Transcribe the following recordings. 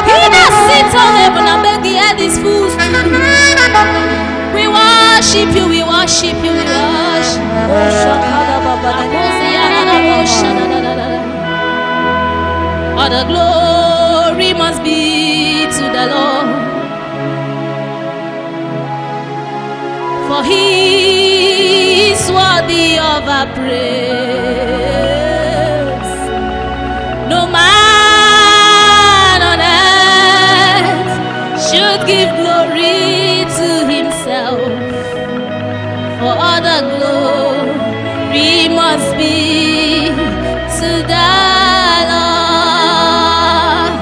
He that sits on heaven and make the earth his footstool. We worship you, we worship you, we worship you. All the glory must be to the Lord, for he is worthy of our praise. No man on earth should give glory to himself, for all the glory must be to the Lord.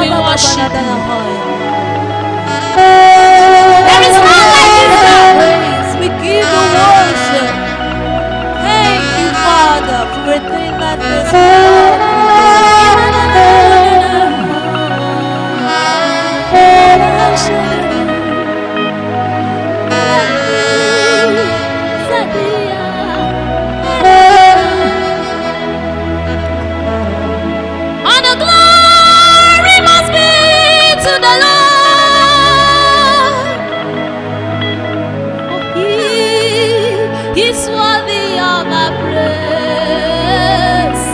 We worship. There is none like you, God. We give you worship. Thank you, Father, for everything that is all the glory must be to the Lord. He is worthy of our praise.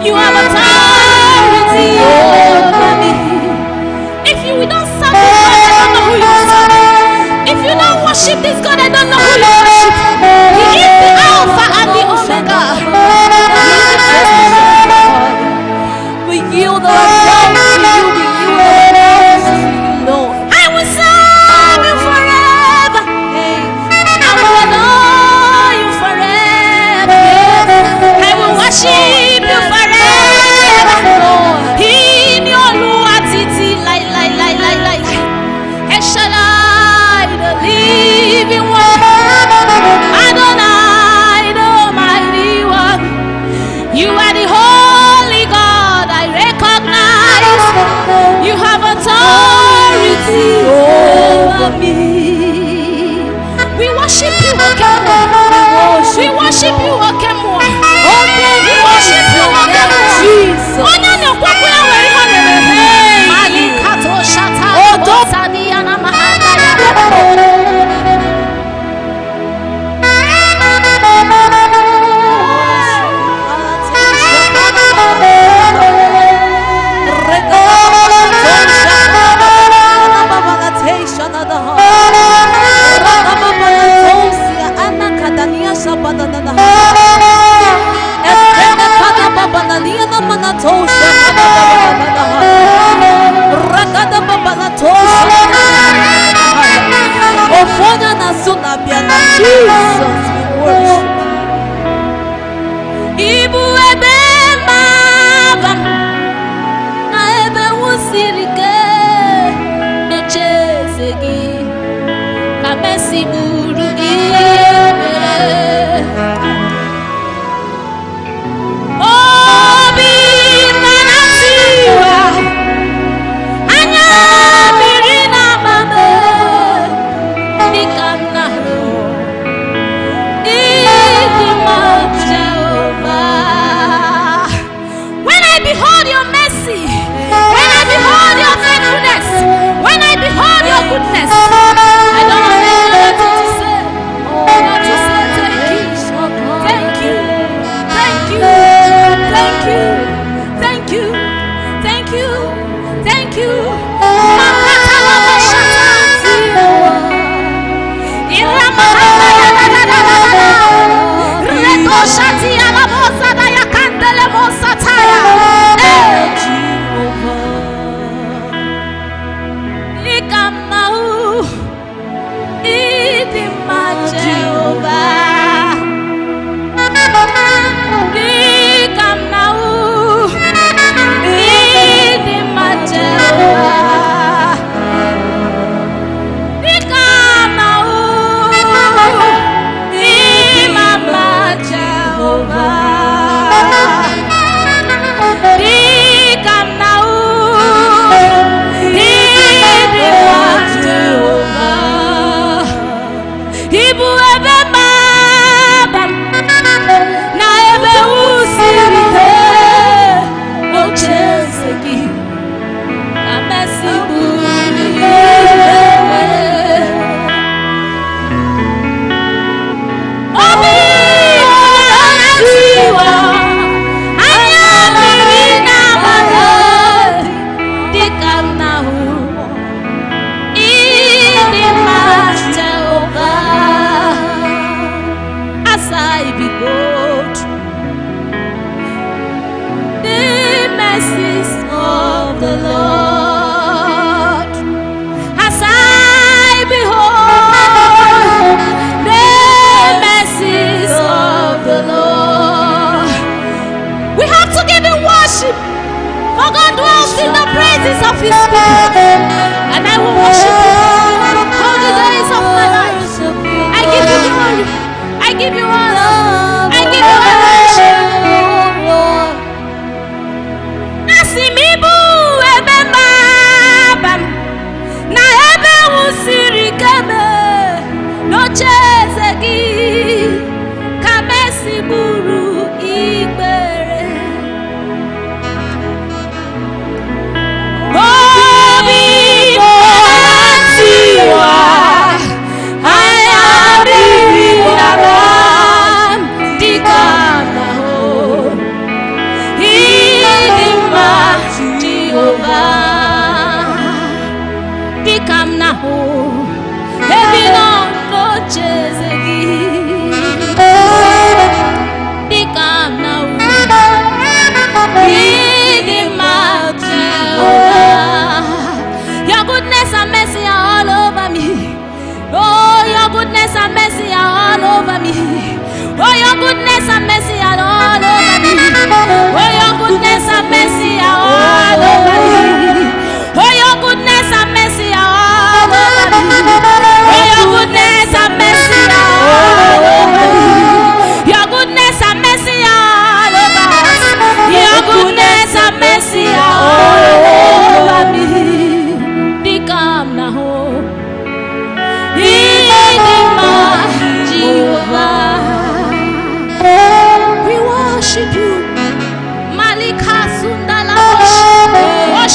You have authority over me. If you don't serve this God, I don't know who you serve. If you don't worship this God, I don't know who you worship. He is the Alpha and the Omega. We yield ourselves to you. We yield ourselves to you, Lord. I will serve you forever. I will adore you forever. I will worship you forever. In your luatiti, like. Eshadai, the living one. Adonai, the mighty one. You are the holy God. I recognize you have authority over me. We worship you, Okemo. We worship you, Okemo. We worship you, Okemo. Jesus. Onyanyo kwakuya weri honere. Malikato shata. Osadiana mahanda ya. Jesus, we worship. Ibu ebe mabam na ebe wusirike nochezegi kamesi buru iwe obi nanasiwa anya mirina mame dikamna when I behold your mercy, when I behold your faithfulness, when I behold your goodness, I don't have anything to say. Not to say thank you, thank you, thank you, thank you, thank you, thank you, thank you. Shati alabosa da ya kandele mosa taya. Ikamau idima Jehovah. Ikamau idima Jehovah. Ikamau imama Of his people, and I will worship you all the days of my life. I give you glory, I give you honor, I give you adoration. Nasimibu ebembabam na ebe usiri kame no chezegi kamesi buru igbere. Obi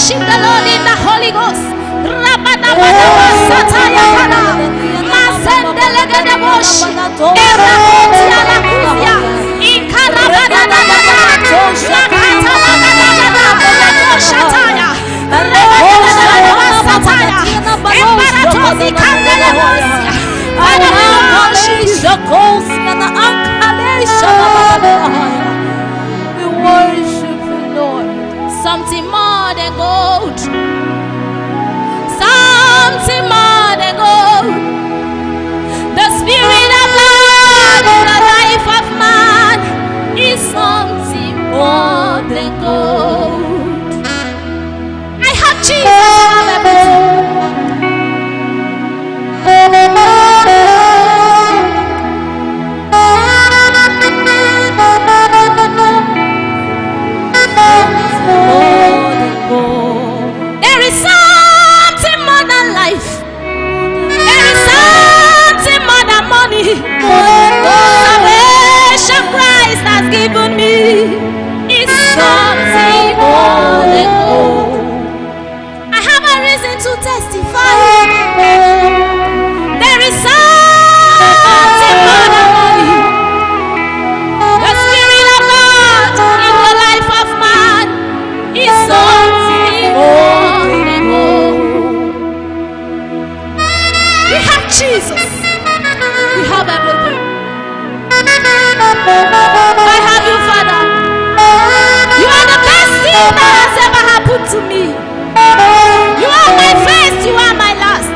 worship the Lord in the Holy Ghost. Rabadabadaba sataya kana. Mazendelegedeboshi. Erakotia lakuzia. Inkarabadadadada. Shakatalagadagadada. Shataya. Rebadadadadaba sataya. Embaratozi kandelebosia. Father, we worship you. We worship you, Lord. Something more than gold. Something more than gold. The Spirit of God in the life of man is something more than gold. I have Jesus. I have everything. There is something more than life. There is something more than money. Salvation Christ has given me is something more than gold. I have a reason to testify. There is something more than money. The Spirit of God in the life of man is something more than gold. We have Jesus. We have everything. I have you, Father. You are the best thing that has ever happened to me. You are my first, you are my last.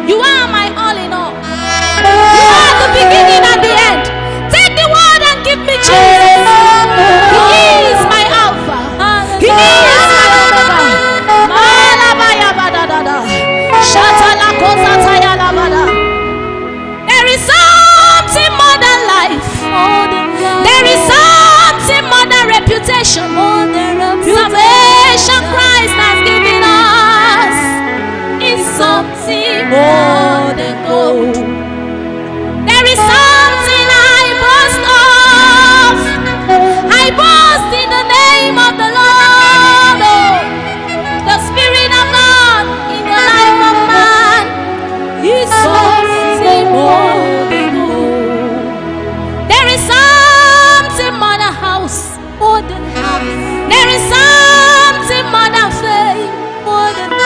You are my all in all. You are the beginning and the end. Take the word and give me Jesus. He is my Alpha. He is my Omega. Malabaya badadada. Shatala kozataya labada. There is something more than life. There is something more than reputation. Salvation Christ has given us is something more than gold. There is something I boast of. I boast in the name of the Lord. Oh, the Spirit of God in the life of man is something more than gold. There is something more than house. More than house. There is something more than faith. More than faith.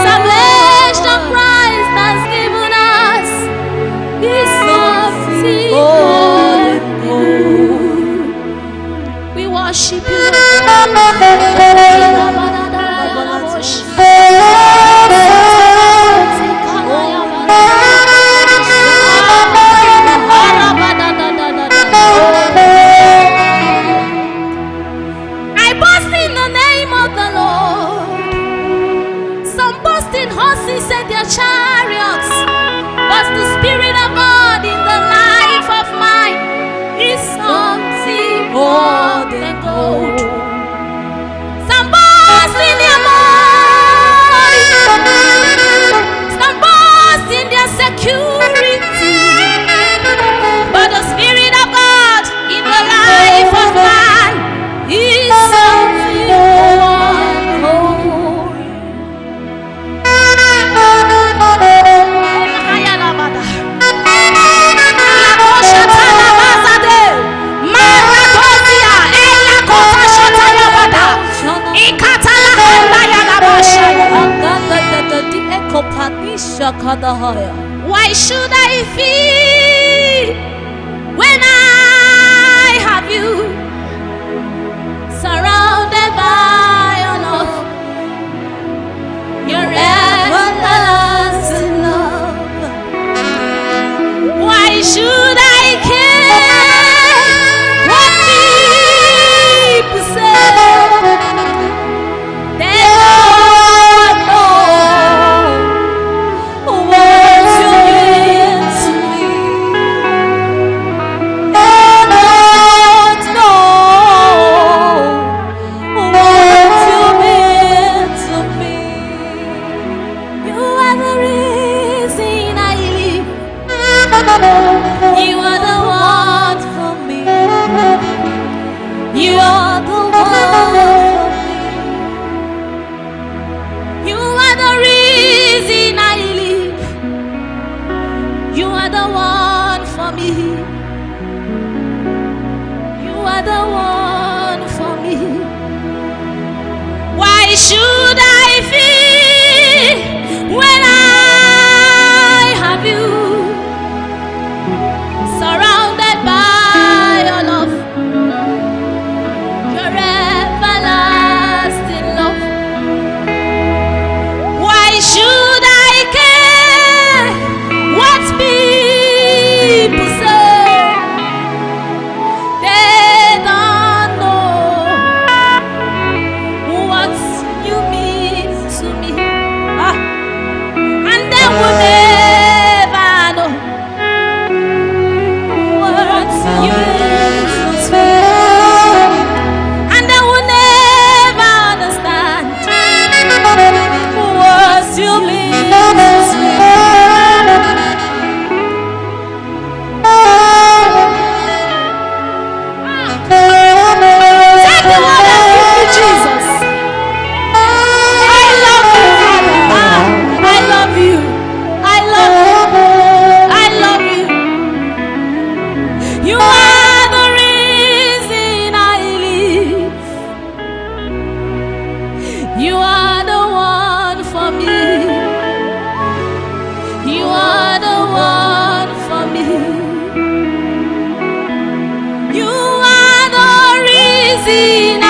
Salvation Christ has given us is something more than gold. We worship you. I boast in the name of the Lord. Some boast in horses and their chariots, but the Spirit of God in the life of mine is something more than gold. Some boast in their money, some boast in their security, but the Spirit of God in the life of man is something more than gold. Why should I fear when I have you surrounded by honor? Your everlasting love. Why should I care what people say? They don't know what you mean to me. They don't know what you mean to me. You are the reason I live. You are the one for me. You are the one for me. should I feel when I have you? Surrounded by your love, your everlasting love. Why should I care what people say? They don't know what you mean to me. And they will never know what you mean to me. And they will never understand what you mean to me. Take the word and give me Jesus. I love you, Father. I love you. I love you. I love you. You are the reason I live. You are the one for me. You are the one for me. You are the reason I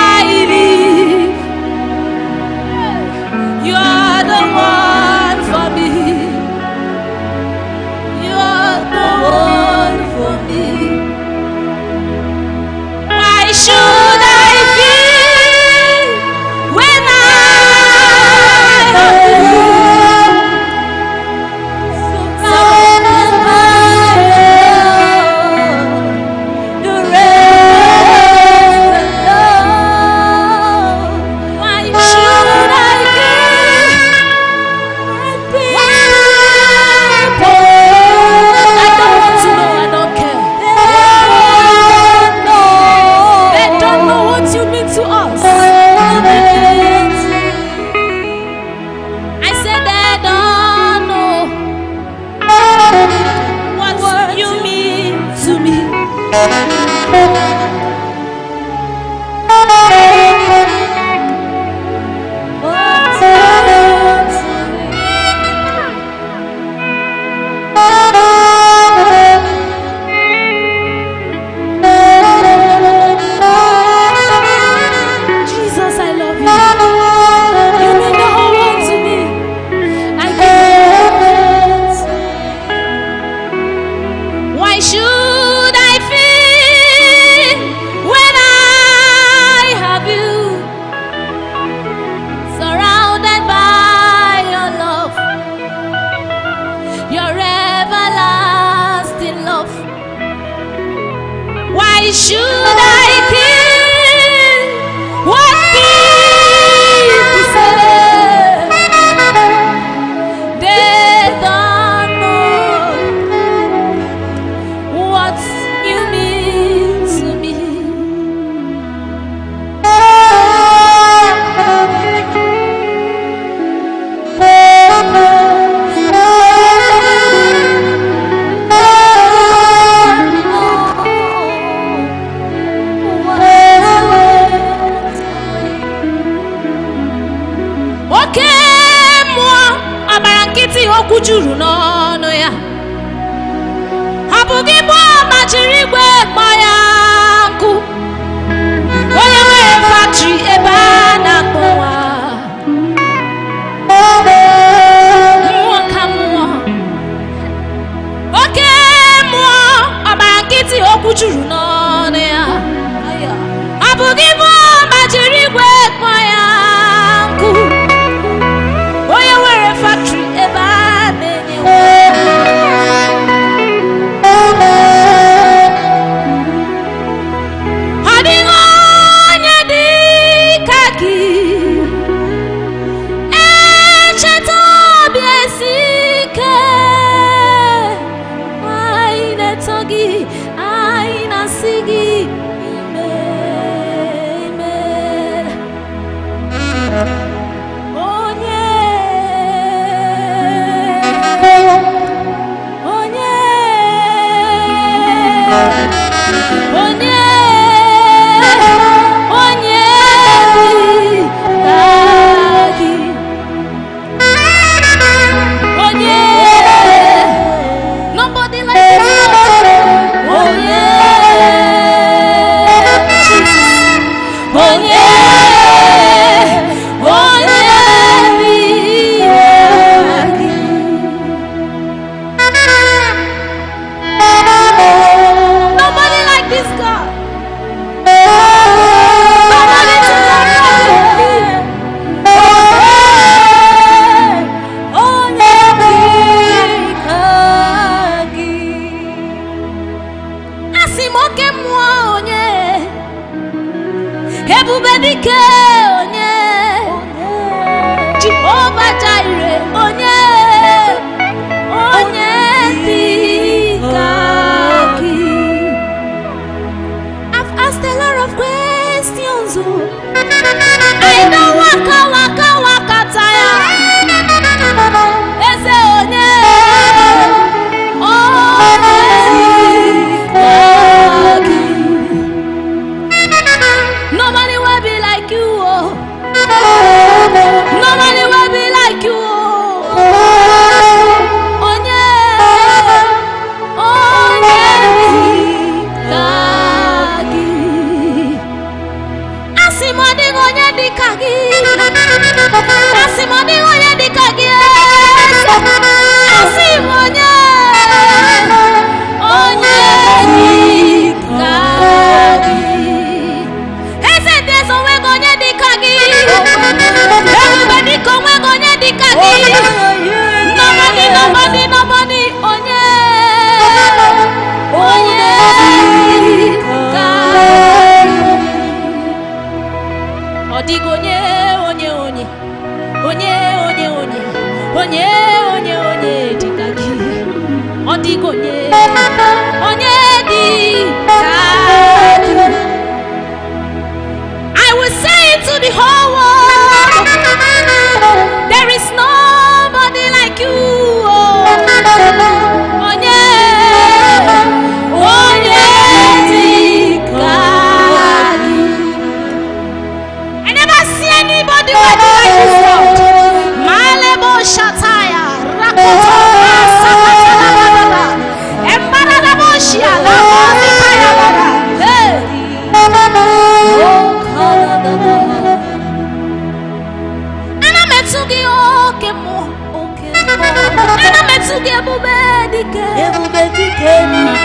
live. You are the one for me. You are the one for me. Why should I feel when I have you? Surrounded by your love. Why should I care? I don't want to know. I don't care. They don't know what you mean to us. I said they don't know what you mean to me. Jesus, I love you. You mean the whole world to me. I give you. Why should I feel when I have you? Surrounded by your love, your everlasting love. Why should I care what people say? They don't know what you mean to me. Oke mmụọ ọbara nkịtị okwu juru n'ọnụ ya. Ọ bụ gị bụ ọgbajiri igwe kpọ ya nkụ. Onye nwere factory ebe a na-akpọ nwa. Mmụọ ka mmụọ. Oke mmụọ ọbara nkịtị okwu juru n'ọnụ ya. Ọ bụ gị bụ ọgbajiri igwe kpọ ya nkụ. Onye nwere factory ebe a na-enye nwa. onye nobody like this God. Nobody to asimoke mwa onye ebube dike onye Jehovah Jireh onye dika gị. I've asked a lot of questions. I don't waka tire. Eze onye nobody will be like you, oh. Nobody will be like you, oh. Onye dikagi. Asimodi onye dikagi. Asimodi onye dikagi. Asimonya onye dikagi. Everybody come and go near the kagi. Nobody, onye odigonye dikagi. Odigonye dikagi. I will say it to the whole world, there is nobody like you, oh. Onye dikagi. I never see anybody like this God. Malebo shataya rakoto sakatala baba embarada boshia la kaya baba. Hey. Ana metsugi okemo. Ana metsugi ebube dike.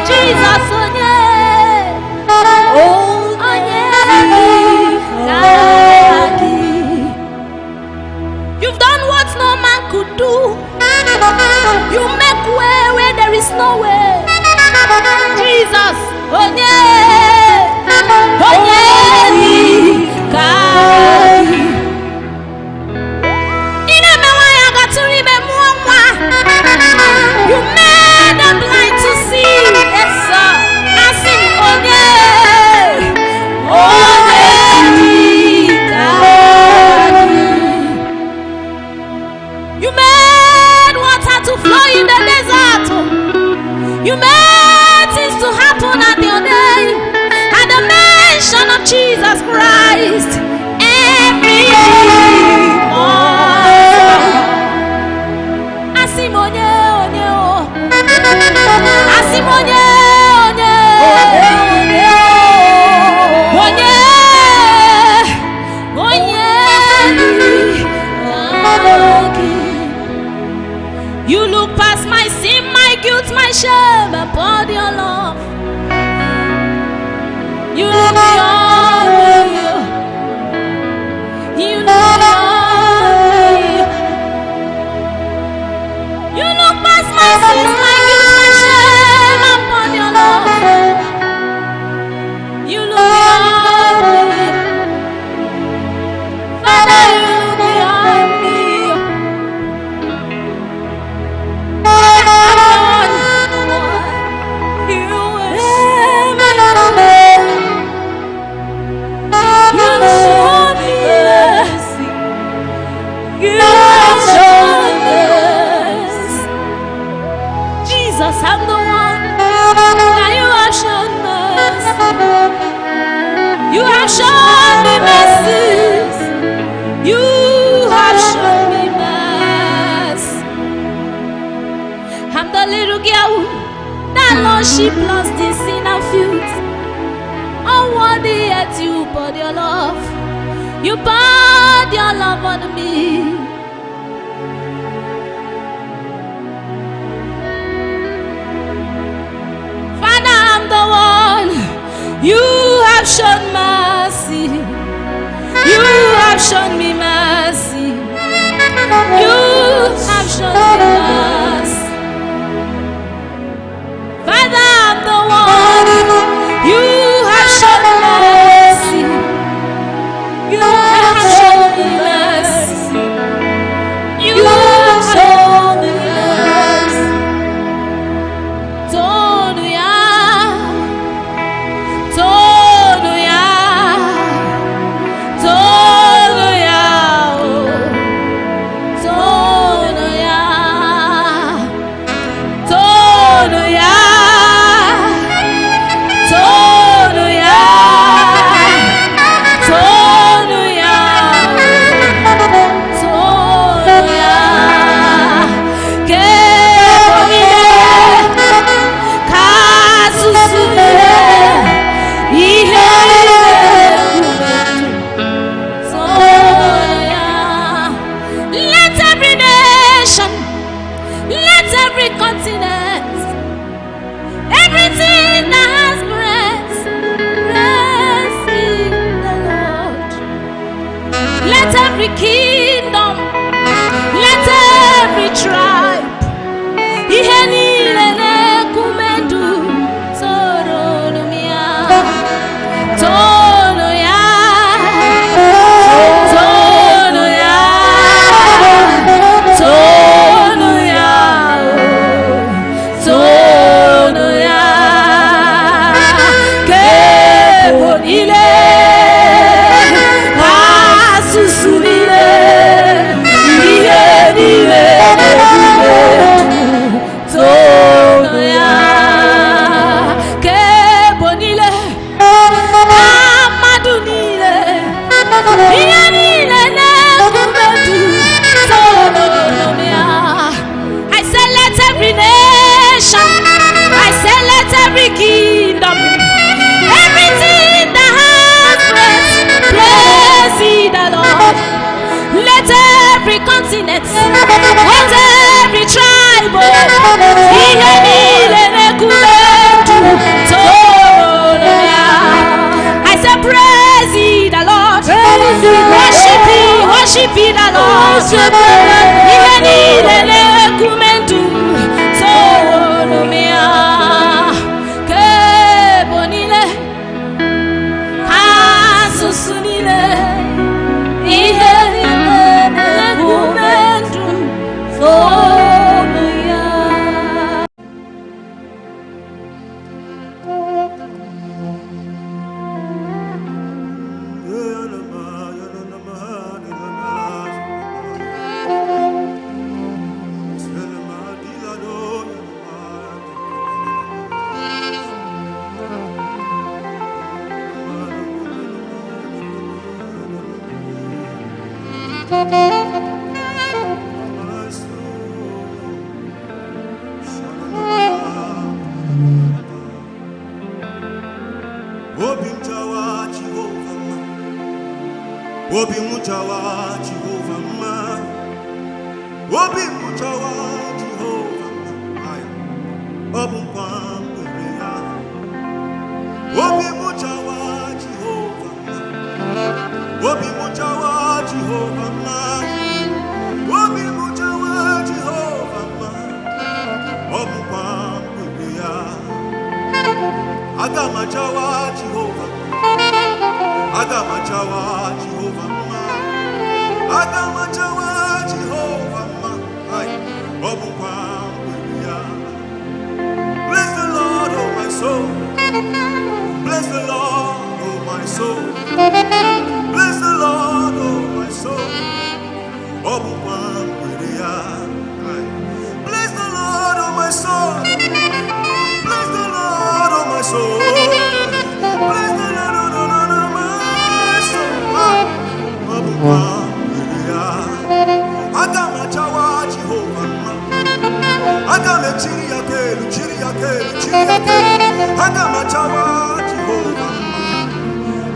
Jesus onye dikagi. You've done what no man could do. You make way where there is no way. Jesus onye dikagi. You made the blind to see. Yes, sir. I sing onye dikagi. You made water to flow in the desert. You made things to happen at your name. At the mention of Jesus Christ, every Asimonye you look past my sin, my guilt, my shame, and poured your love. You look beyond me. You look beyond me. You look past my sin, my guilt, my shame, and poured your love. You look beyond me. Father, you look beyond me. Jesus, I'm the one that you have shown mercy. You have shown me mercy. You have shown me mercy. I'm the little girl that lost sheep, lost this in a field. Unworthy yet you poured your love. You poured your love on me. Father, I'm the one. You have shown mercy. You have shown me mercy. You have shown me mercy. Father, I'm the one. You have shown mercy. You have shown me mercy. You have shown me mercy. Tonuya, Tonuya, Tonuya, Tonuya, Tonuya. Every kingdom, let every tribe, everything that has breath, praise ye the Lord. Let every continent, let every tribe, I say praise ye the Lord. Worship ye the Lord. Jehovah,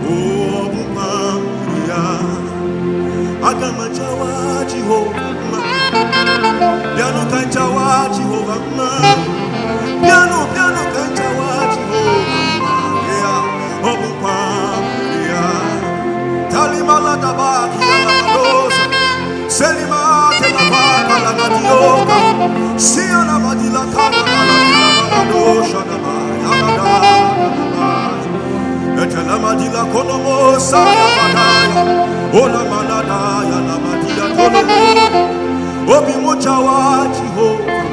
oh, Agamachawa Jehovah, Piano Kanchawa Jehovah, Piano Kanchawa Jehovah, yeah, Obupa, yeah, Talimala Tabaki, Alamadosa, Selima Telabaka, Lamadioka, Siana Madila Kama, Lamadosha, Yamada, Etelamadila Konomo, Sayamada. Ola manada ya la madia tolo obi mochawa Jehovah.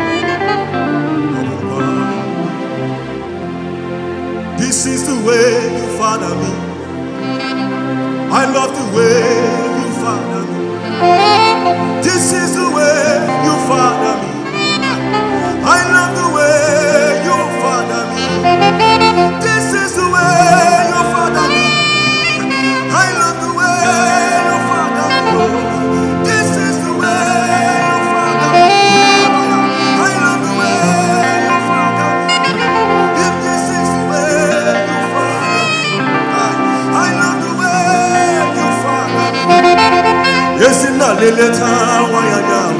This is the way you father me. I love the way you father me. This is the way you father me. I love the way you father me. This is the way you father me. I love the way. This is the way you father me. I love the way you father me. If this is the way you father me, I love the way you father me. Yes, in a little town, why I know.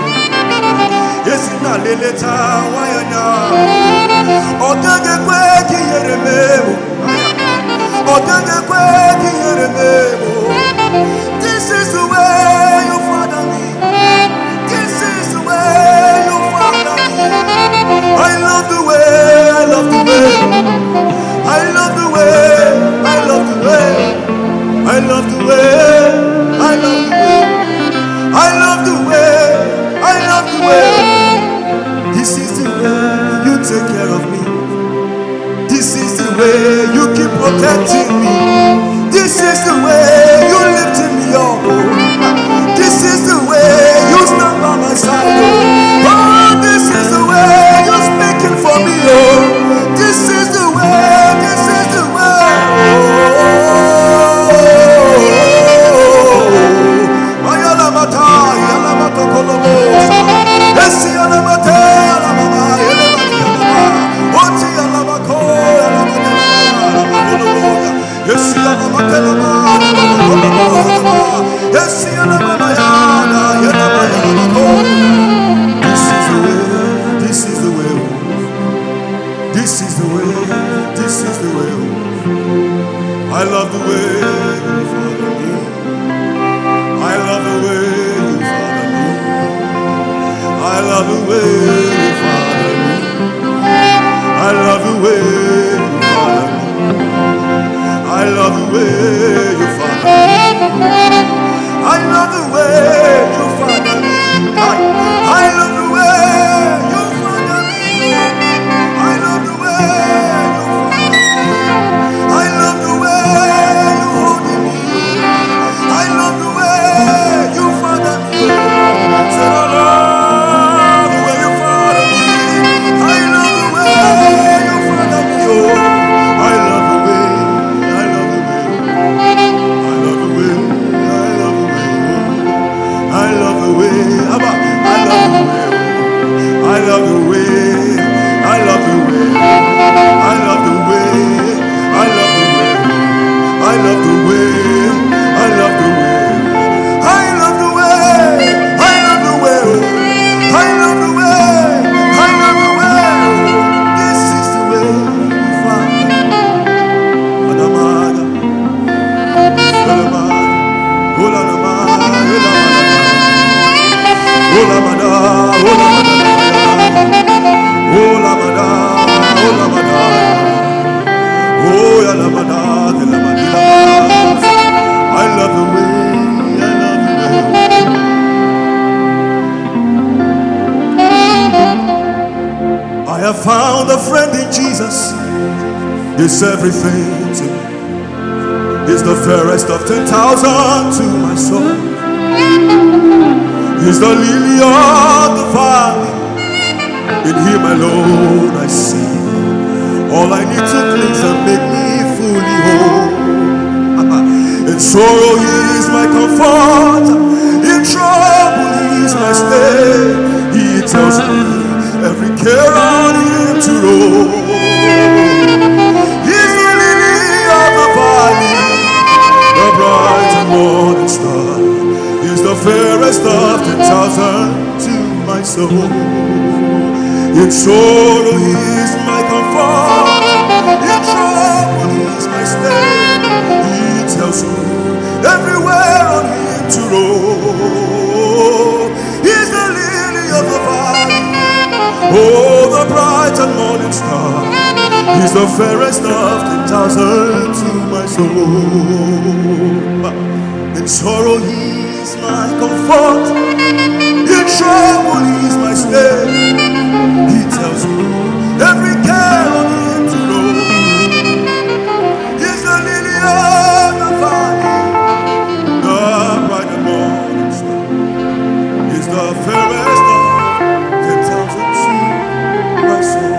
Yes, in a little town, why I know. Oh, the way you hear me. Oh, the way you hear me. This is the way you father me. This is the way you father me. I love the way, I love the way. I love the way, I love the way. I love the way, I love the way. I love the way, I love the way. This is the way you take care of me. This is the way you keep protecting me. This is the way you lifting me up. This is the way you stand by my side. Oh, this is the way you're speaking for me. Oh, this is the way. This is the way. Oh, ayala mata, ayala mata kolobosa. Esi ayala mata, ayala mama, ayala mama. Oti ayala mako, ayala mama, ayala mama kolobosa. Esi ayala mata, ayala mama. Yes, ayala mama, ayala mama. This is the way. This is the way. This is the way. This is the way. I love the way you father me. I love the way you father me. I love the way you father me. I love the way you father me. I love the way you father me. I love the way you father me. I love the way you father me. I love the way you father me. I love the way you hold me. I love the way you father me. Say I love the way you father me. I love the way you father me. Oh, I love the way. I love the way. I love the way. I love the way. I love the way. I love the way. I love the way. I love the way. I love the way. I love the way. I love the way. I love the way. I love the way. I love the way. I love the way. This is the way we find. Adamada. Adamada. I love the way, I love the way. I have found a friend in Jesus. It's everything to me. He's the fairest of 10,000 to my soul. He's the lily of the valley. In him alone I see all I need to please and make me fully whole. In sorrow he is my comfort. In trouble he is my stay. He tells me every care on him to roll. He's the lily of the valley, the bright and morning star. He's the fairest of 10,000 to my soul. In sorrow he is my comfort, in trouble he is my stay. He tells me everywhere on him to roll. He's the lily of the valley, oh, the bright and morning star. He's the fairest of 10,000 to my soul. In sorrow he is my comfort, in trouble he is my stay. He tells me every care on him to know. He's the lily of the valley, the bright and morning star. He's the fairest of 10,000 to my soul.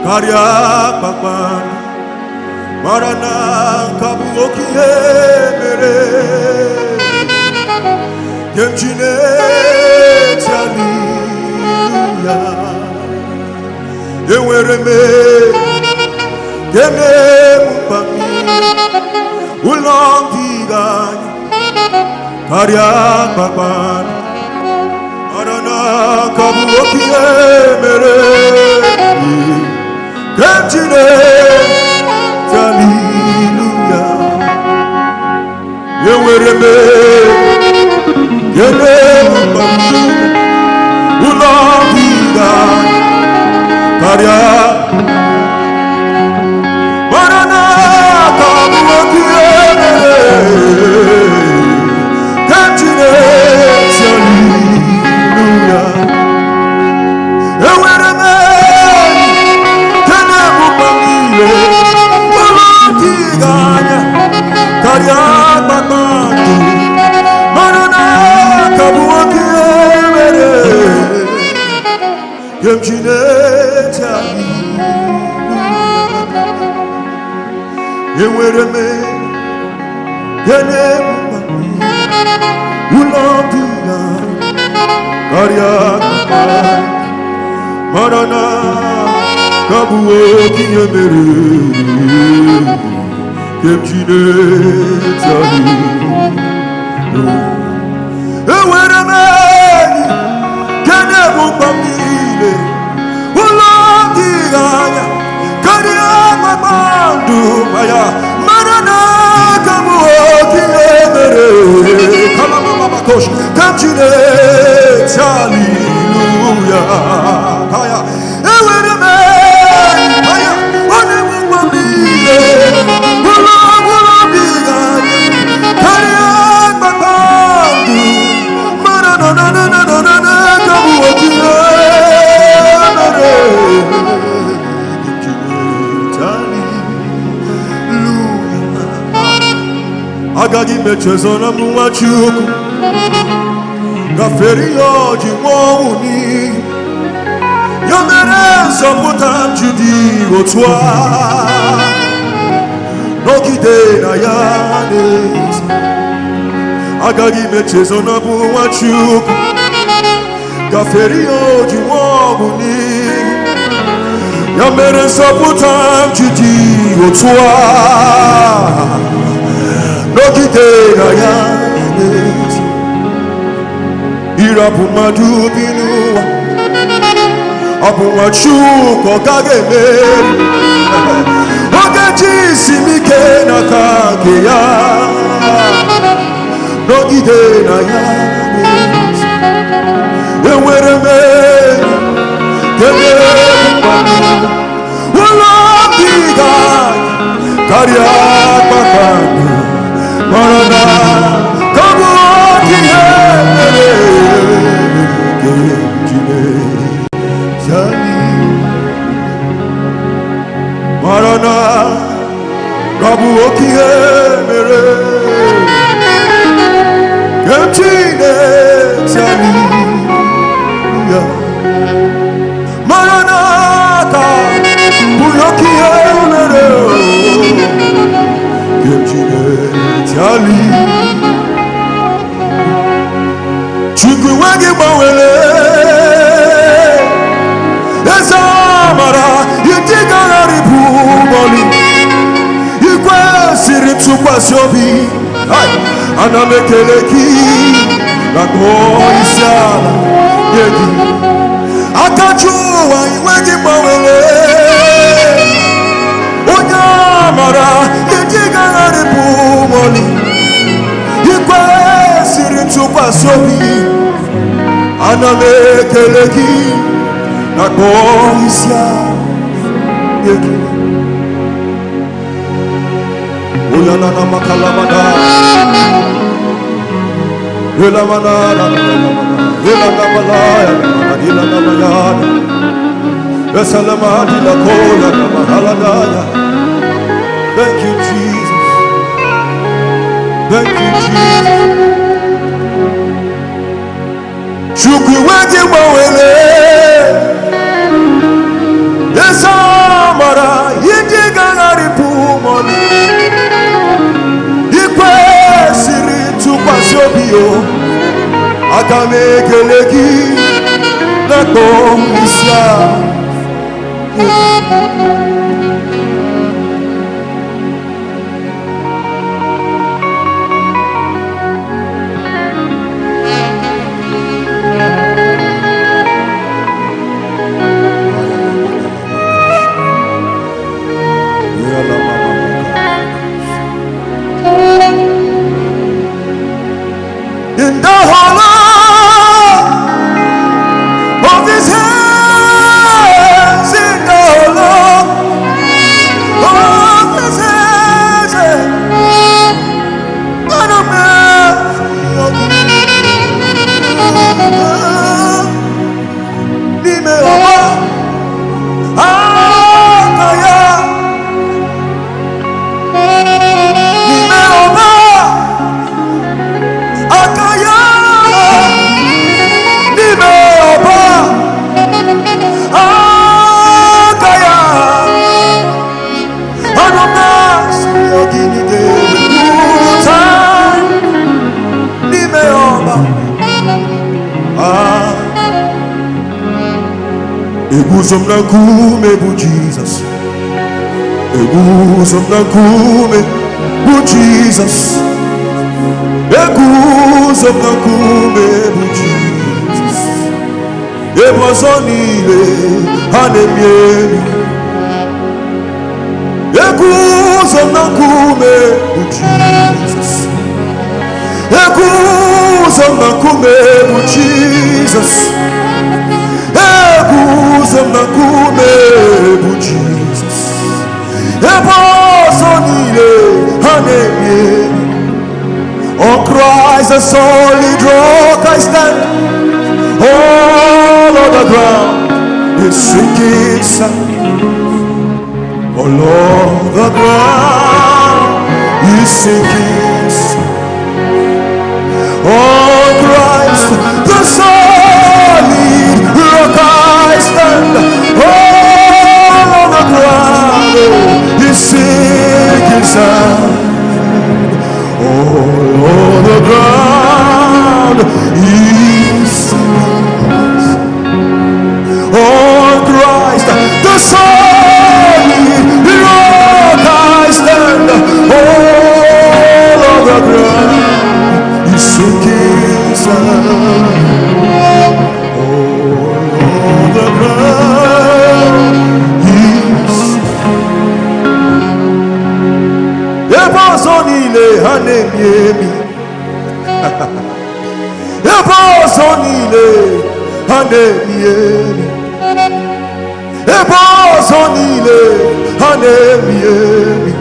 Karya pakman marana kabuoki emere kemchine chaliya ewereme kene mupami ulongiganya karya pakman marana kabuoki emere kemchine chaliya ewereme kene mupami ulongiganya karya marana kabuoki emere kemchine chaliya ewereme kene mupami ulongiganya karya bakmandu marana kabuoki emere kemchine chaliya ewereme kene mupami ulongiganya karya bakmandu marana kabuoki emere kemchine chaliya ewereme kene mupami ulongiganya karya bakmandu maya marana kabuoki emere kalamamakosha kemchine chaliya kaya ewereme kaya one mupami ulongiganya karya bakmandu marana kabuoki emere agadi mechezona muwachuku gaferi oji mwuni yomere soputa judi otwa nogide na yanes agadi mechezona muwachuku gaferi oji mwuni yomere soputa judi otwa nogide na yanes irapu madu binuwa abuwa chuko kageme ogeji simike na kageya nogide na yanes ewereme kene mupami ulongiganya karya bakmandu marana kabuoki emere kemchine chaliya marana Abu okie mere Kemchine tali ya Maranatha Abu okie mere Kemchine tali Chukwu wagi bawele Ezamara Yitigara ribu moli Siri tukwasi obi anamekeleki nakoisiala yegi akachuwa iwegi mawele onyamara yedigara pumoli ikwe siri tukwasi obi anamekeleki nakoisiala yegi Uyana na makalamada, ila manana, ila na malaya, ila na mayana, esalamadi la kola na mahaladaya. Thank you, Jesus. Thank you, Jesus. Chukwi wadi mawele, esamara yidiga ripumoni. Tukwasobio akamekeleki nakomisia in the hollow of his hands, in the hollow of his hands, what a man, Dime Oba, Akaya, Dime Oba. Akaya, Nime Oba, Akaya, Anunas, Yogini Debuta, Nime Oba, Eguzom na kume bu Jesus, Eguzom na kume bu Jesus. Eguz of the Kume Jesus. It was only Hanemiemi. Eguz of the Kume Jesus. Eguz of the Kume Jesus. Eguz of the Kume Jesus. It was only Hanemiemi. On Christ the solid rock I stand. All on the ground is sinking sand. All on the ground is sinking sand. On Christ the solid rock I stand. All on the ground is sinking sand. All on the ground is sinking. On Christ the solid rock I stand. All on the ground is sinking sand. All on the ground is sinking. Ebosonile hanemiemi. Ebosonile hanemiemi. Ebosonile hanemiemi.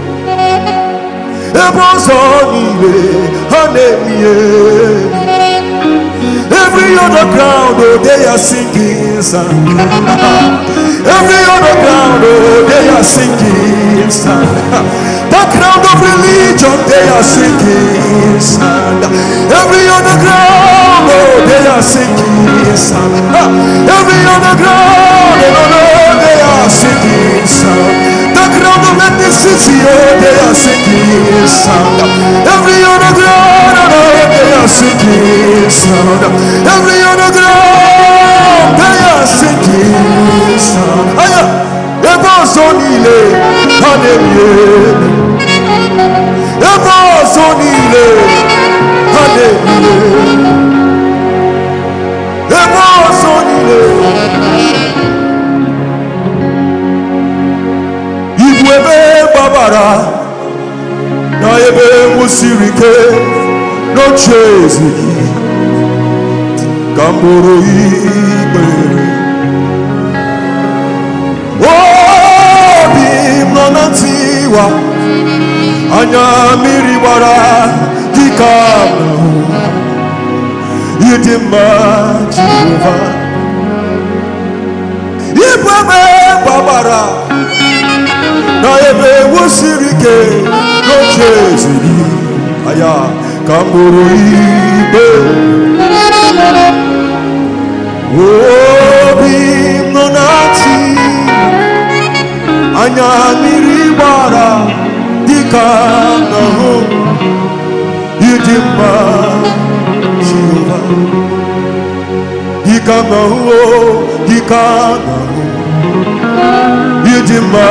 Ebosonile hanemiemi. Every other ground, oh, they are sinking sand. Every other ground, oh, they are sinking sand. That ground they are sinking sand. Every on the ground, oh, they are sinking sand. Every on the ground, oh, they are sinking sand. The ground of the city, oh, they are sinking sand. Every on the ground, oh, they are sinking sand. Every on the ground, they are sinking sand. Sonile, hallelujah. Ever sonile, hallelujah. Ever sonile. Ibwebe babara, na ebe musirike, no chezi, kamboro ibere. Nonantiwa anya miriwara dikana idima Jehova ibwebe babara na ebe wusirike no chezi aya kamburu ibe obi nonanti anya miriwara dikana idima Jehova dikana idima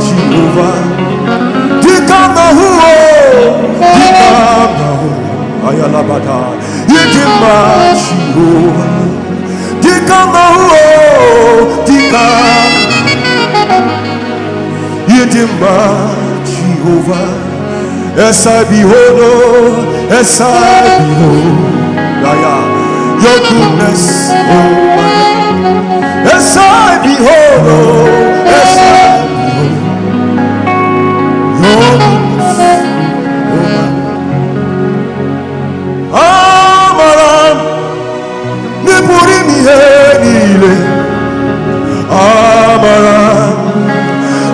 Jehova dikana ayalabada idima Jehova dikana Yidima Jehovah, as I behold, your goodness, oh my. As I behold, your goodness, oh my. Amaram, Nipuri mihenile, Amaram.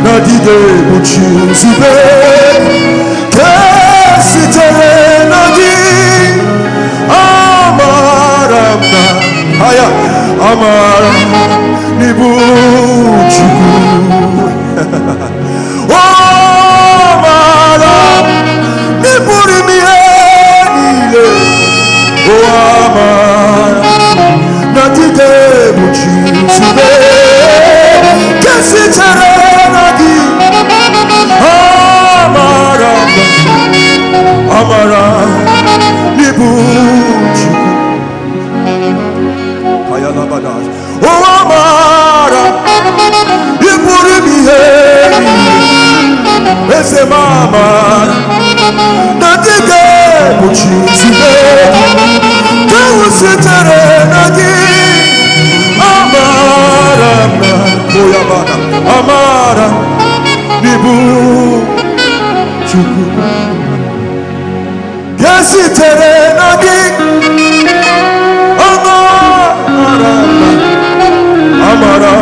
Nadide uchizube kesitere nadi amarama haya amara nibuchu amara niburi mienile amara nadide uchizube kesitere Amara Nibuchi Kayala Badas Oh Amara Niburi Miheri Ese Mama Nadige Buchi Sube Kawusitere Nagi Amara Koyabana Amara Nibuchi Kesitere nagi Amara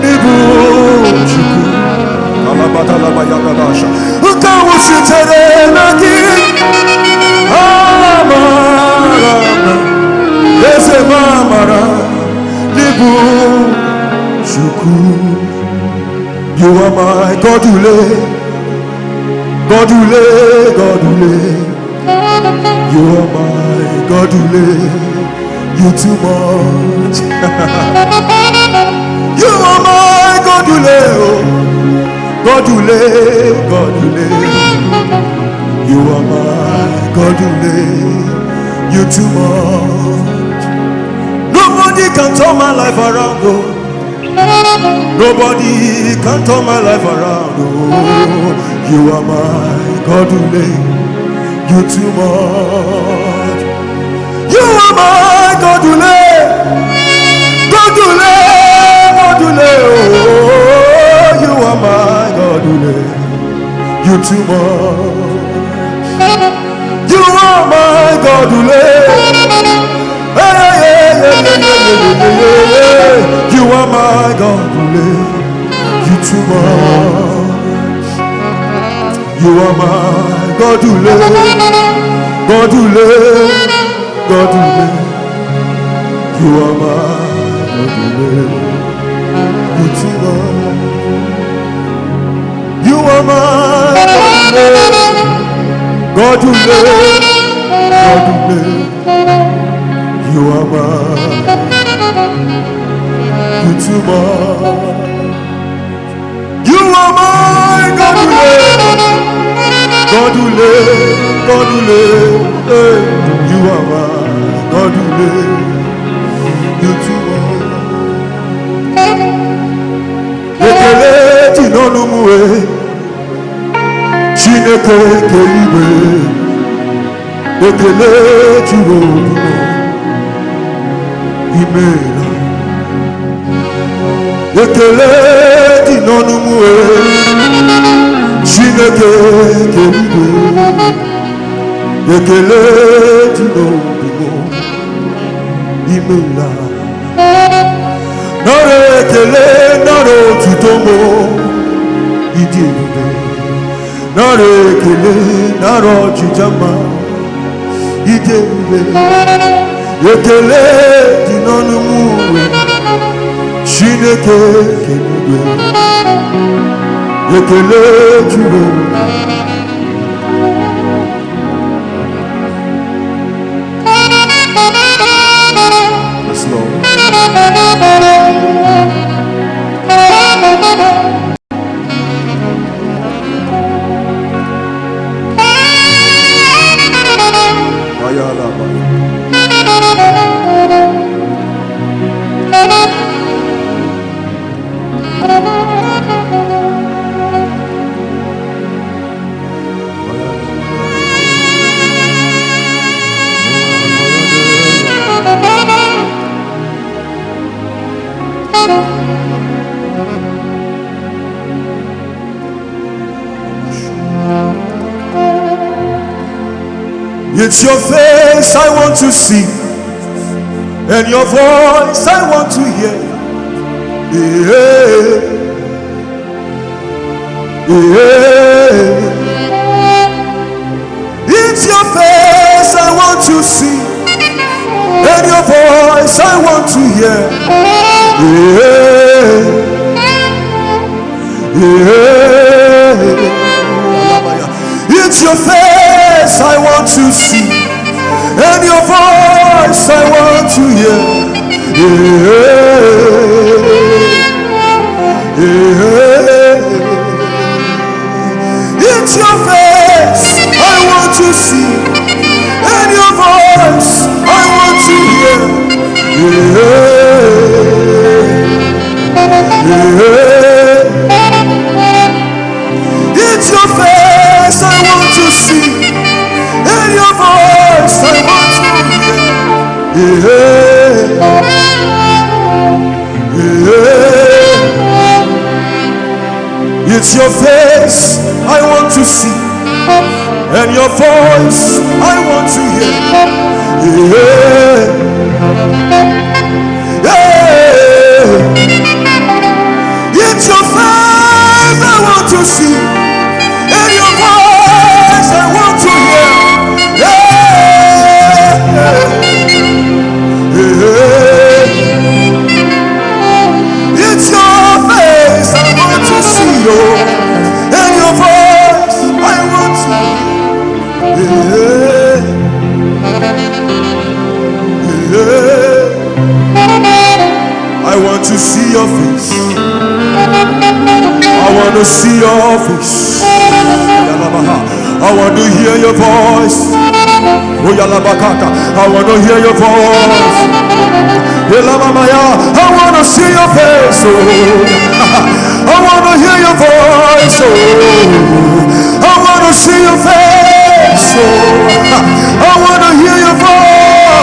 Nibuchi Alabata Labayadasha Ukawusitere nagi Amara Ese Mamara Nibuchi You are my Godule Godule You are my Godule, you too much. You are my Godule, Godule. You are my Godule, you too much. Nobody can turn my life around, oh. Nobody can turn my life around, oh. You are my Godule. You too much. You are my Godule, Godule. Oh, you are my Godule. You too much. You are my Godule. You are my Godule. You too much. You are my Godule, Godule, Godule. You are my Godule. You are my Godule, Godule. You are my You are my Godule, Godule, Godule. You are my Godule. Ekele ti n'ọnụ m wee Chineke nke igwe ekele juru obi imeela ekele ti n'ọnụ m wee Chineke nke igwe ekele juru obi imeela Nara ekele, nara otuto mo iji ebube. Nara ekele, nara ọchịcha mma iji ebube. Ekele dị n'ọnụ m uwe Chineke keligwe. Ekele juru Yes, Lord. It's your face I want to see, and your voice I want to hear. Yeah. Yeah. It's your face I want to see, and your voice I want to hear. Yeah. Yeah. It's your face I want to see, and your voice I want to hear. Yeah. Yeah. It's your face I want to see, and your voice I want to hear. Yeah. Yeah. It's your face I want to see, and your voice I want to hear. Yeah. Yeah. It's your face I want to see, and your voice I want to hear. Yeah. Yeah. It's your face I want to see, and your voice I want to hear. Yeah. Yeah. It's your face I want to see, oh, and your voice I want to hear. Yeah. Yeah. I want to see your face. I want to see your face. I want to hear your voice. I want to hear your voice. I want to see your face. I want to hear your voice. I want to see your face. I want to hear your voice. I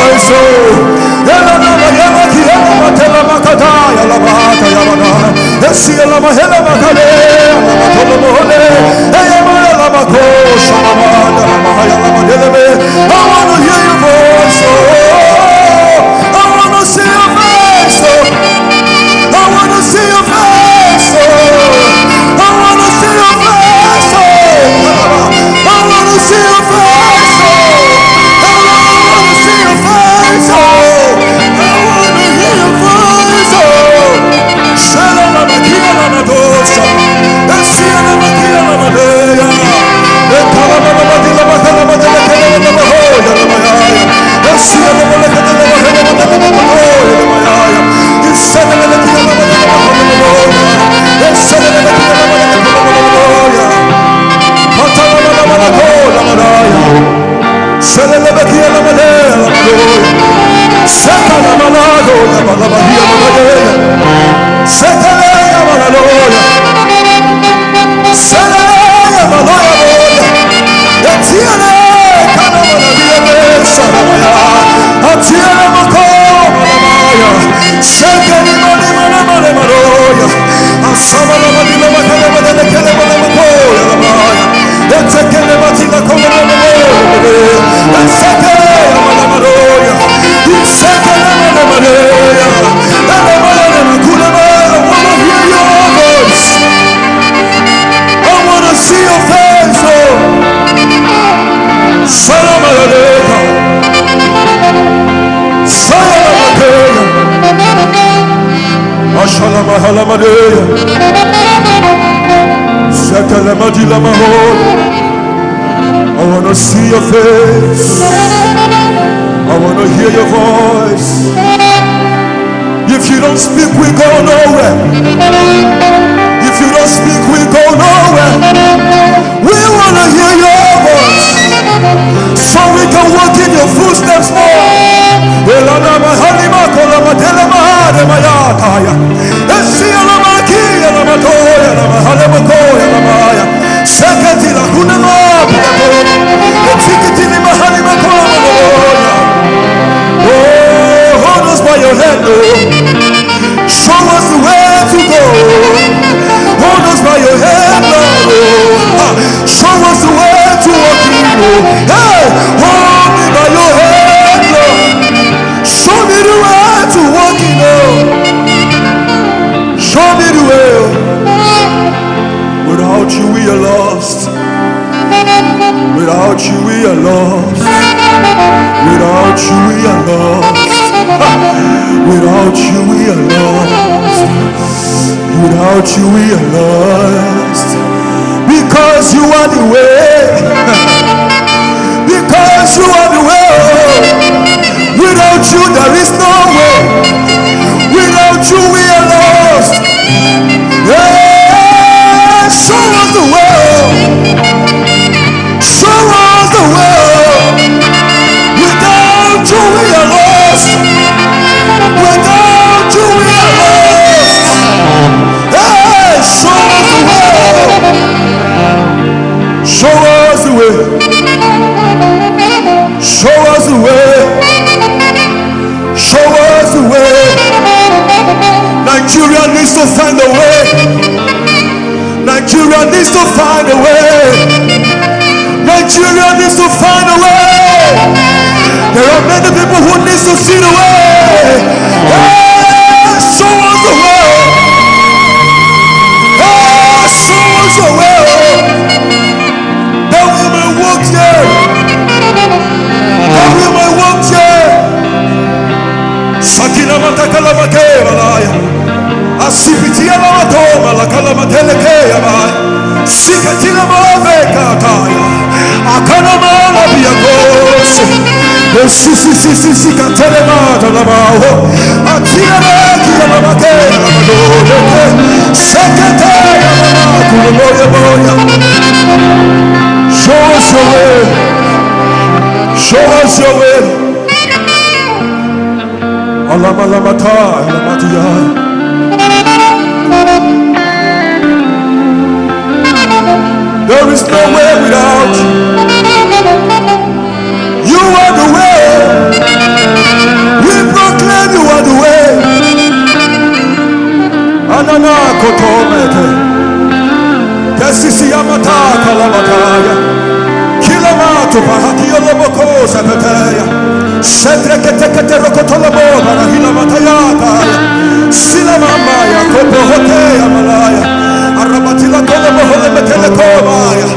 want to hear your voice. I want to see your face. I want to see your face. I want to see your face. see your face, oh. I wanna see your face, oh. I wanna hear your voice, oh. Shalala makia la madosa, esia la makia la madeya, ekala la madila makala madila kala la mahoya la mayaya, esia la malakala la mahela madila la mahoya la mayaya, isala la makia la madila la mahoya, esala la makia la madila la mahoya, patala la malakoya la madaya, sala la makia la madila la mahoya, saka la malago la malabahia la madeya. Setelea malaloya, setelea malaloya, etiele kana malabia salamaya, atiele makoma lamaya, sekeli mani mani maloya, asama la madila makala madele kele mani makoya lamaya, etekele matila koma lamaya, esetelea malaloya, isekele malaloya, elemale makula. See your face, oh. Salam alaikum. Salam alaikum. Ashalam alaikum. Sakalam alaikum. I want to see your face. I want to hear your voice. If you don't speak, we go nowhere. If you don't speak, we go nowhere. We want to hear your voice so we can walk in your footsteps more. Oh, hold us by your hand, oh. Show us the way to go. Hold us by your hand, Lord. Show us the way to walk in. Hey, hold me by your hand, Lord. Show me the way to walk in. Show me the way. Without you, we are lost. Without you, we are lost. Without you, we are lost. Without you, we are lost. Without you, we are lost. Because you are the way. Because you are the way. Without you, there is no way. Without you, we are lost. Yeah, show us the way. Show us the way. Without you, we are lost. Without you, we are lost. Hey, show us the way. Show us the way. Show us the way. Show us the way. Nigeria needs to find a way. Nigeria needs to find a way. Nigeria needs to find a way. There are many people who need to see the way. Hey, show us the way. Hey, show us the way. That we may walk here. That we may walk here. Sakina matakala makera laya. Asipitia la matoma la kala mateleke ya bai. Sikatina maveka taya. Akana mala biagose. Si katele mata la bao. Atia la kia la makera la madole. Sekete ya la kuloya boya. Show us your way. Show us your way. Alama la mata la matia. There is no way without you. You are the way. We proclaim you are the way. Anana kotomete. Kesisi yamata kalamataya. Kilamato pahakiyo loboko sapeteya. Shedre kete rokotolabo barahila matayata. Silamamaya kopohoteya malaya. Arabatila kola mohole metele kobaya.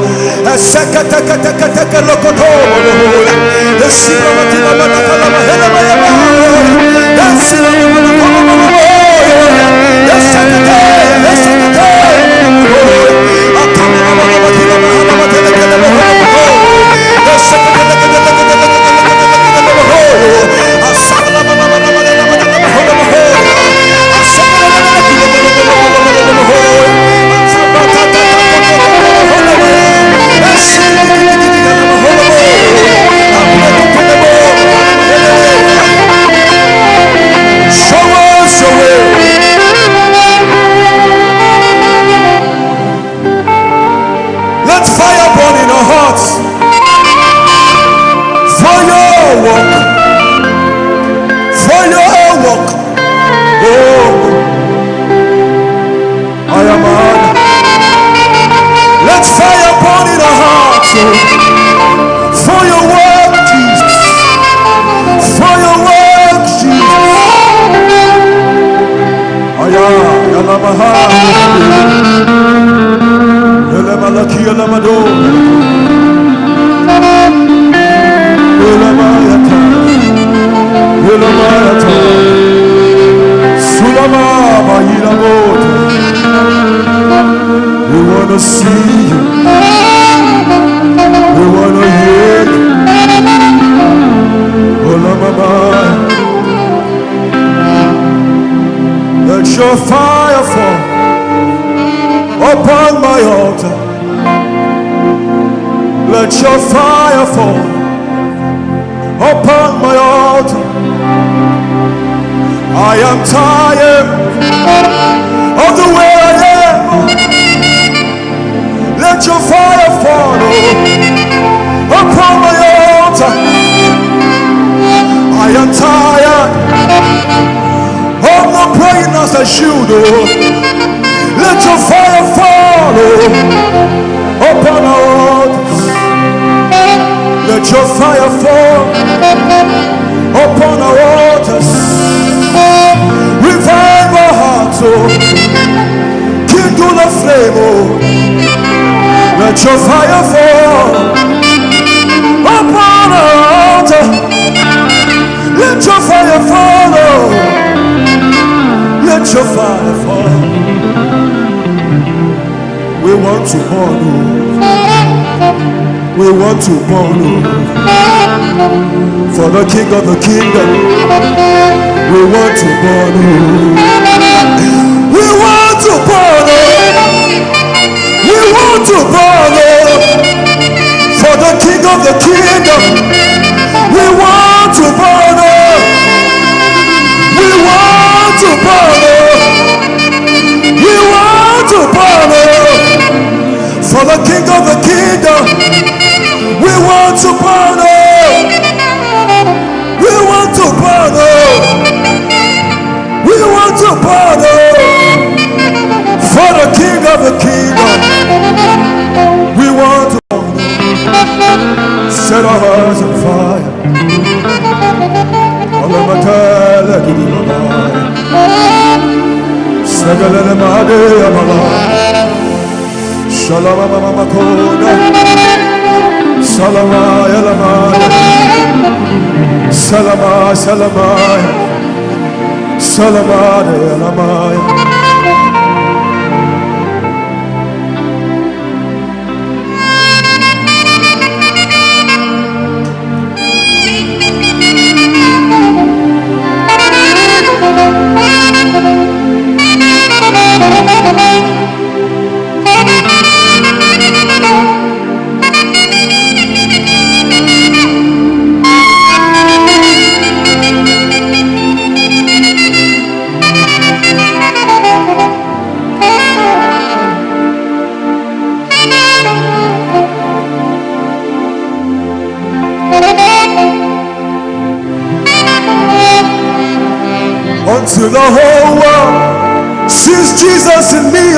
Until the whole world sees Jesus in me,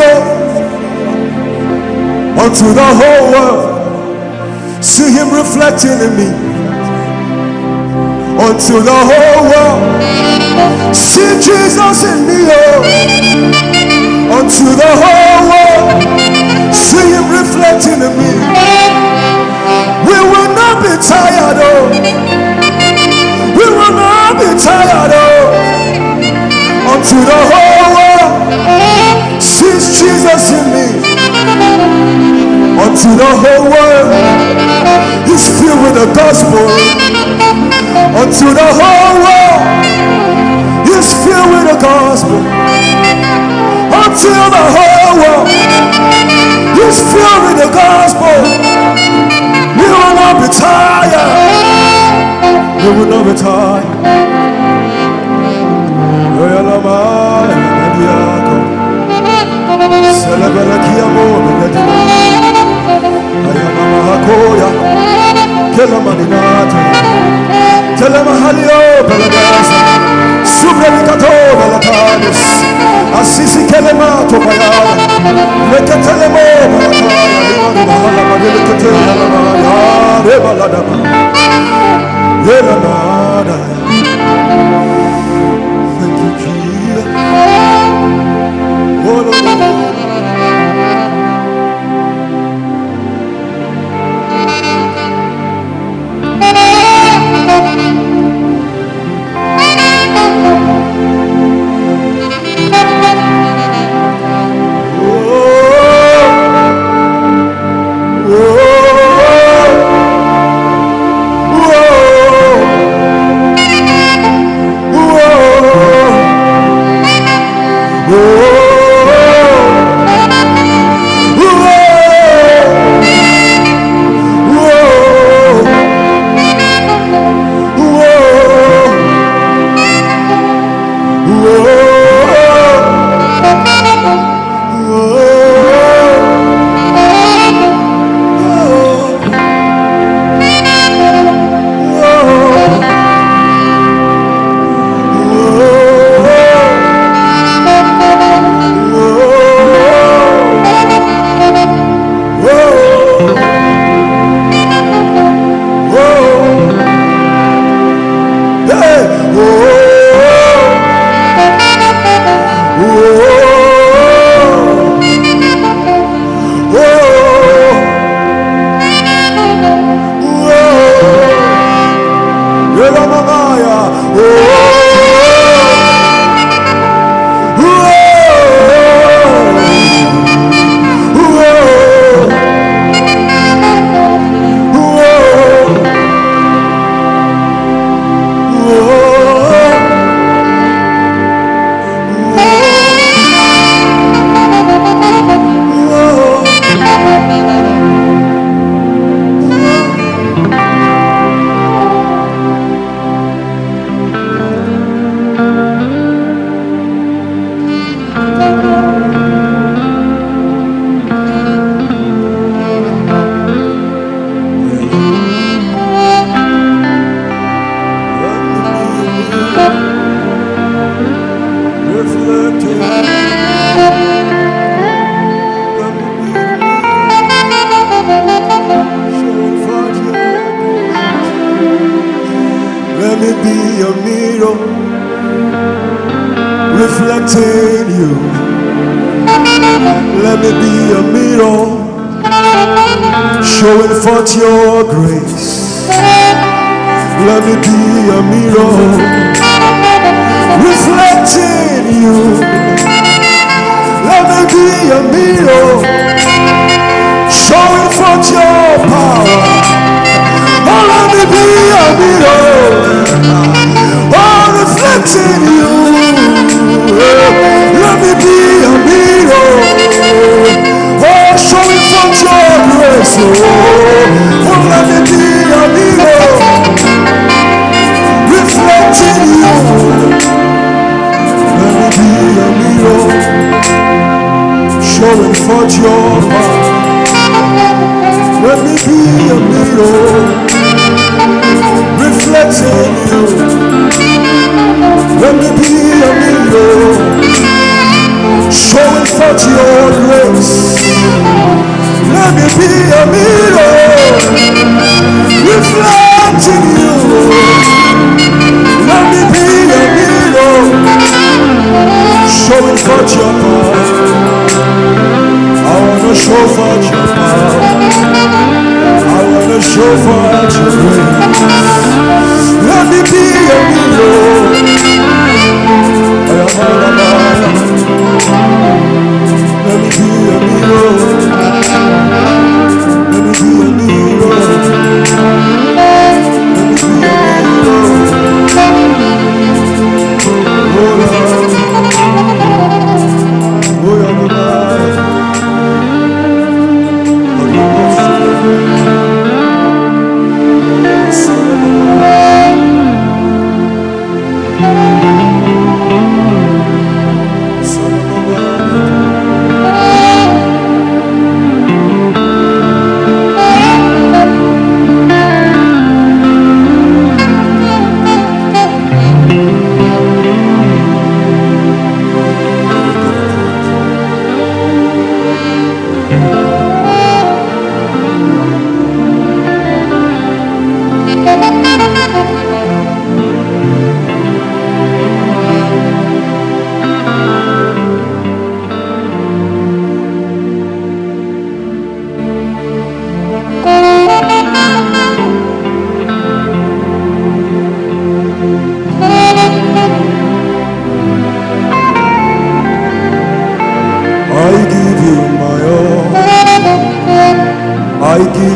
until the whole world see him reflecting in me, until the whole world see Jesus in me, until the whole world see him reflecting in me. whole world is filled with the gospel. Until the whole world is filled with the gospel. Until the whole world is filled with the gospel. We will not be tired. We will not be tired. Asisi kelema to bayada leketelemo bahala leketelemo ya rebalada yelamada. Thank you, Jesus. Oh, Lord. Reflecting you. Let me be a mirror, showing forth your grace. Let me be a mirror, reflecting you. Let me be a mirror, showing forth your power. Oh, let me be a mirror, oh, reflecting you. Let me be a mirror, oh, showing forth your grace. Oh, let me be a mirror, reflecting you. Let me be a mirror, showing forth your power. Let me be a mirror, reflecting you. Let me be a mirror, showing forth your grace. Let me be a mirror, reflecting you. Let me be a mirror, showing forth your power. I wanna show forth your power. I wanna show forth your grace. Let me be a mirror. Let me be a mirror. Let me be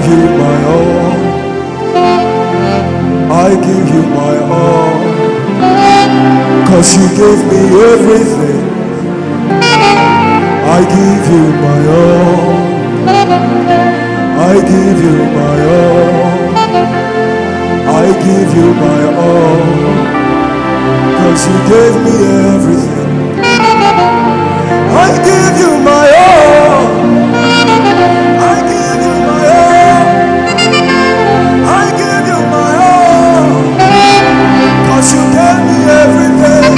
you my all. I give you my all. 'Cause you gave me everything. I give you my all. I give you my all. I give you my all. 'Cause you gave me everything. I give you my all. I give you my all. I give you my all. 'Cause you gave me everything.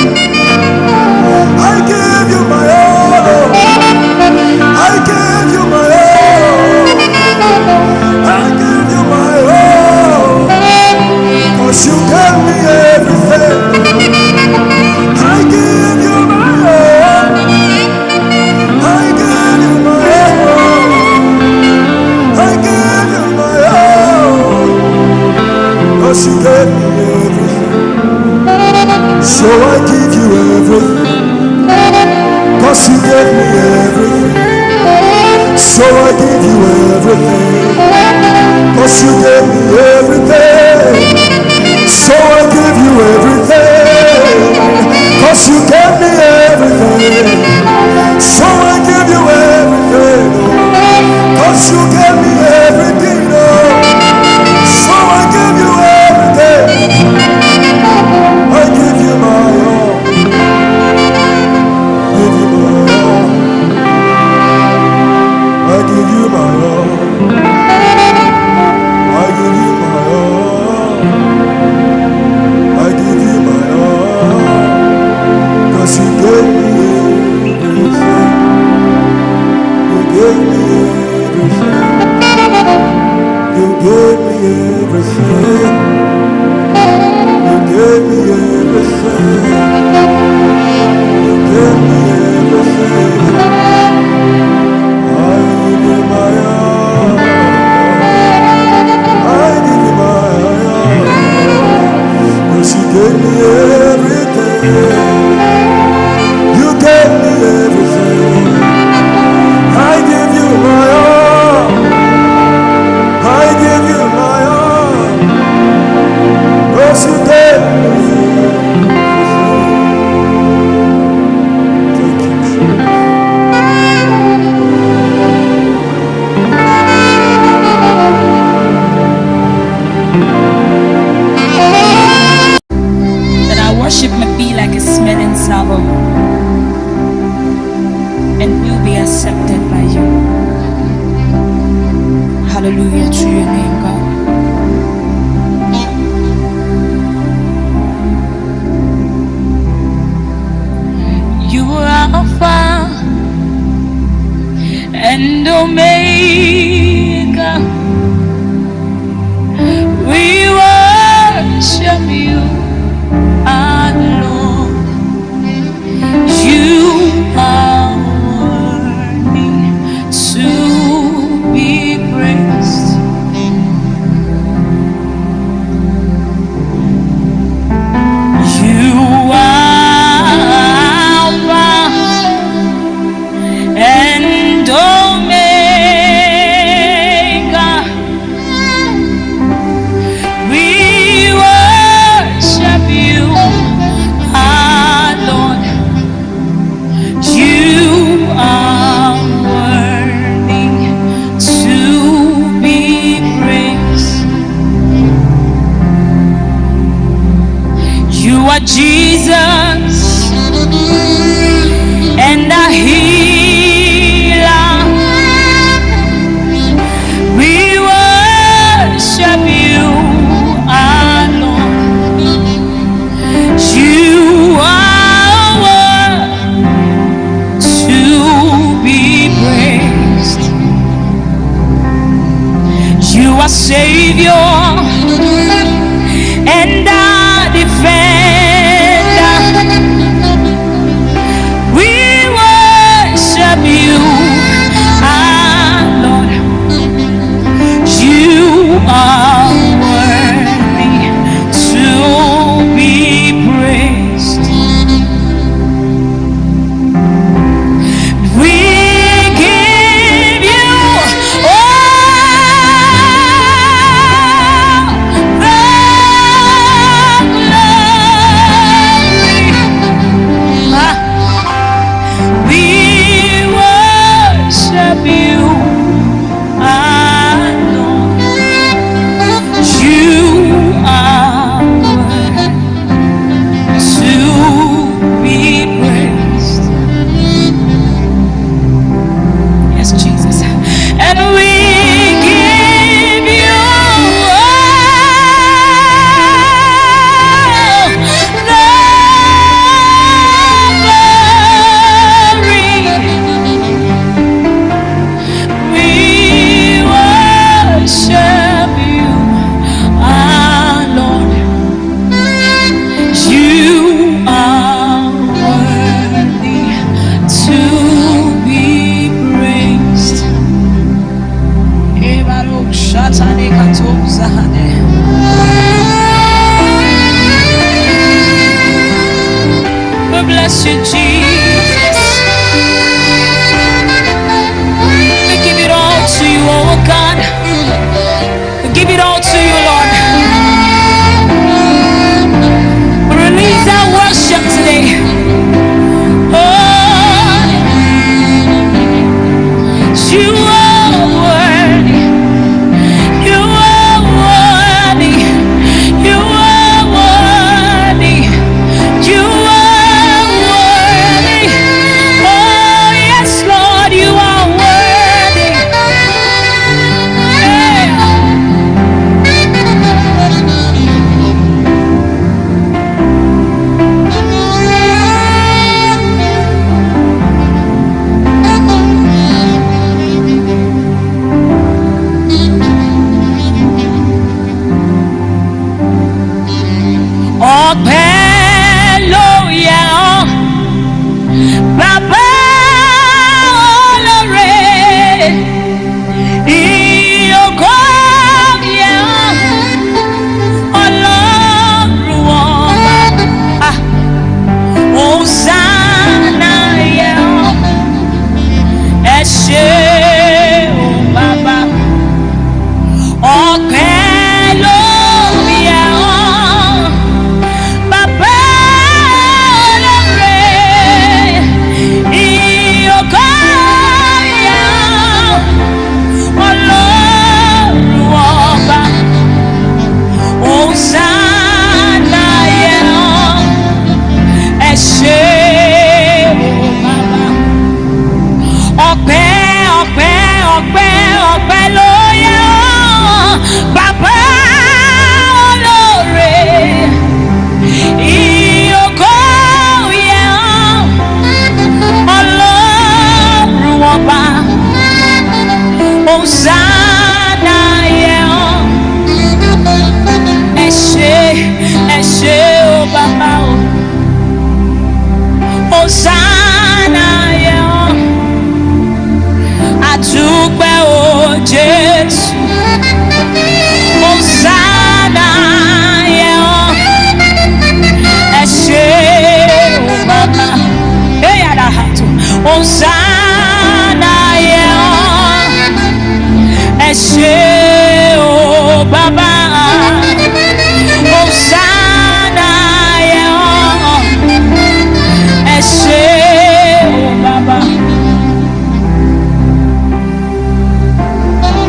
I give you my all. I give you my all. I give you my all. 'Cause you gave me everything. I give you my all. I give you my all. I give you my all. 'Cause you gave me everything. So I give you everything. 'Cause you gave me everything. So I give you everything. 'Cause you gave me everything. So I give you everything. 'Cause you gave me everything. So I give you everything. 'Cause you gave me everything. So I give you everything. I give you my all. Give you my all. I give you my all. I give you my all. I give you my all. 'Cause you gave me everything. You gave me everything. You gave me everything. You gave me everything. You gave me everything. I give you my all. I give you my all. 'Cause you gave me everything. You gave me everything. I give you my all. I give you my all. 'Cause you gave me everything. Thank you, Jesus. That our worship may be like a smelling savour and will be accepted by you. Hallelujah to your name, God. You are Alpha and Omega. We worship you, our Lord. You are worthy to be praised. You are Alpha and Omega. We worship you, our Lord. You are worthy to be praised. You are Jesus and a healer. We worship you, our Lord. You are worthy to be praised. You are Savior and our defender. We worship you, our Lord. You are worthy to be praised. We give you all We bless you, Jesus. We give it all to you, oh God. We give it all to you, Lord. We release our worship today. Oh, you are worthy. You are worthy. You are worthy. You are worthy. Oh yes, Lord, you are worthy. Ọpẹ́ ló yẹ ọ́, Bàbá olóore. Ìyókò yẹ ọ́, Ọlọ́run ọba. Hosanna yẹ ọ́, ẹ ṣé o Bàbá. Ọpẹ́ ló yẹ ọ́, Bàbá olóore. Ìyókò yẹ ọ́, Ọlọ́run ọba. Hosanna yẹ ọ́, ẹ ṣé o Bàbá. Ọpẹ́, ọpẹ́, ọpẹ́, ọpẹ́ ló yẹ ọ́, Bàbá olóore. Ìyókò yẹ ọ́, Ọlọ́run ọba. Hosanna yẹ ọ́, ẹ ṣé o Bàbá o. Hosanna yẹ ọ́, àdúpẹ́ o Jésù. Hosanna yẹ ọ́, ẹ ṣé o Bàbá. Hosanna yẹ ọ́, ẹ ṣé o Bàbá. Hosanna yẹ ọ́, ẹ ṣé o Bàbá.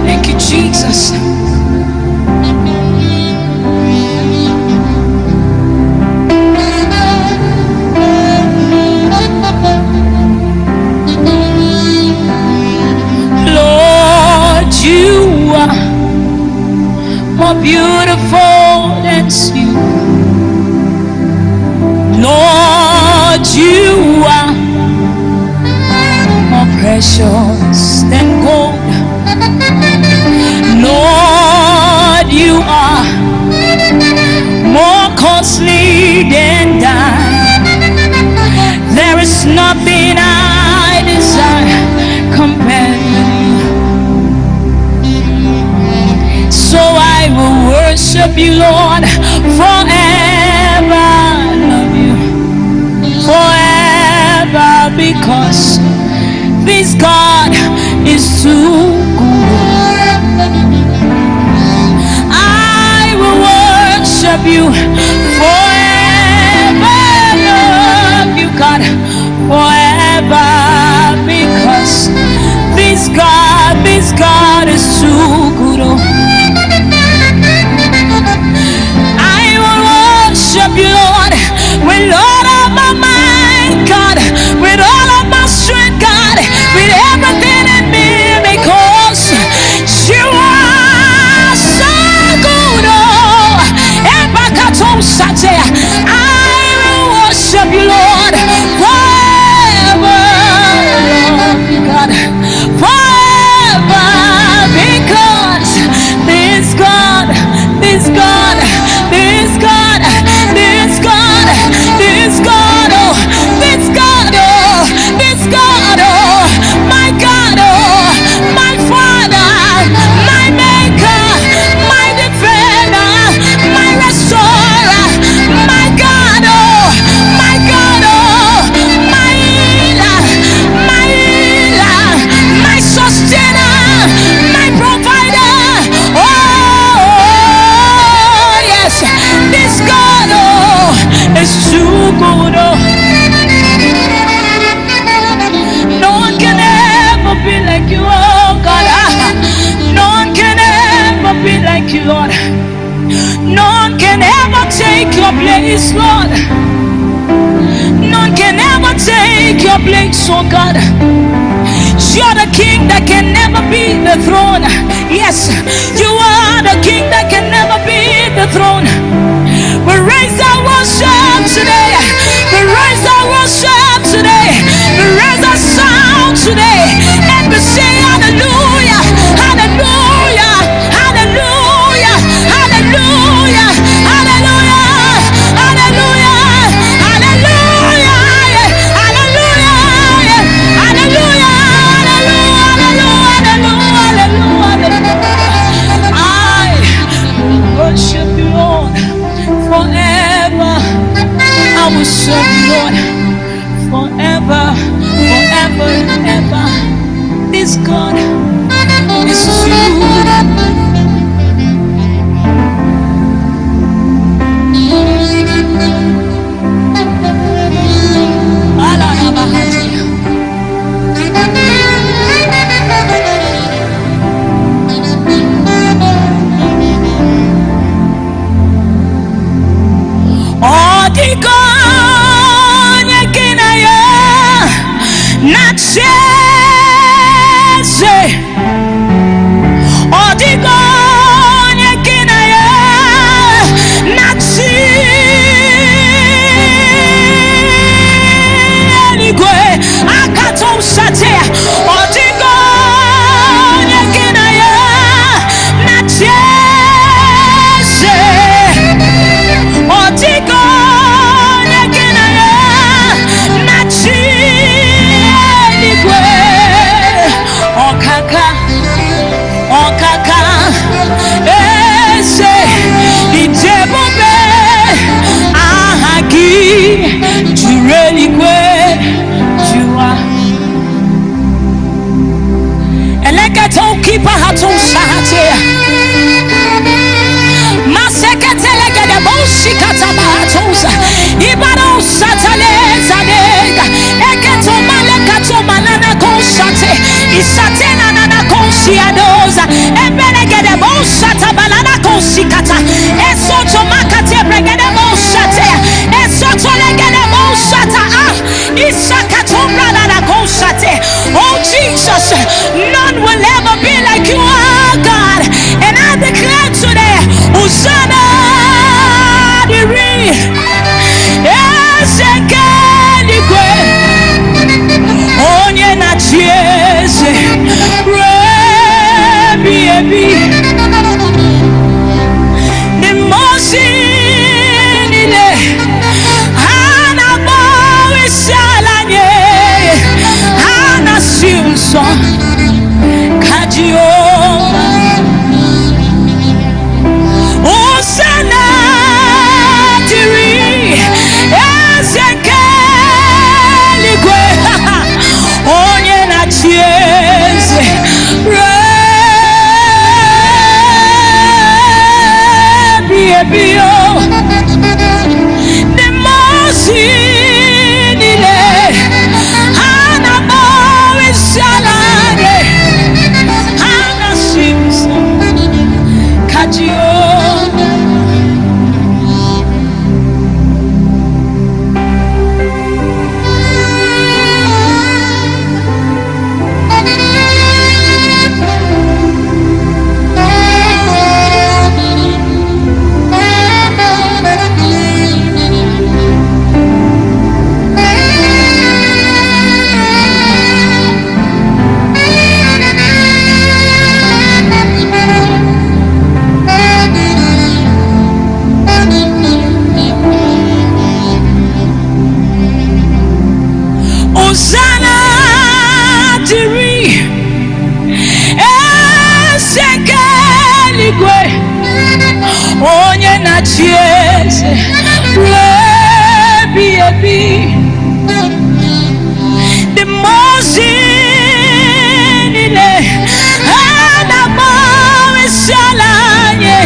Thank you, Jesus. Lord, you are more beautiful than you. Lord, you are more precious than gold. Lord, you are more costly than diamond. There is nothing I desire compared with you. So I will worship you, Lord, forever. I love you forever, because this God is too good. I will worship you forever. Love you, God, forever, because this God is too good. Oh. I will worship you, Lord, with all of my mind, God, with all of my strength, God, with everything in me, because you are so good. Oh, I will worship you, Lord, forever, Lord God, forever, because this God, this God, this God, this God, this God, oh, this God, oh, this God, oh, my None can ever take your place, Lord. None can ever take your place, oh God. You're the king that can never be the throne. Yes, you are the king that can never be the throne. We raise our worship today. We raise our worship today. We raise our sound today. And we say hallelujah, hallelujah, hallelujah, hallelujah, hallelujah, hallelujah, hallelujah, hallelujah, hallelujah, hallelujah. I worship you, Lord, forever. I will serve you, Lord, forever, forever and ever. This God, this is you. Oh Jesus, none will ever be like you are, God. And I declare today, Hosanna, onye na chieze, the mercy nile, hana bawi salanye, hana silso, kajio. Hosanna, diri, ezekeligwe, onye na chieze, the mercy nile, hana bawi salanye, hana silso, kajio. Hosanna, diri, ezekeligwe, onye na chieze, ebi. The mercy nile, hana bawi salanye,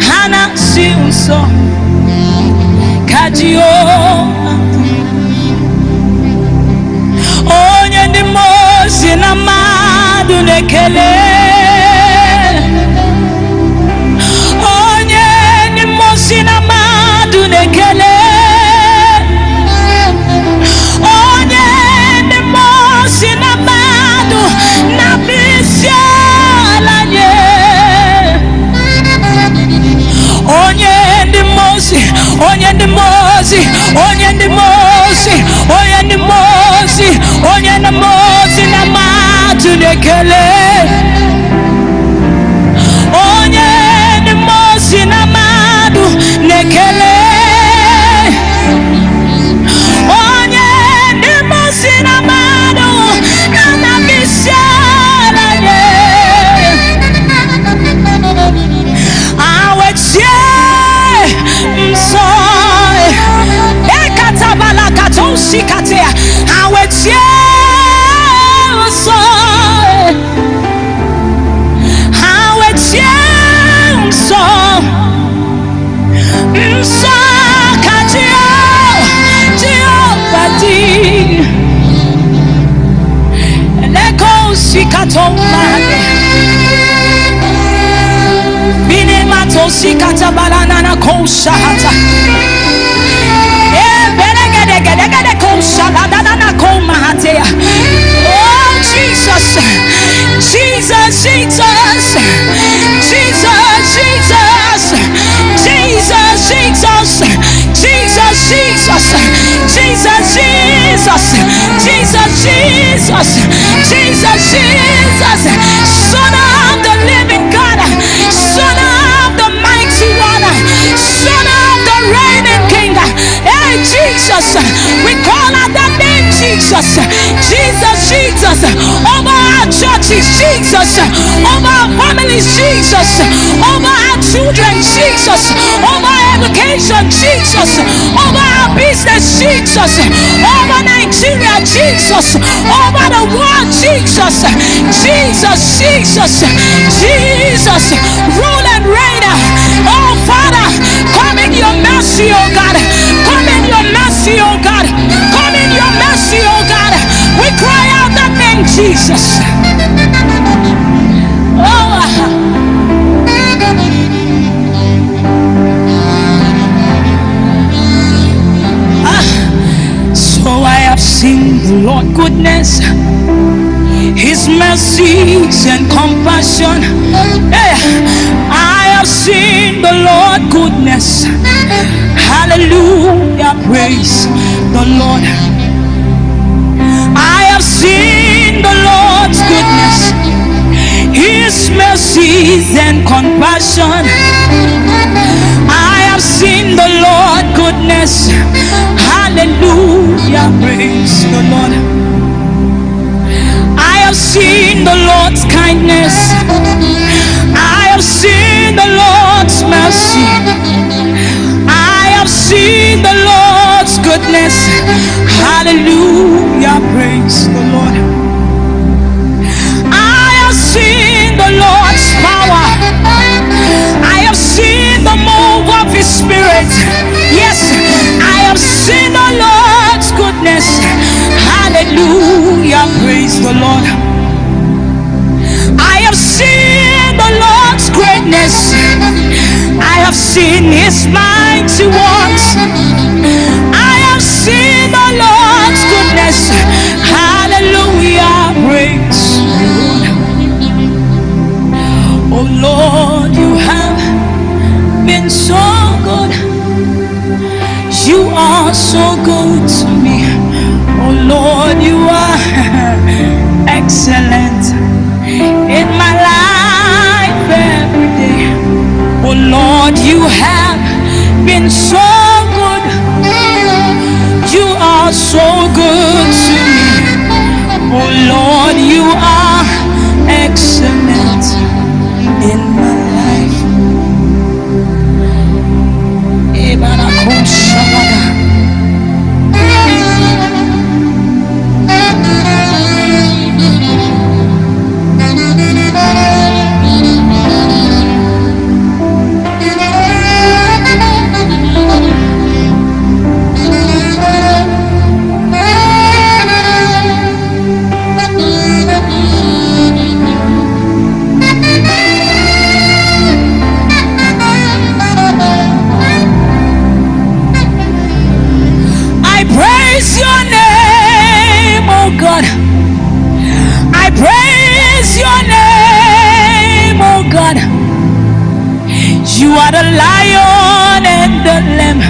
hana silso, kajio. Onye ndị mozi na mmadụ na-ekele, onye na matu nekele. Onye ni mosi na madu nekele. Onye ni mosi na madu na bisala ye. Awetie msoe ekatabala katonsi katea. Awetie msoe. Awetie msoe. Msoe katea. Jeopati leko sikatomane bine mato sikatabala nana koshata beregede koshata nana komahatea. Oh Jesus, Jesus, Jesus, Jesus, Jesus, Jesus, Jesus, Jesus, Jesus, Jesus, Jesus, Jesus, Jesus, Jesus, Jesus, Son of the living God, Son of the mighty one, Son of the reigning King. Hey Jesus, we call out that name Jesus, Jesus, Jesus, over our churches, Jesus, over our families, Jesus, over our children, Jesus, over education, Jesus, over our business, Jesus, over Nigeria, Jesus, over the world, Jesus, Jesus, Jesus, Jesus, rule and reign. Oh Father, come in your mercy, oh God, come in your mercy, oh God, come in your mercy, oh God. We cry out that name, Jesus. Oh. So I have seen the Lord goodness, His mercies and compassion. Hey, I have seen the Lord goodness. Hallelujah, praise the Lord. I have seen the Lord's goodness, His mercies and compassion. I have seen the Lord goodness. Hallelujah, praise the Lord. I have seen the Lord's kindness. I have seen the Lord's mercy. I have seen the Lord's goodness. Hallelujah, praise the Lord. I have seen the Lord's power. I have seen the move of His Spirit. Yes, I have seen the Lord's goodness. Hallelujah, praise the Lord. I have seen the Lord's greatness. I have seen His mighty works. I have seen the Lord's goodness. Hallelujah, praise the Lord. Oh Lord, you have been so good. You are so good to me. Oh Lord, you are excellent in my life every day. Oh Lord, you have been so good. You are so good to me. Oh Lord, you are excellent in my life. You are the lion and the lamb.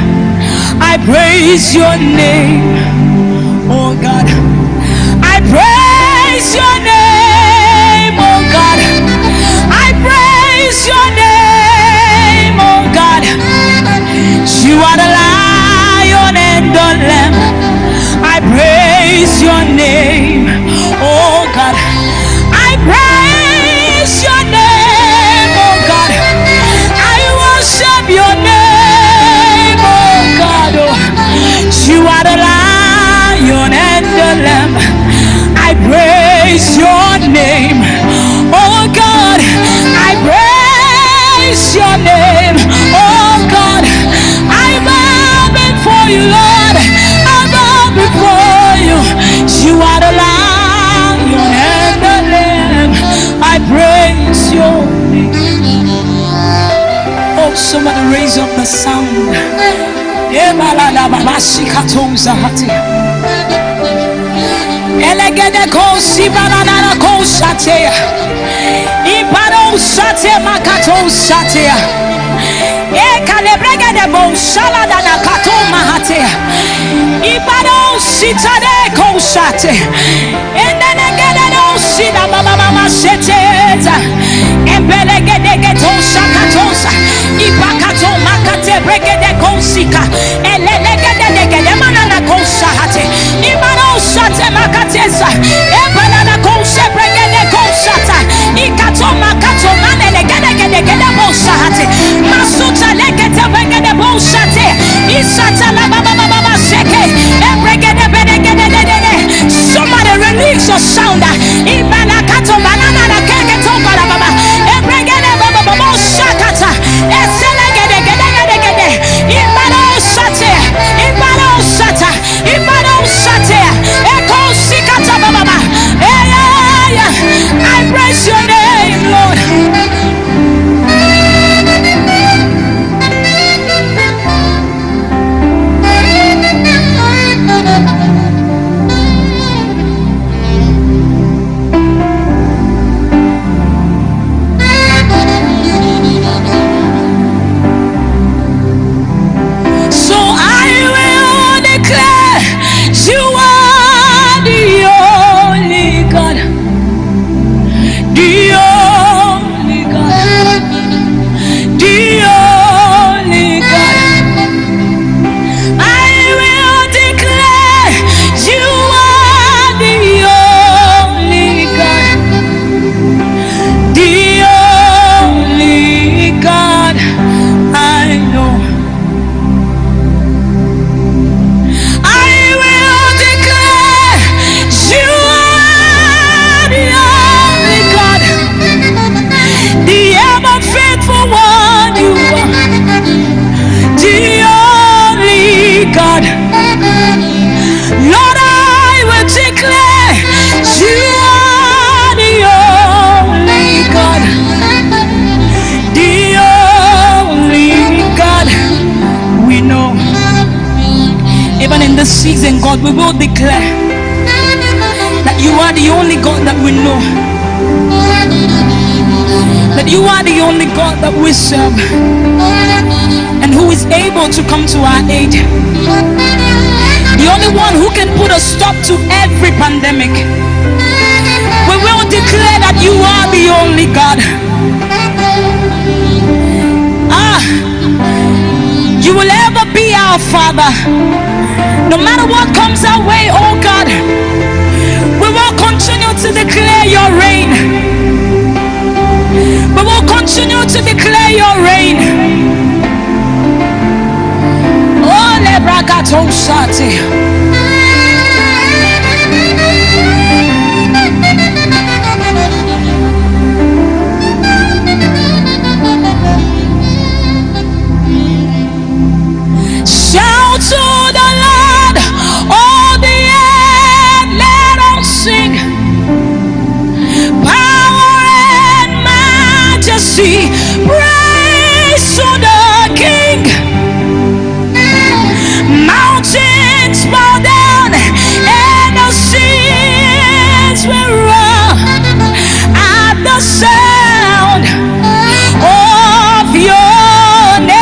I praise your name, oh God. I praise your name, oh God. I praise your name, oh God. You are the lion and the lamb. I praise your name, oh God. I praise your name, oh God. I worship your name, oh God. Oh, you are the lion and the lamb. I praise your name, oh God. I praise your name, oh God. I bow before you, Lord. I bow before you. You are the lion and the lamb. I praise your name. Oh, somebody raise up the sound. Elegede kosi banana kosatea. Ibaro sate makato satea. Ekalebregede bo salada na kato mahatea. Ibaro sitade kosate. Enenegede no sida mama mama seteta. Embelegede getosa katosa. Ibakato makate bregede kosika. Elenegede negede manana kosahate. Ibaro sate makatesa. Ebanana kose bregede kosata. Ikato makato manelegede gede bosahate. Masuta legete bregede bosate. Isata la baba baba seke. Ebregede bedegede. Somebody release your sound. Ibana kato banana na keke to baba. Ebregede baba baba shakata. Eselegede gede. Ibano sate. Ibano sata. Ibano sate. Eko sikata baba. I praise your name, Lord. Season, God, we will declare that you are the only God that we know, that you are the only God that we serve, and who is able to come to our aid, the only one who can put a stop to every pandemic. We will declare that you are the only God. You will ever be our Father. No matter what comes our way, oh God, we will continue to declare your reign. We will continue to declare your reign. Oh, lebragato sate. Shout to the Lord, all the earth, let us sing. Power and majesty, praise to the King. Mountains bow down and the seas will roar at the sound of your name.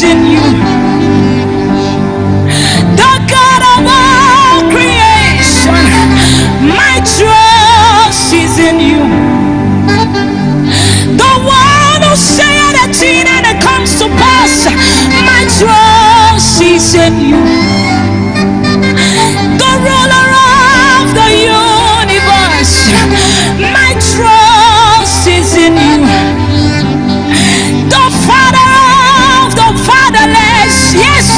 is in you. The God of all creation, my trust is in you. The one who said a thing and it comes to pass, my trust is in you. The ruler of the universe, my trust is in you. The father of the fatherless, yes,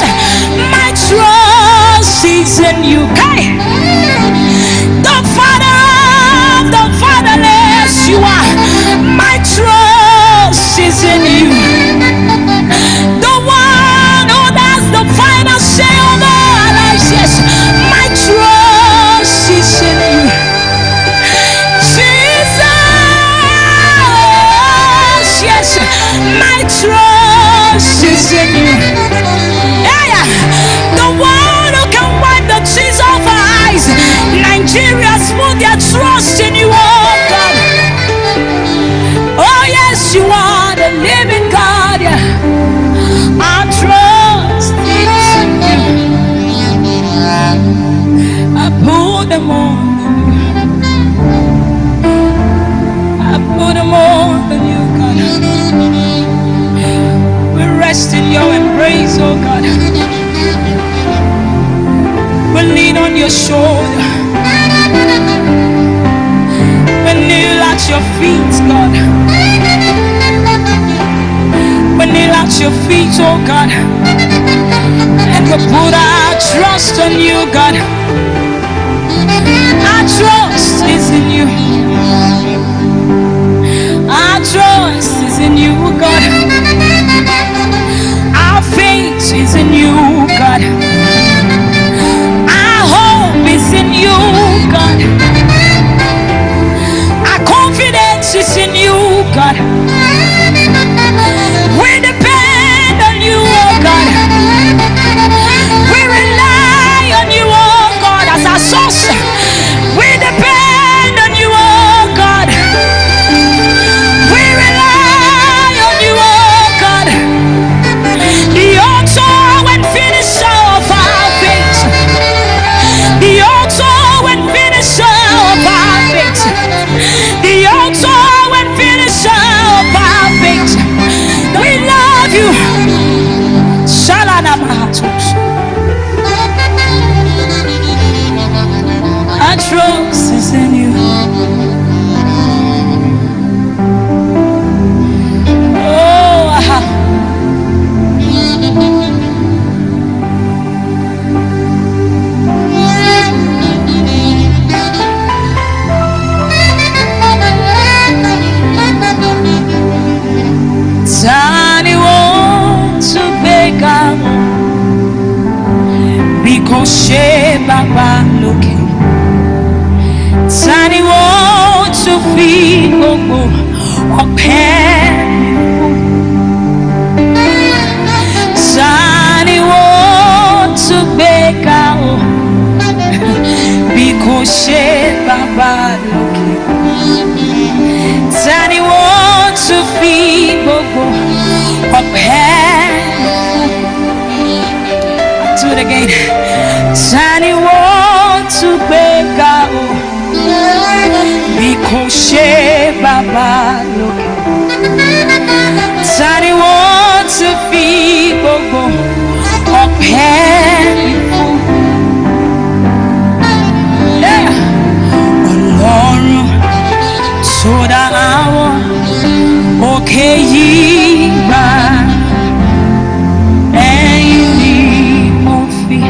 my trust is in you. Okay. The father of the fatherless, you are. My trust is in you. The one who does the final say over our lives, yes, my trust is in you. Jesus, yes, my trust is in you. Yeah, the one who can wipe the tears off our eyes. Nigerians put their trust in you, oh God. Oh yes, you are the living God. Yeah. Our trust is in you. I put them on you. I put them on you, God. We rest in your embrace, oh God. We lean on your shoulder. We kneel at your feet, God. We kneel at your feet, oh God. And we put our trust on you, God. Our trust is in you. Our trust is in you, God. Our faith is in you, God. Our hope is in you, God. Our confidence is in you, God. We depend on you, oh God. We rely on you, oh God, as our source. We depend on you, oh God. We rely on you, oh God. The author and finisher of our faith. The author and finisher of our faith. The author and finisher of our faith. We love you. Shalana Mahatos. Our trust is in you. Oh, Tani wants to beg out because she baba looking. Tani wants to feed gbogbo ọpẹ́. Tani wants to beg out because she baba looking. Tani wants to feed gbogbo ọpẹ́. I'll do it again. Tani wants to beg out because she baba looking. Tani wants to feed gbogbo ọpẹ́. Ọlọ́run tó dá àwọn òkè yìí gbà. Ẹ̀yin ni mo fi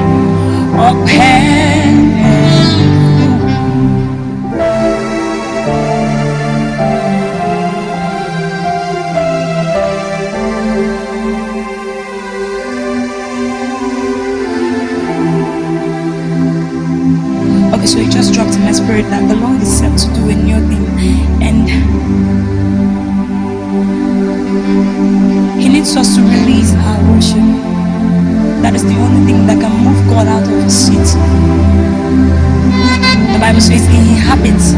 ọpẹ́. Okay, so it just dropped in my spirit that the Lord is set to do a new thing, and He needs us to release our worship. That is the only thing that can move God out of His seat. The Bible says He inhabits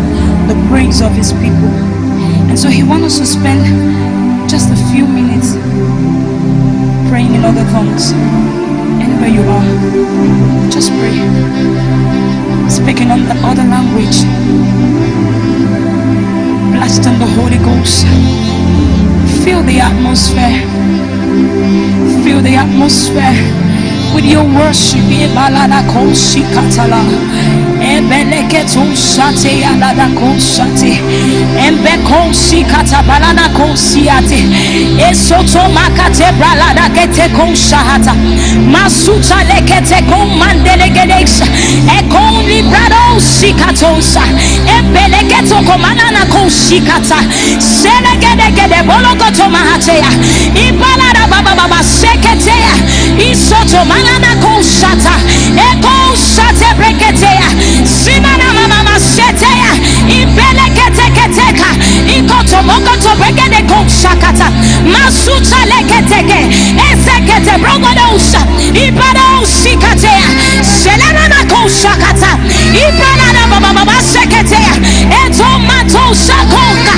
the praise of His people, and so He wants us to spend just a few minutes praying in other tongues. Anywhere you are, just pray. Speaking on the other language. Blasting the Holy Ghost. Feel the atmosphere. Feel the atmosphere with your worship. Ebalada koshi katala. Ebeleketo shate alada koshate. Embeko shi katabalada kosiate. Esoto makate bralada kete koshata. Masuta lekete komandele gedeksha. Ekon librado shikatosa. Embeleketo komanana koshikata. Selegede bologoto mahatea. Ibalada baba seketea. Isoto manana koshata. Eko shate breketea. Simana mama setea. Ibelekete keteka. Ikoto mokoto bregede koshakata. Masuta leketeke. Esekete brogodosha. Ibado shikatea. Selana koshakata. Ibelada baba seketea. Eto mato shakonga.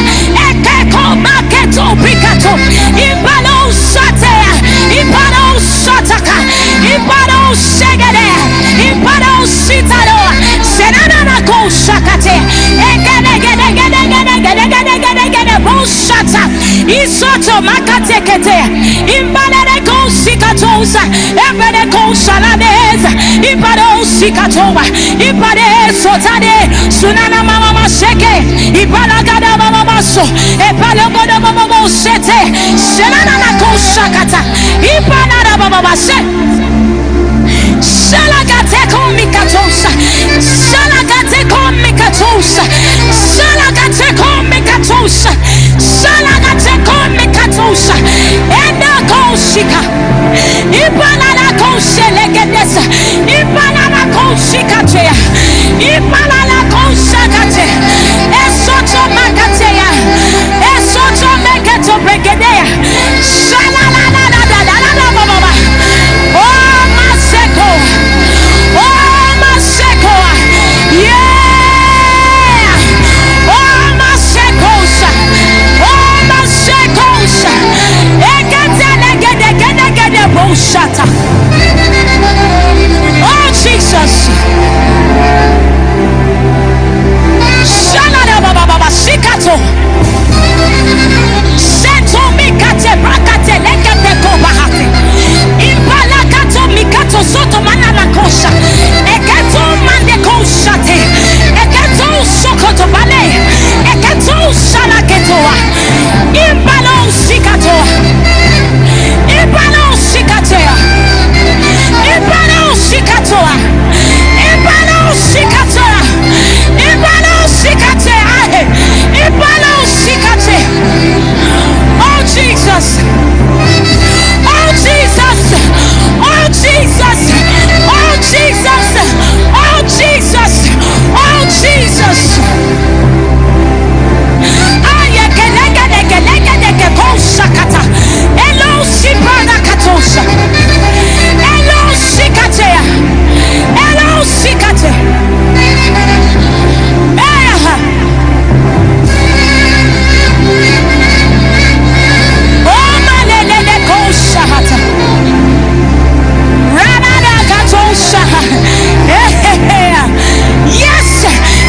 Ekeko maketo brikato. Ibalo shatea. Ibado shataka. Ibado segede. Ibado sitado. Senana koshakate. Egede boshata. Isoto makatekete. Imbale koshikatosa. Ebede koshaladeza. Ibado sikatoa. Ibade sotade. Sunana mama masheke. Ibalagada mama maso. Ebalogoda mama mosete. Senana koshakata. Ibalada mama mashe. Shalagate komikatosa. Shalagate komikatosa. Shalagate komikatosa. Shalagate komikatosa. Enda koshika. Ibalala koshelegedesa. Ibalala koshikatea. Ibalala koshakate. Esoto makatea. Esoto meketo bregedea. Shalalala baba. Oh maseko. Oh maseko. Yeah. Oh masekosa. Oh masekosa. Egede boshata. Oh Jesus. Shalada baba sikato. Seto mikate brakate lekate kobahate. Impalakato mikato soto manana kosha. Eketo mande koshate. Eketo sokoto bale. Eketo shalaketoa. Impalo sikatoa. Impalo sikatea. Impalo sikatoa. Impalo sikatoa. Impalo sikatea. Impalo sikate. Oh Jesus. Oh Jesus. Oh Jesus. Oh Jesus. Oh Jesus. Oh Jesus. Ayekelegelege koshakata. Elo sipana katosha. Elo sikatea. Elo sikate. Oh malele koshahata. Radada katosha. Yes,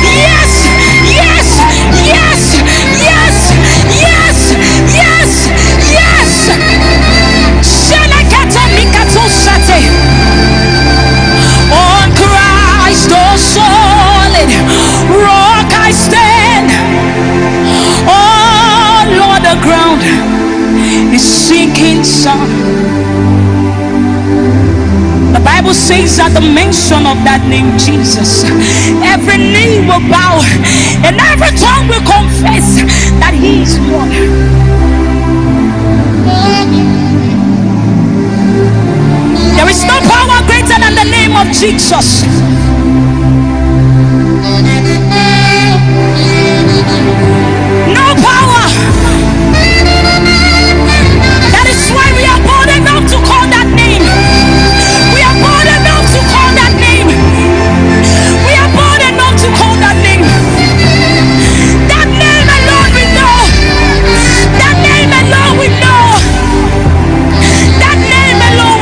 yes, yes, yes, yes, yes, yes, yes. Shalakata mikatoshate. On Christ, oh solid rock I stand. Oh Lord, the ground is sinking some. The Bible says at the mention of that name Jesus, every knee will bow and every tongue will confess that He is Lord. There is no power greater than the name of Jesus. No power. That is why we are bold enough to call that name. We are bold enough to call that name. We are bold enough to call that name. That name alone we know. That name alone we know. That name alone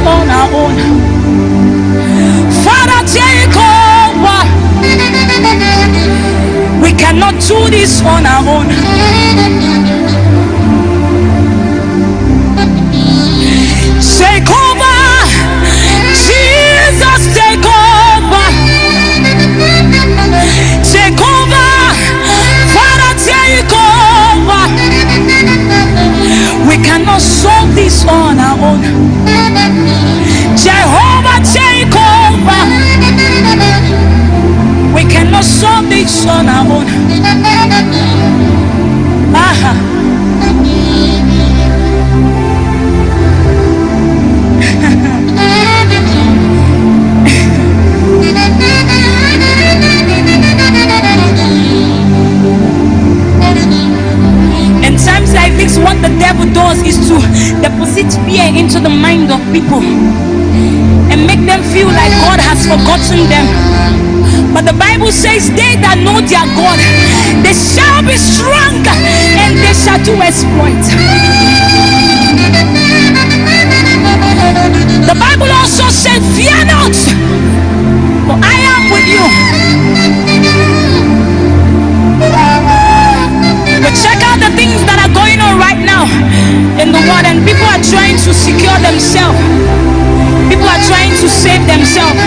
on our own. Father, take over. We cannot do this on our own. Take over. Jesus, take over. Take over. Father, take over. We cannot solve this on our own. Jehovah, take over. We cannot solve this on our own. In times like this, what the devil does is to deposit fear into the mind of people and make them feel like God has forgotten them. But the Bible says, they that know their God, they shall be strong and they shall do exploit. The Bible also says, fear not, for I am with you. But check out the things that are going on right now in the world, and people are trying to secure themselves. People are trying to save themselves.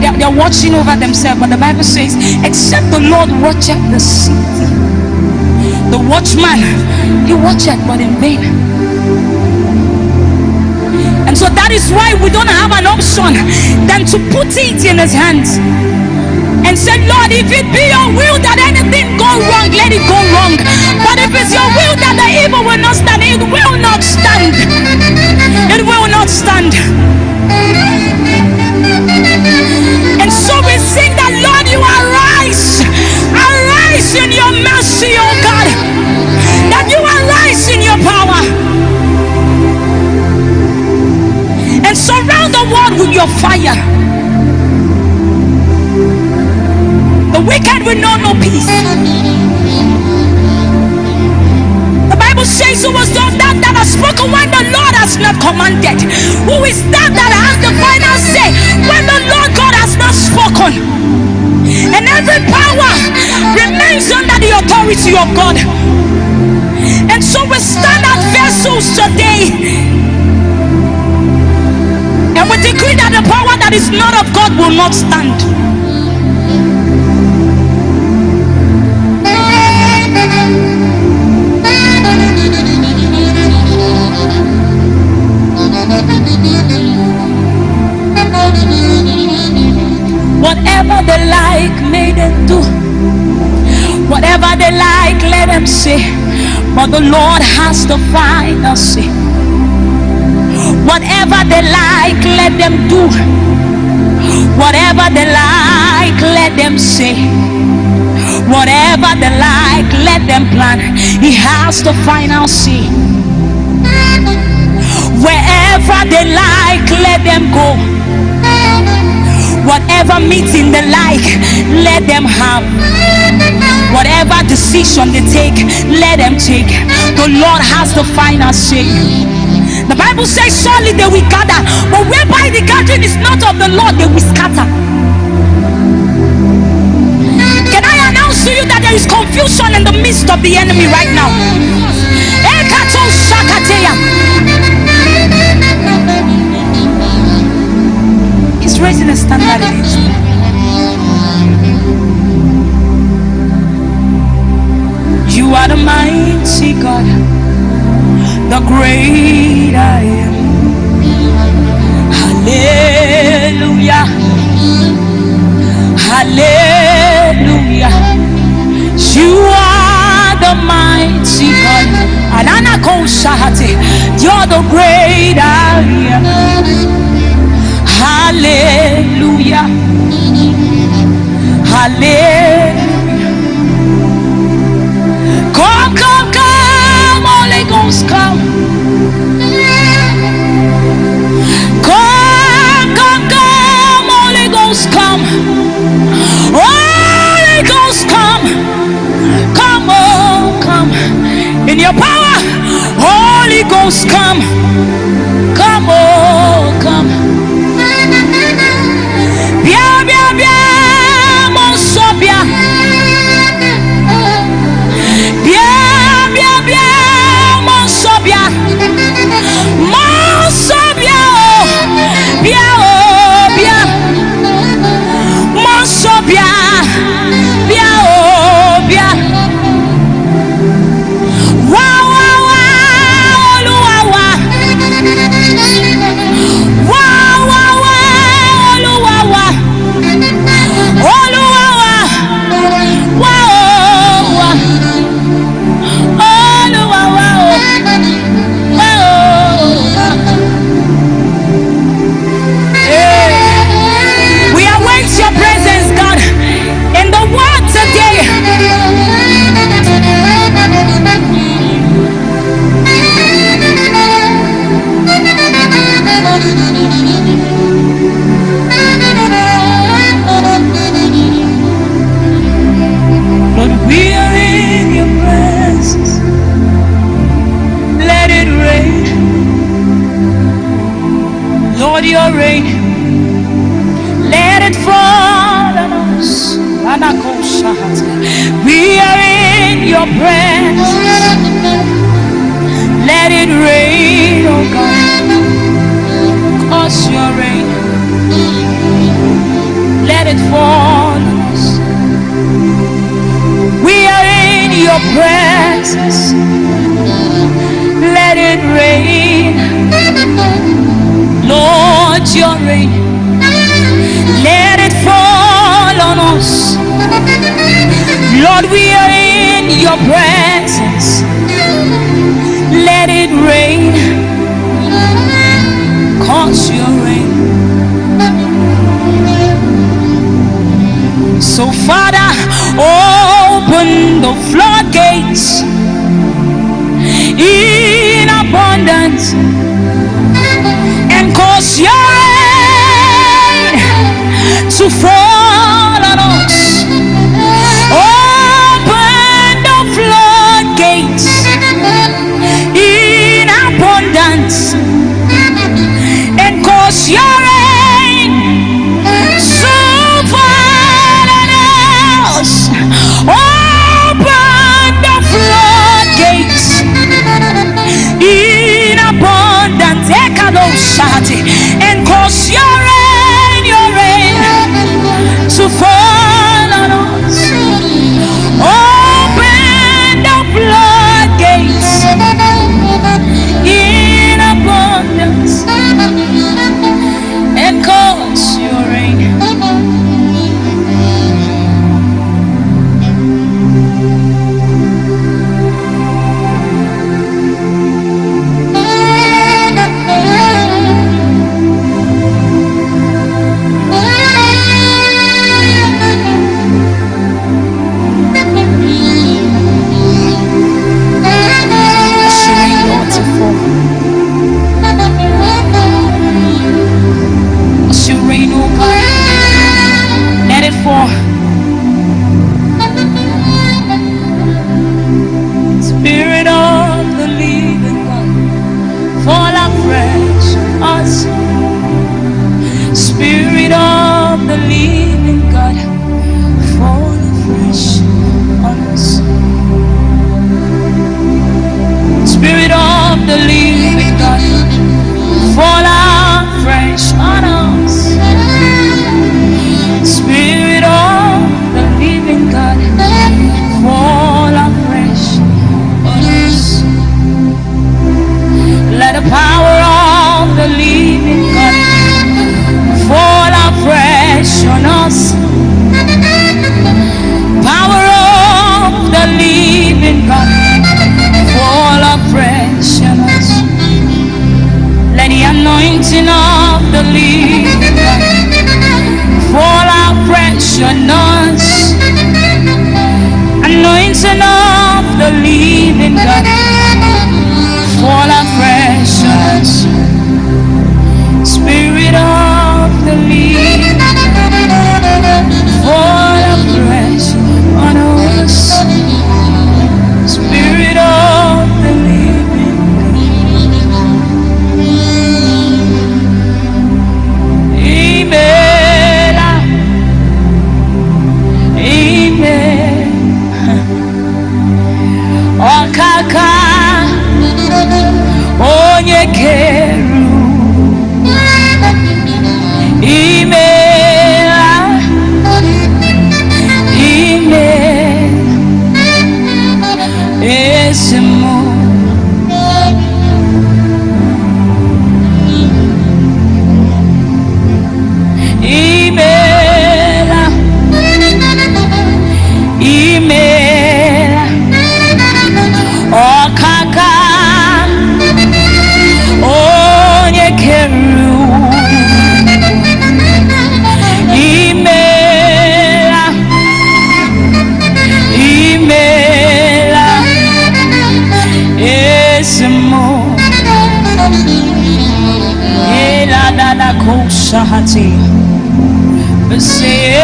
They're watching over themselves, but the Bible says, except the Lord watcheth the city, the watchman, he watcheth but in vain. And so that is why we don't have an option than to put it in his hands and say, Lord, if it be your will that anything go wrong, let it go wrong. But if it's your will that the evil will not stand, it will not stand. It will not stand. And so we sing that, Lord, you arise. Arise in your mercy, oh God. That you arise in your power. And surround the world with your fire. The wicked will know no peace. The Bible says, who was that has spoken when the Lord has not commanded? Who is that has the final say when the Lord God has not spoken? And every power remains under the authority of God. And so we stand as vessels today, and we decree that the power that is not of God will not stand. Whatever they like, may they do. Whatever they like, let them say. But the Lord has the final say. Whatever they like, let them do. Whatever they like, let them say. Whatever they like, let them plan. He has the final say. Wherever they like, let them go. Whatever meeting they like, let them have. Whatever decision they take, let them take. The Lord has the final say. The Bible says, surely they will gather, but whereby the gathering is not of the Lord, they will scatter. Can I announce to you that there is confusion in the midst of the enemy right now? He's raising a standard against you. You are the mighty God, the great I am. Hallelujah. Hallelujah. You are the mighty God. You're the great I am. Hallelujah. Hallelujah. Come, come, come, Holy Ghost, come. Come, come, come, Holy Ghost, come. Holy Ghost, come. Come, oh, come. In Ghost, come. Come, oh, come. Bia, bia, bia, mon so bia. Bia, bia, bia, mon so bia. Mon so bia, oh. Bia, oh, bia. Mon so bia. Bia, oh, bia. Wow, wow, wow, Oluwa, wow. Wow, wow, wow, Oluwa, wow. Oluwa, wow. Wow, wow. Oluwa, wow. Wow. Hey. We await your presence, God, in the world today. Lord, we are in your presence. Let it rain. Lord, your rain. Let it fall on us. We are in your presence. Let it rain, oh God. Cause your rain. Let it fall on us. We are in your presence. Let it rain. Lord, your rain. Let it fall on us. Lord, we are in your presence. Let it rain. Cause your rain. So Father, open the floodgates in abundance and cause your rain to fall on us. Open the floodgates in abundance and cause your rain to fall on us. Open the floodgates in abundance and cause your rain to fall on us. Open the floodgates in abundance and cause your rain. Spirit of the living God, fall afresh on us. Spirit of the living God, fall afresh on us. Spirit of the living God, fall afresh on us. Spirit of the living God, fall afresh on us. Let the power of the living God fall afresh on us. Power of the living God, fall afresh on us. Let the anointing of the living God fall afresh on us. Anointing of the living God, fall afresh on us. Spirit of the living God, fall afresh on us. Spirit of the living God, to you. But say,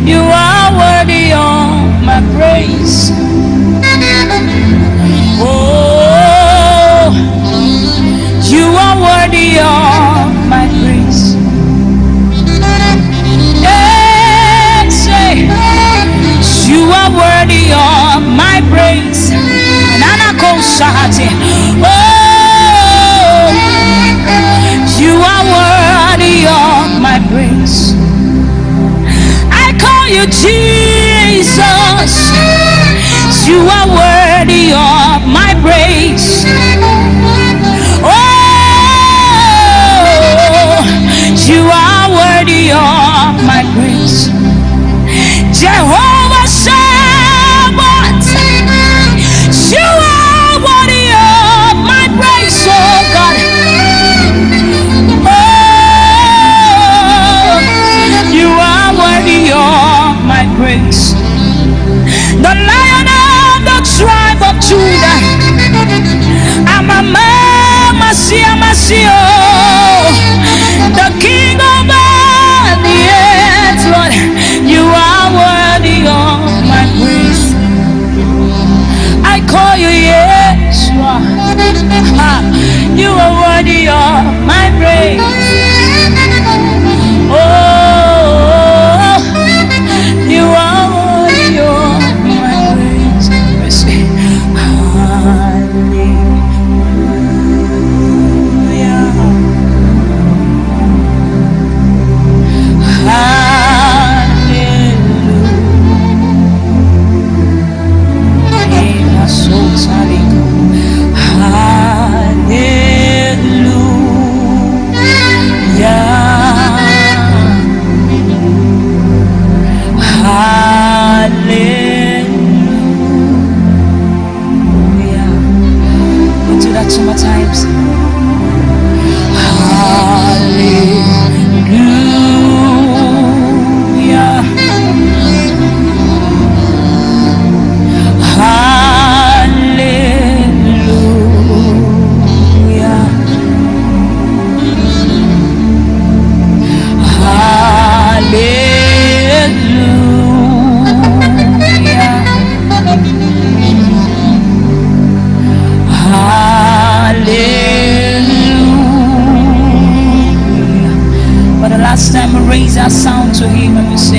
you are worthy of my praise. Oh, you are worthy of my praise. Hey, say, you are worthy of my praise. Oh, you are worthy of my praise. I call you Jesus. You are worthy of my praise. Oh, you are worthy of my praise. Jehovah Shabbat, you are worthy of my praise, oh God. Oh, you are worthy of my praise. The Lion of the tribe of Judah, the King of all the earth, Lord, you are worthy of my praise. I call you Yeshua. You are worthy of my praise. Oh, you are worthy of my praise. I say, hallelujah. Hallelujah. Soul Salico. Hallelujah. Hallelujah. We'll do that 2 more times. Hallelujah. Hallelujah. Hallelujah. Hallelujah. For the last time, we raise our sound to Him and we say,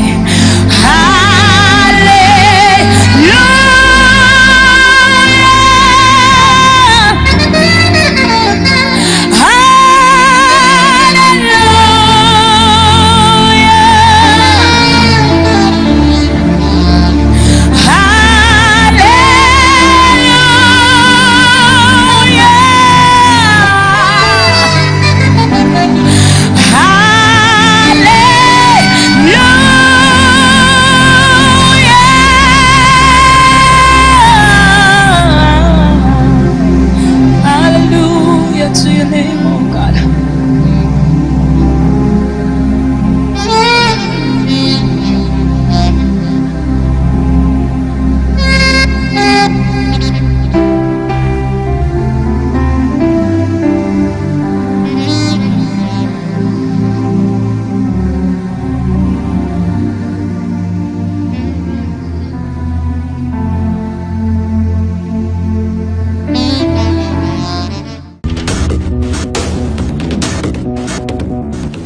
hallelujah to your name, oh God.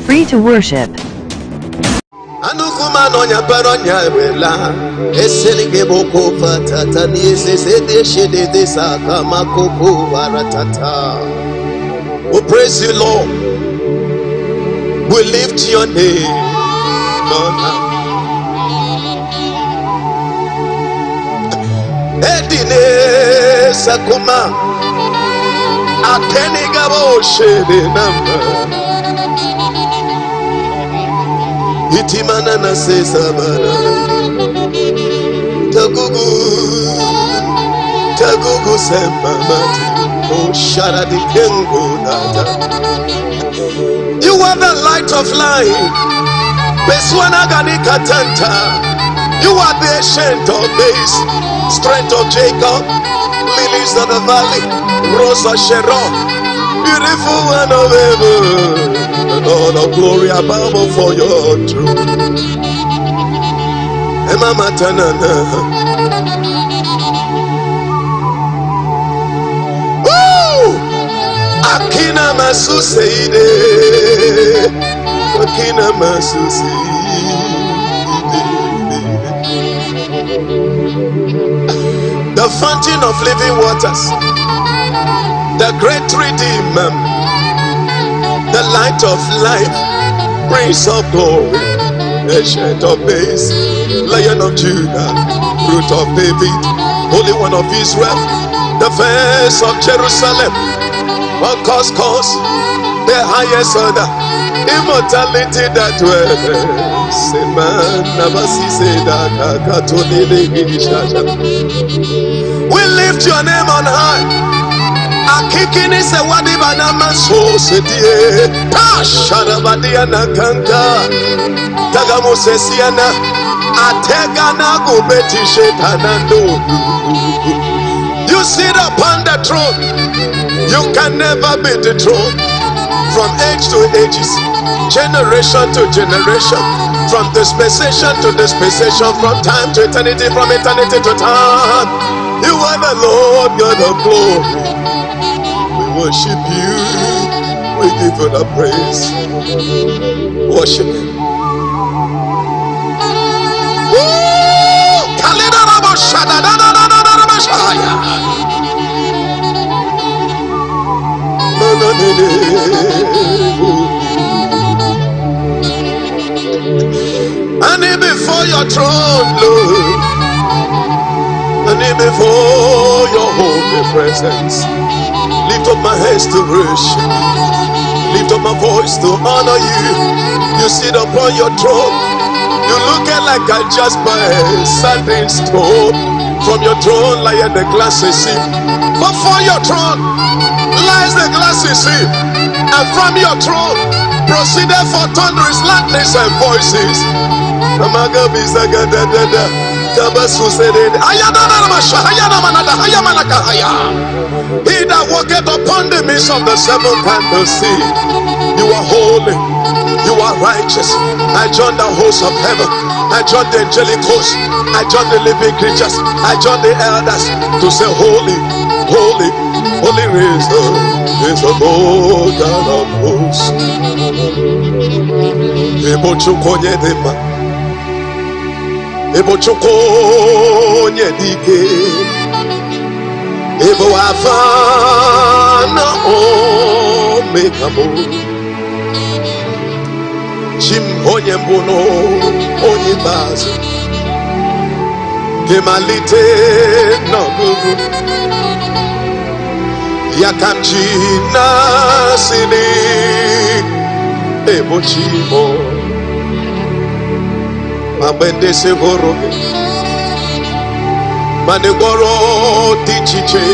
Free to worship. Anukumano nyaparonya wela eselige boko fatata ni esese shede de saka makoko waratata. We praise you, Lord. We lift your name, Lord. Edine sakuma akeniga bo shede number. Itimana na se sabara tagugu sembamati oh shara di kengo data. You are the light of life. Beswana gani katanta. You are the ancient of days, strength of Jacob, lilies of the valley, Rose of Sharon. beautiful one of heaven, the Lord of glory above for your throne. Mama Tanana. Woo! Akina Masuseide. Akina Masuseide. The fountain of living waters, the great redeemer, the light of life, Prince of glory, ancient of days, Lion of Judah, Root of David, Holy One of Israel, the face of Jerusalem, cause, the highest order, immortality that dwells. We lift your name on high. Akikini se wadi banama so sedie. Sharabadia na kanka. Tagamu sesiana. Atega na gubeti shetanando. You sit upon the throne. You can never be dethroned. From age to ages, generation to generation, from dispensation to dispensation, from time to eternity, from eternity to time. You are the Lord God of glory. We worship you. We give you the praise. Worship him. I need before your throne, Lord. I need before your holy presence. Lift up my hands to worship. Lift up my voice to honor you. You sit upon your throne. You look at like a jasper and sanding stone. From your throne lie the glassy sea. Before your throne lies the glassy sea. And from your throne proceeded for thunderous lightnings and voices. He that walketh upon the midst of the seven candlesticks. You are holy, you are righteous. I join the host of heaven, I join the angelic host, I join the living creatures, I join the elders to say holy, holy, holy is the Lord God of hosts. Ebo chukonye dike, Ebo afana omekamo, Chim onye mbono onye bazo, Kemalite no gugu, Yakamchi nasini, Ebo chimo. Mabende se goroge, mane goro tichiche,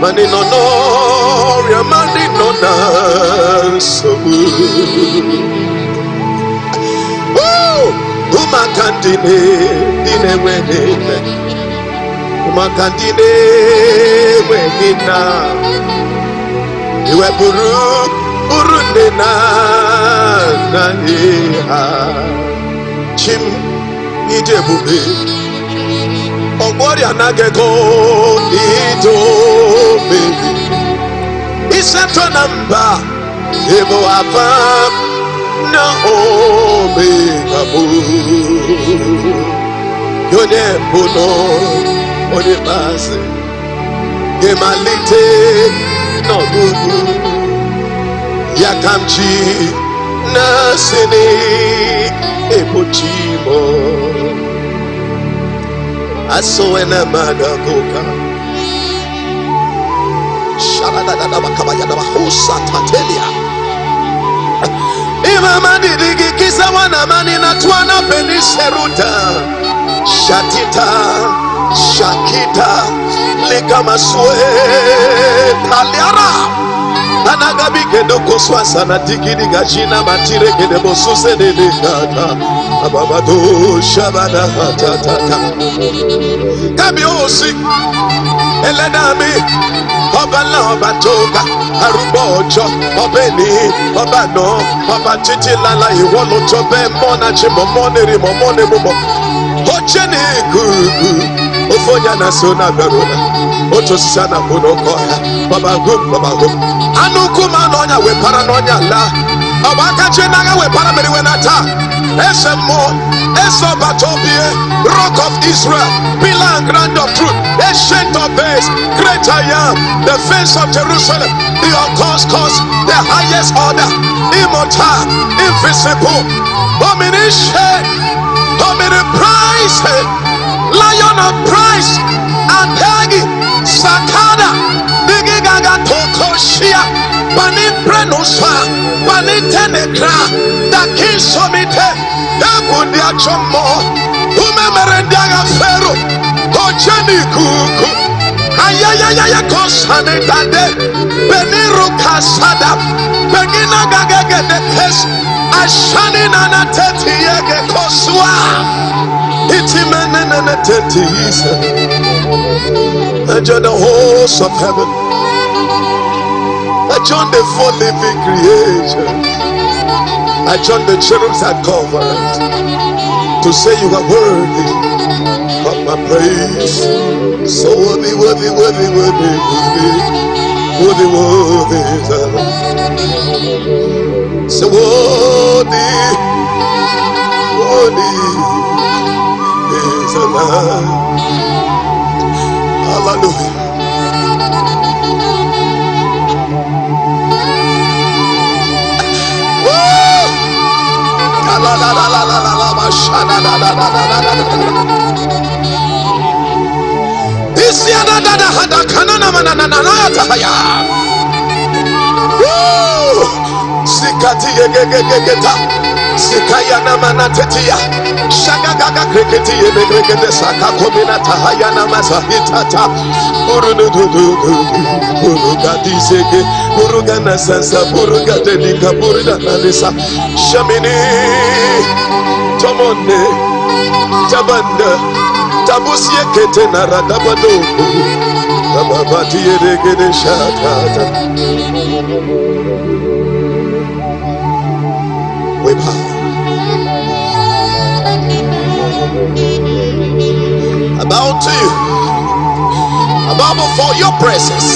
mane nonoria, mane nonasobu. Umakandine dine wenene, umakandine wenina, iwe buru nena na iha. Chim ijebube Ogbori anagego idobe Iseto namba Ebo afam na omekabu Yone bono Ode base Gemalite no gugu Yakamchi nasini Epochimo Asoena Madagoka Shaladada Bakabaya Hosa Tatelia Imama Digi Kisawana Manina Twana Beniseruta Shatita Shakita Likamaswe Taliara Anagabi kedoko swasa na tikidi gachina matire kedebo suse de kata ababado shabada tata kabi osi eledami Obala Obatoga, Arubojo, Obeni, Obano, Obatiti Lala, Iwolo Tobe, Mona Chimo, Moneri, Momone Momo, Ocheni Gugu, Ofoya Nasona Verona, Otosana Monokoya, Baba Gum, Anukuma Nonya, we Paranoia La, Abakachenaga, we Paramediwenata, Esemo, Esobatopie, Rock of Israel, Pillar and Grand of Truth, Ancient of Days, Great I am, the face of Jerusalem, the unconscious cause, the highest order, immortal, invisible, omniscient, omnipresent, Lion of Christ, and Hagi, Sakada, Bigigaga Tokoshia, Paniprenusa, Panitenekra, the King Somite, Dabudia Chomo, Umemerendaga Fero, Tojani Kuku, Ayaya Kosane Dade, Beniru Kasada, Begina Gaga the Kes, Ashani Nana Teti Yege Koswa, Itimenana Teti Isa, enjoy the host of heaven, I join the four living creation. I join the cherubs that cover to say you are worthy of my praise. So worthy, worthy, worthy, worthy, worthy, worthy, worthy. So worthy, worthy is the Lamb. Hallelujah. Sikati yegegegeta, sikayana manatetia, shagagaga kriketi yegegegete sakakomina tahayana masahitata, urugadisege, urugana sansa, urugadelika, uruganalisa, shamini, tomonde, tabanda, tabusie kete naradabado, tababati yegegede shatata. We bow. I bow to you. I bow before your presence.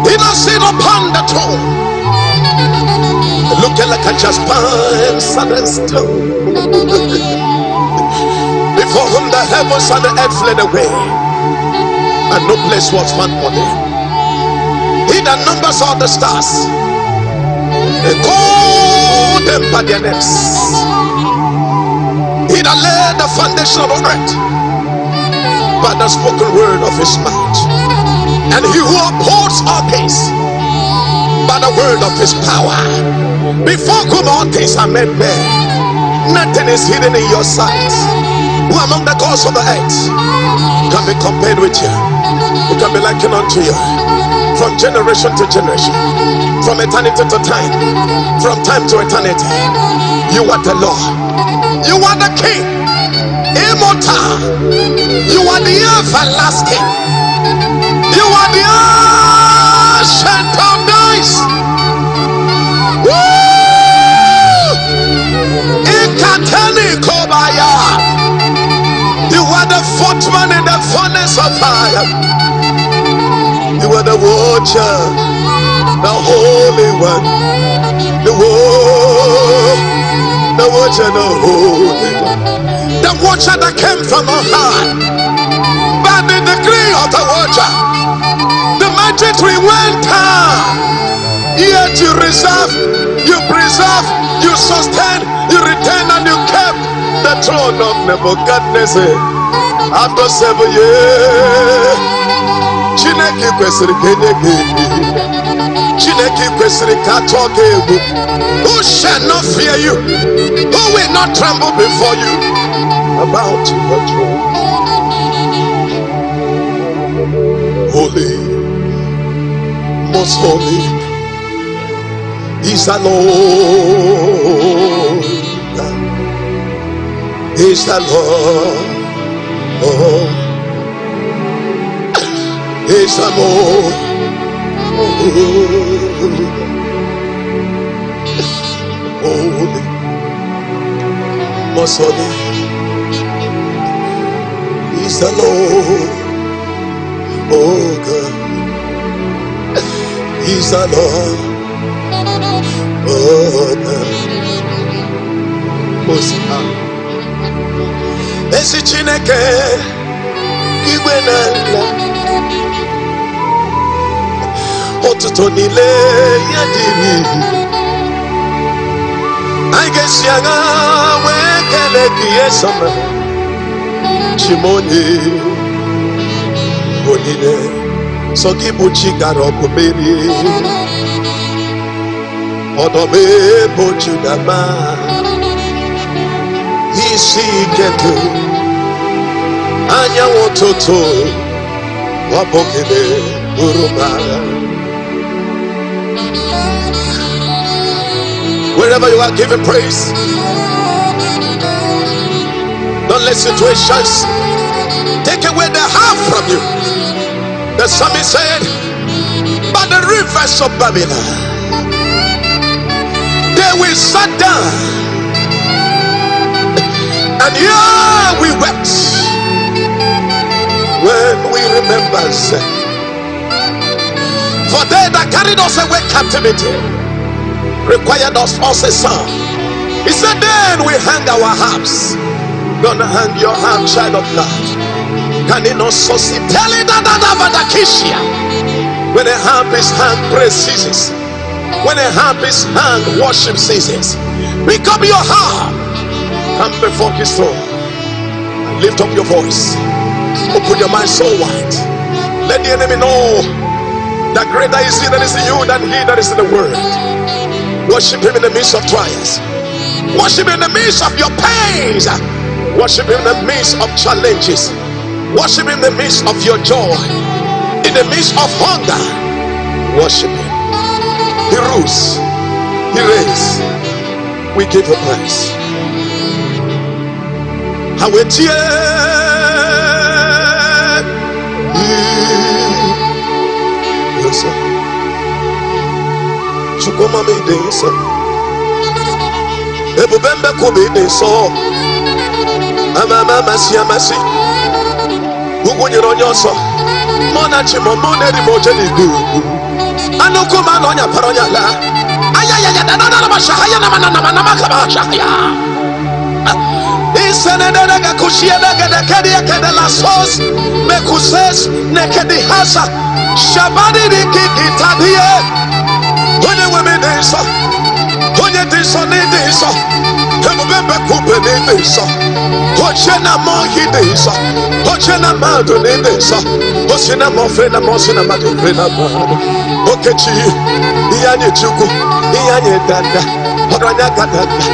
He does sit upon the throne, looking like a transparent stone, before whom the heavens and the earth fled away, and no place was found for them. He that numbers all the stars and call them by their names. He that laid the foundation of the earth by the spoken word of his mouth, and he who upholds all things by the word of his power, before whom all things are made bare, nothing is hidden in your sight. Who among the gods of the earth can be compared with you? Who can be likened unto you? From generation to generation, from eternity to time, from time to eternity, you are the Lord, you are the King, immortal, you are the everlasting, you are the ancient of days. Ikateni Kobaya, you are the fourth man in the furnace of fire. You are the watcher, the holy one, the watcher, the holy one, the watcher that came from on high. By the decree of the watcher, the mighty tree went down. Yet you reserve, you preserve, you sustain, you retain, and you kept the throne of Nebuchadnezzar after 7 years. Chineke kwesịrị ka enye gị ekele. Chineke kwesịrị ka atọ gị egwu. Who shall not fear you? Who will not tremble before you? About your throne. Holy, most holy is the Lord. He's the Lord. Oh, He's the Lord. Holy, most holy. He's the Lord. Oh God, He's the Lord. Oh God, most high. Esi Chineke igwe n'ala otuto niile ya dịrị anyị ga-esi agha wee kelee gị esoma Chimonye onyinye sọ gị bụ chi gara ọgụ merie ọdọm ebo Judama isi ike dị anyanwụ ụtụtụ wabogide uruma. Wherever you are, give him praise. Don't let situations take away the heart from you. The psalmist said, by the rivers of Babylon, they will sit down, and yeah, we wept when we remember Zen. For they that carried us away captivity required us also a song. He said, then we hang our harps. Don't hang your harp, child of God. Can it not so see? Tell it that when a harp is hung, praise ceases. When a harp is hung, worship ceases. Pick up your harp, come before his throne, and lift up your voice. Open your mind so wide. Let the enemy know that greater is he that is in you than he that is in the world. Worship him in the midst of trials. Worship him in the midst of your pains. Worship him in the midst of challenges. Worship him in the midst of your joy. In the midst of hunger, worship him. He rules, he reigns. We give him praise. How we yes, sir. Chukuma made this. Ebubembe kubi so. Amama masi. Ugunyo nyoso. Mona chimo mona di mojeli gu. Anukuma nonya paronya la. Ayaya da na mashahaya na makabashaya. Isenedega gakushia daga kedia kedela sos mekuses nekedi hasa. Shabadi di kikitadie. Onye women desa, onye desa ne desa, Ebubembe kupe ne desa, Ochena mohi desa, Ochena mado ne desa, Ochena mofrena mosina mado frena mado. Okechi, Iyanye chuku, Iyanye danda, Oranya gadanda,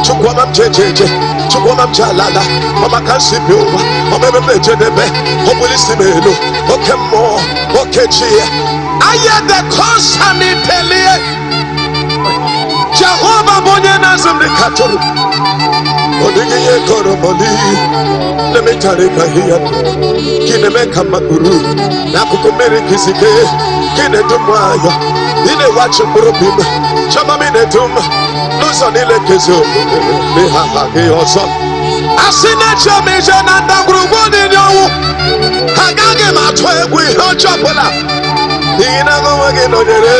Chukwa mam jejeje, Chukwa mam jalala, Mama kansi biwa, Omebebe jedebe, Omulisi melu, Okemo, Okechi. Aya de konsami pelie Jehovah bonye nazum de katolu Odigi ye koroboli Neme tarika hiya Kine me kamakuru Na kukumiri kisike Kine dumwaya Ine wache kurubim Chama mine dum Nusa nile kezo Miha hagi oso Asine chami jena Ndangurubuni nyowu Hagange matwe gwi Hochopola Dina goma gino jere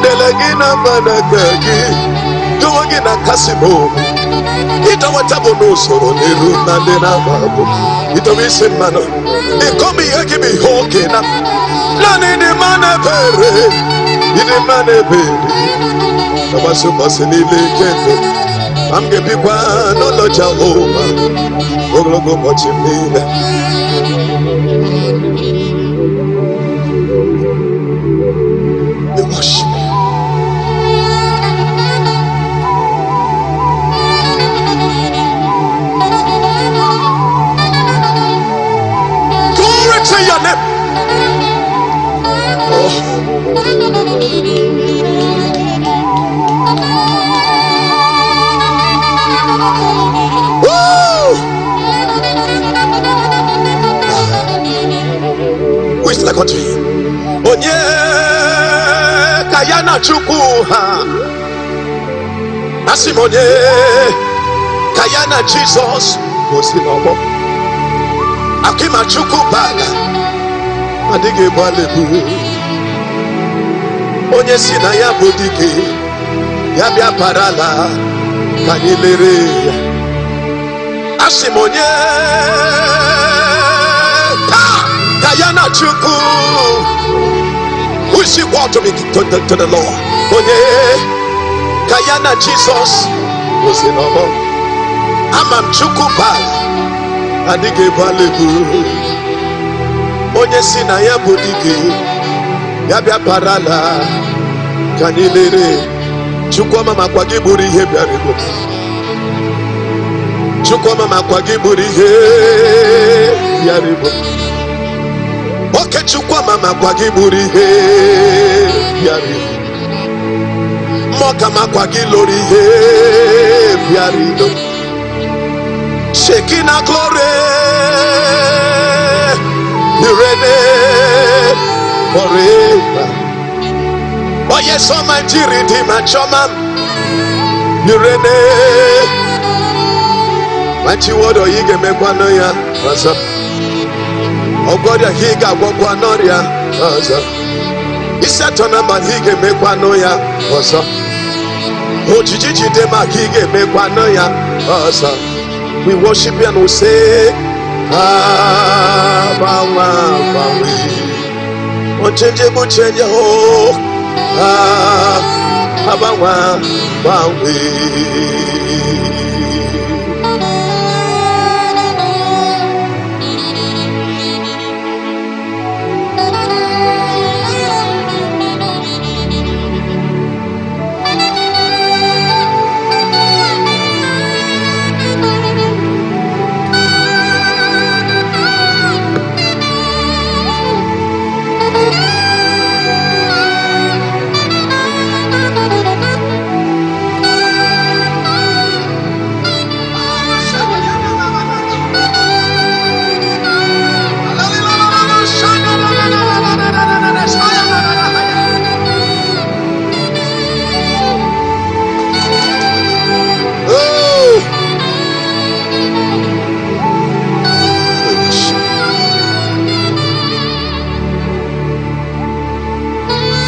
Delegina managagi Goma gina kasimo Ita watabu nusoro Niru nandina babu Ita wisi mano Ikomi yaki mihoke na Nani ni mane pere Ini mane pere Namasu masinile kendo Amge pikwa nolo Jehova Oglogo mochimile We worship you. Glory to your name. Oh. second to him. Onye kayana chuku ha. Asimonye kayana Jesus osinomo. Akima chuku bala. Adige balebu. Onye sina ya bodike. Ya bia parala kanilere. Asimonye kayana chuku. Who is equal to me to the Lord? Onye kayana Jesus was in our amam chuku bala adige balebu. Onye sina ya bodike ya bia parala kanilere. Chukwu mama kwa gị buru ihe bịara ego. Chukwu mama kwa gị buru ihe bịara ego. Oke chukwu mama kwa gị buru ihe bịara ego. Mmụọ ma kwa gị loro ihe bịara ego. Shekinah glory reign forever. Oh yes, Almighty Redeemer, Choma, you reign. Mighty word, oh, you make one ya, what's up? Oh God, he got one ya, what's up? He said to them, but he can make one ya, what's up? Oh, Gigi, Dema, he can make one ya, what's up? We worship you and we say, ah, oh, change, oh. Abawa wawe.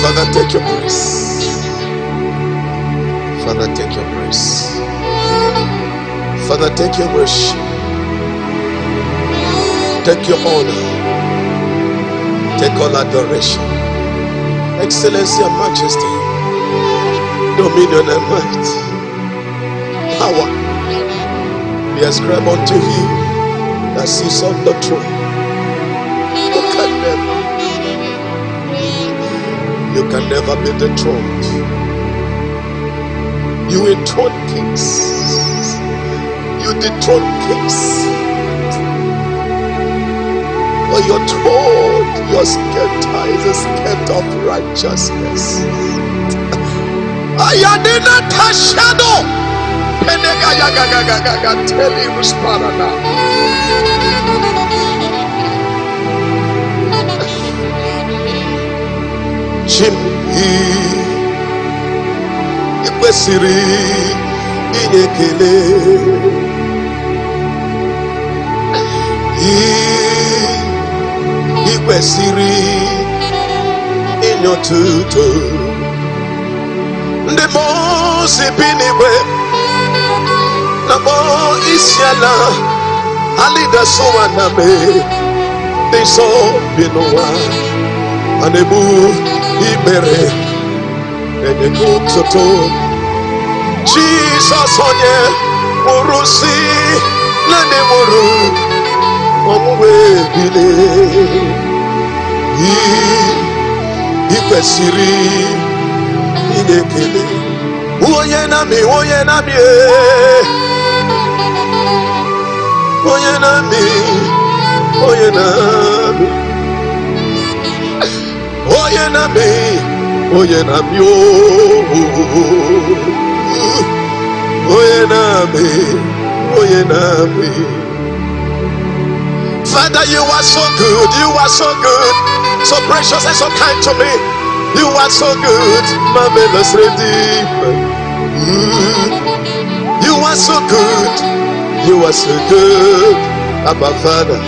Father, take your praise. Father, take your praise. Father, take your worship. Take your honor. Take all adoration. Excellency and majesty. Dominion and might. Power. Be ascribed unto him that sits on the throne. Look at them. You can never be dethroned. You enthrone kings. You dethrone kings. For your throne, your scepter is a scepter of righteousness. Ayadina Tashado. Tell you Sparana. Chimhi ikwesiri inyekele ikwesiri inyotuto ndị mmụọ si bi n'igwe na mmụọ isiala alidasowa na me ndị nsọ bi n'ụwa a na-ebu ibere enyego soto Jesus onye mụrụ si na ndị mụrụ ọmụwe bile ikwesịrị inye ekele onye na-amị onye na-amị onye na-amị onye na-amị onye na-amị onye na-amị onye na-amị onye na-amị. Father, you are so good, you are so good. so precious and so kind to me. You are so good, marvelous Redeemer. You are so good. You are so good, Abba Father.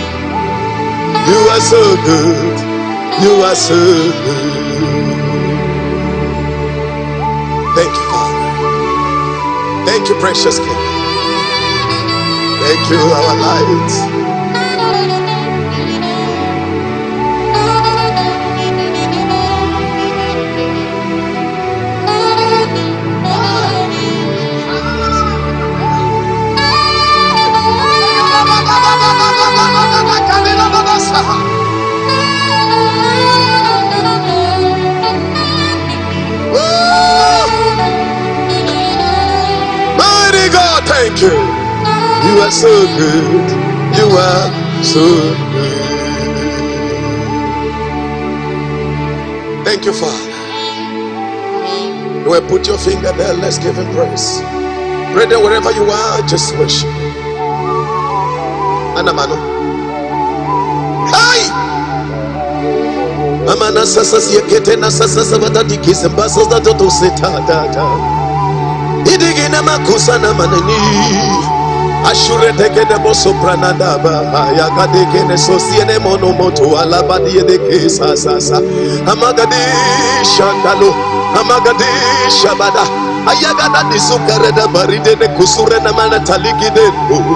You are so good. You are so good. Thank you, Father. Thank you, precious King. Thank you, our light. Mighty God, thank you. You are so good. You are so good. Thank you, Father. You will put your finger there. Let's give him praise. Brother, wherever you are, just worship. Anamano. Hey! Amana sasas yekete na sasas avatati kisembasas da toto seta da. Idigina makusa na manani. Ashure teke de boso pranada ba ya kadeke ne sosiene monomoto alabadi de kesa sasa amagadi shandalo amagadi shabada ayagada disukare da baride ne kusure na mana taliki de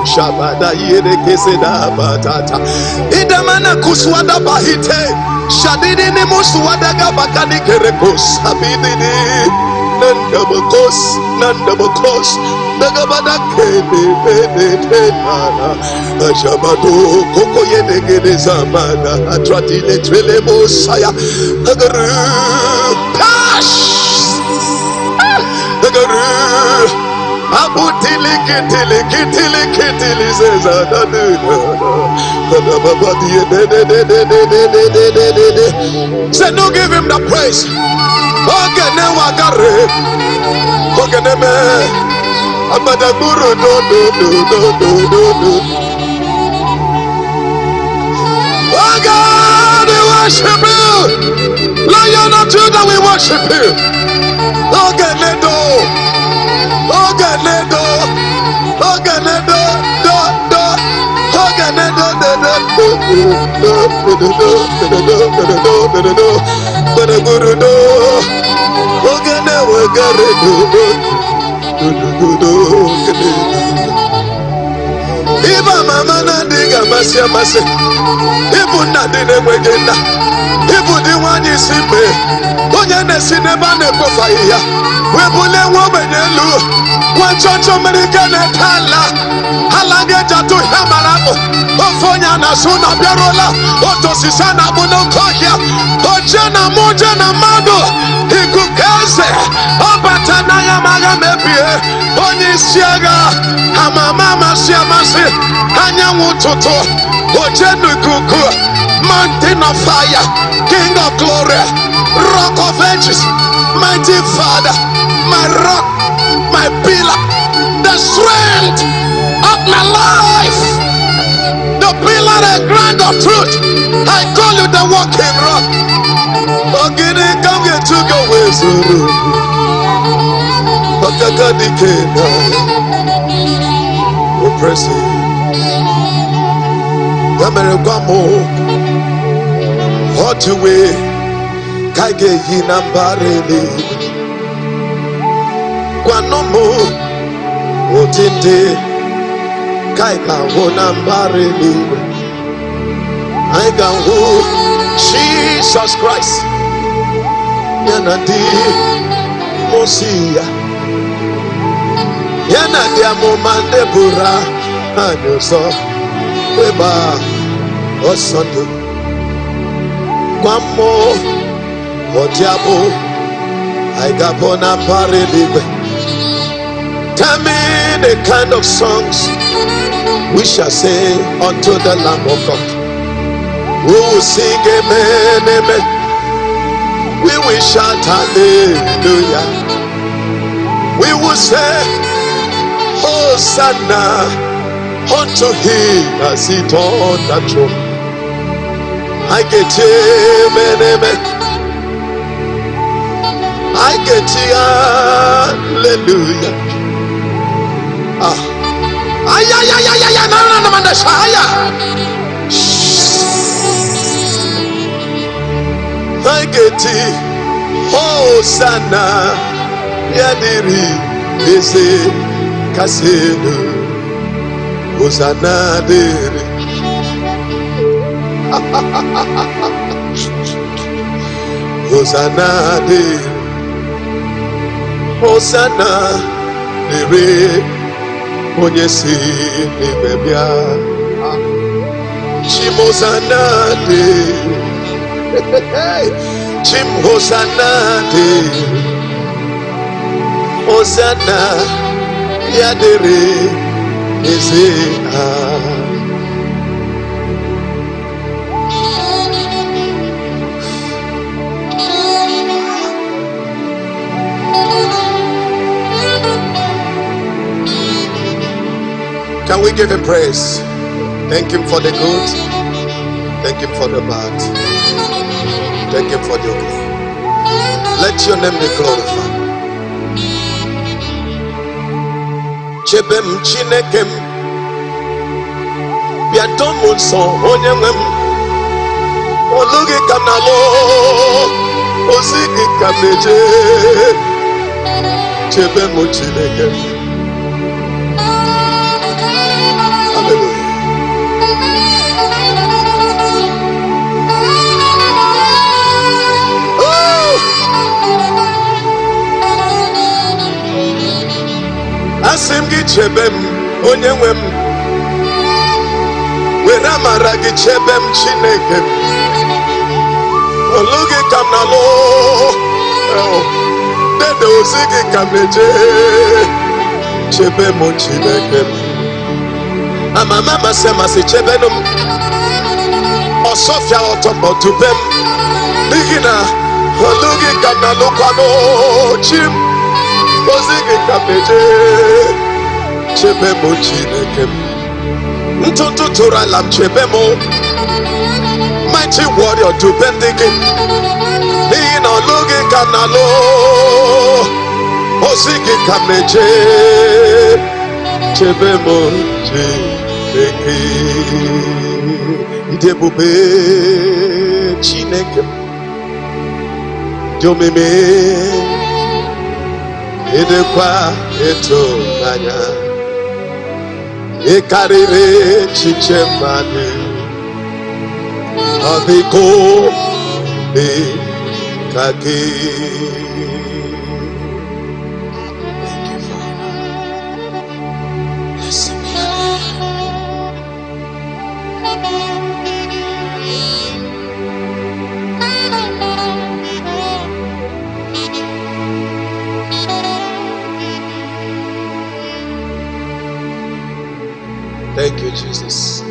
shabada yede kese da batata idamana kuswada bahite shadidi ni muswada ga bakani kerekos abidini nandabakos nagabada kene nana ashabado koko yede gede zamana atrati le trele mosaya agaru pash agaru abutili kitili zezada kada baba de say no, give him the praise. Okay, now I got it. Okay, me. Abada guru do. Oh God, we worship you. Lion of Judah, we worship you. Okay, do. Okay, do. Okay, do. Iba mama na diga masi ibu na dine mwegenda ibu di wanyi simbe onye nesi neba nekofa iya webule wobenyelu wanchocho merikene tala halangeja tu hamarapo ofonya na suna biarola otosisana bunokohia ojena moja na mado ikukeze obatana ya maga mebie onisiaga hamamama siamasi anyanwu tutu ojenu kuku mountain of fire, King of glory, rock of ages, mighty Father, my rock, my pillar, the strength of my life, the pillar and ground of truth. I call you the walking rock. Ogini come get to go with you. Bakakadi kena, oppressive. Yamere gwamo. Hot away, Kage Yinambarele, Guanomo, Otinte, Kaika Wonambarele, I got Jesus Christ, Yanadi, Mosia, Yanadia Momande Bura, and you saw Weba or Sunday. Kwamo Otiabo I got bona parelibe. Tell me the kind of songs we shall say unto the Lamb of God. We will sing amen, amen. We will shout hallelujah. We will say Hosanna unto him as he on the throne. I get it, I get it, hallelujah. Ay, ay, ay, ay, ay, no, no, no, no, I get it, Hosanna, Yadiri, Bese, Kasenu, Hosanna, Diri. Hosanna, Diri. Hosanna, Diri. Onye si n'ime bịa Chim Hosanna dị Chim Hosanna dị Hosanna ya dịrị eze ha. Can we give him praise? Thank him for the good. Thank him for the bad. Thank him for the ugly. Let your name be glorified. Chebem chinekem biadom unso onyemem olugi kamnalo osigi kamneje chebem chinekem. Asim gi chebem onye nwem were amara gi chebem Chineke olugi kam na lo dede ozigi kam neje chebem Chineke amama masema si chebenum osofia otombo tubem nigina olugi kam na lo kwano chim Ozigi kameje chebemo Chineke ntutu tura lam chebemo mighty warrior to bendiki ina olugi kanalo Ozigi kameje chebemo Chineke idebube Chineke jomeme Idekwa eto nanya Ikarire chiche mani Adiko ni kaki. Thank you, Father. Blessed be your Thank you, Jesus.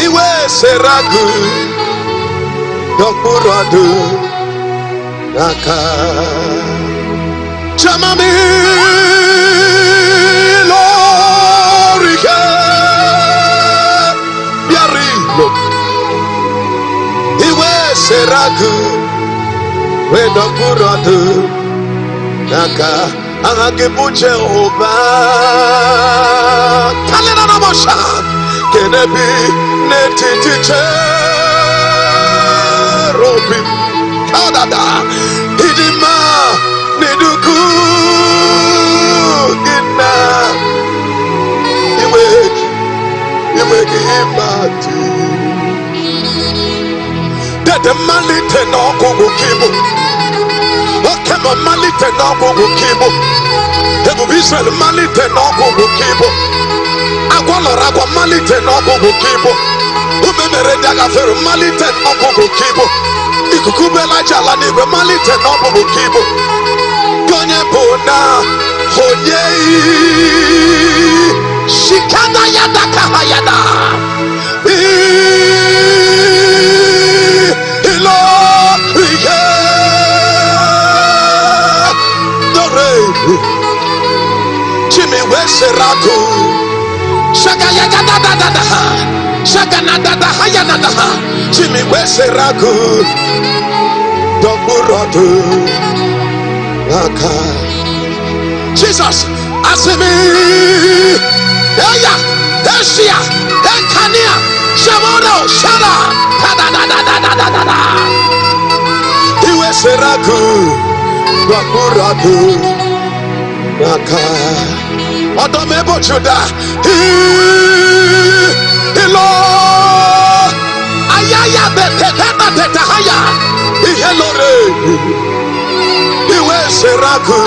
Iwe seragu dokburadu naka chamami lorike biari lo Iwe seragu we dokburadu naka Angagebuche oba Kalena namosha Kenebi netitiche Robi Kadada Hidima Niduku Gina Iweki imati Dede malite no kugukibu Okemo malite no kugukibu Ebu Israel malite no kugukibu Agwalora agwa malite no kugukibu Umemere daga feru malite no kugukibu Ikukubela jala niwe malite no kugukibu Gonye bona Honyei Shikana yada kahayada Weseraku. Shagaya da da da da. Shagana da da hayana da. Jimmy Weseraku. Doburatu. Aka. Jesus, Asimi. Eya. Esia. Ekania. Shamono. Shara. Da da da da da da da da. Iweseraku. Doburatu. Aka. Odomebo Juda. Hello. Ayaya beteta betahaya. Hello. Iwe seraku.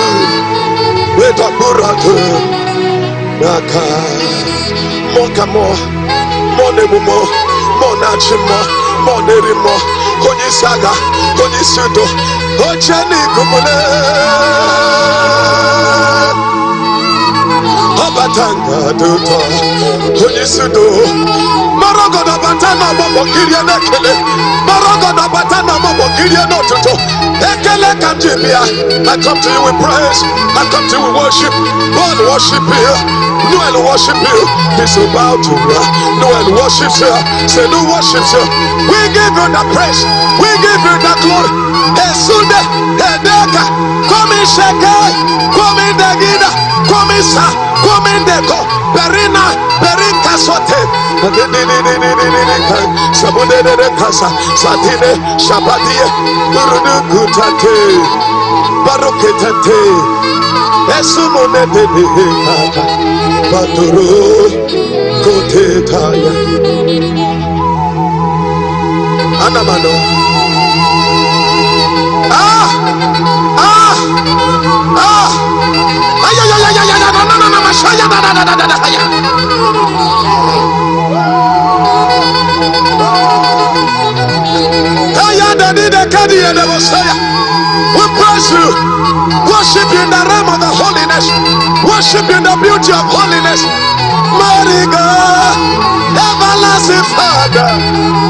Wetapuratu. Naka. Mokamo. Monemumo. Monachimo. Monerimo. Konisaga. Konisudo. Ochani kumule. Abatanga duto, Honisudo, Marogoda Batana Mobokiria Nekele, Marogoda Batana Mobokiria Nototo, Ekele Kanjibia. I come to you with praise, I come to you with worship. God worship you, Noel worship you, this about you, Noel worships you, say no worships you. We give you the praise, we give you the glory. Esunde, Edeka, come in Shekai, come in Dagida, come in Sa. Komendeko Berina Berinka Sote Sabudere Kasa Satine Shabadie Burudu Kutate Baroketate Esumone de Kata Baturu Kote Taya Anamano We praise you, worship you in the realm of the holiness, worship you in the beauty of holiness. Mighty God, everlasting Father,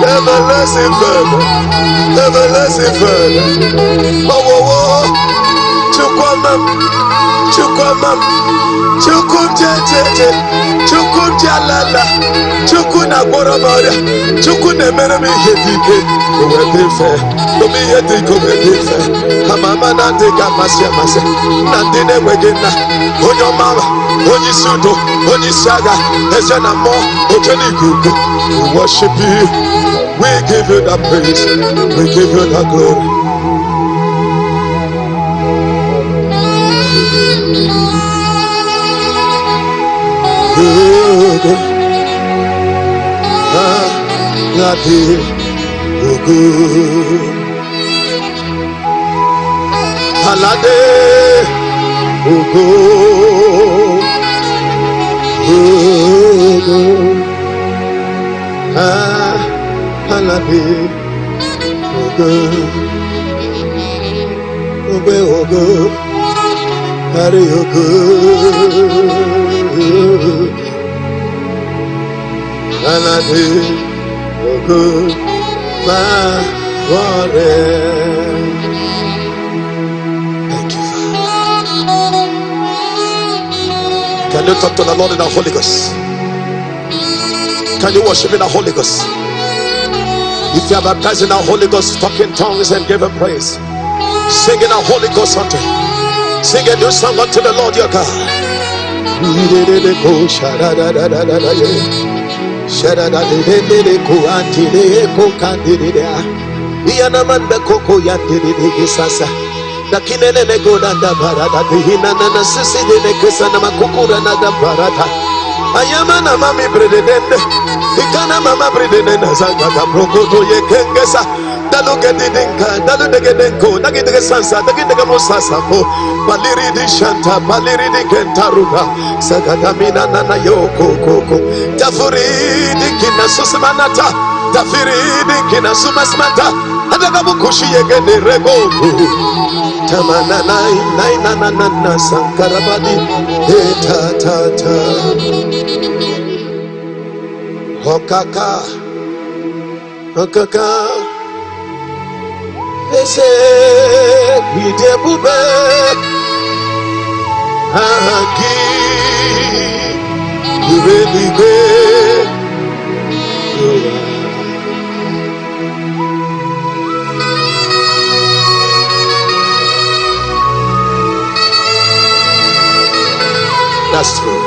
everlasting Father, everlasting Father. Oh, Chukwamam, Chukwamam, Chukwumjejeje, Chukwumjalala, Chukuna Boromora, Chukune Merami Hedike, Uwebife, Umiyediko Webife, Kamamana de Gamasiamase, Nandine Wegina, Onyo Mama, Onisudo, Onisaga, Ezenamo, Ojenikuku. We worship you, we give you the praise, we give you the glory. Good, Halade, Ugo, Halade, Ugo, Hari Ugo, Halade, Ugo, my warrior. Thank you, Father. Can you talk to the Lord in the Holy Ghost? Can you worship in the Holy Ghost? If you are baptized in the Holy Ghost, talk in tongues and give him praise. Sing in the Holy Ghost unto him. Sing a new song unto the Lord your God. Ayamana mami bredende, ikana mama bredende zanga prokoto yekengesa. Dalu gedinka, dalu degedenko, dagidege sansa, dagidege mosasa ko. Baliri di shanta, baliri di kentaruga. Sagadamina nana yoko koko. Tafuri di kina susimanata, tafiri di kina sumasmata. Adagabu kushi yegede rego. Tamana nai nana sankarabadi. Ta. Hokaka, ese idebube, agi That's true.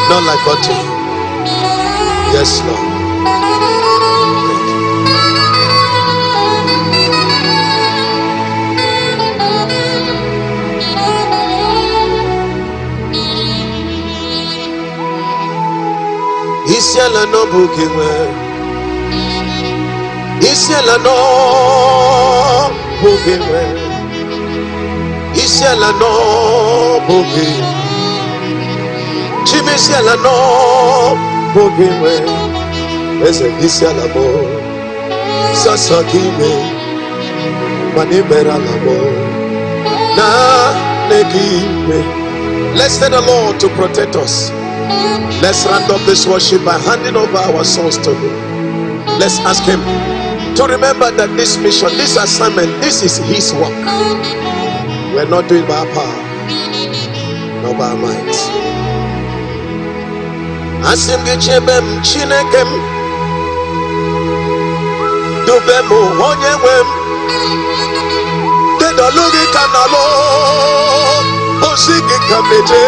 Not like unto you. Yes, Lord. Isiala no bukiwe. Isiala no bukiwe. Isiala no bukiwe. Chimisiala no bukiwe. Ese isiala mo. Sasakime. Manibera la mo. Na negiwe. Let's thank the Lord to protect us. Let's round up this worship by handing over our souls to Him. Let's ask Him to remember that this mission, this assignment, this is His work. We're not doing by our power, not by our might. Asim gichebem chinekem dubemu onyewem dedolugi kanalo osigi kameje.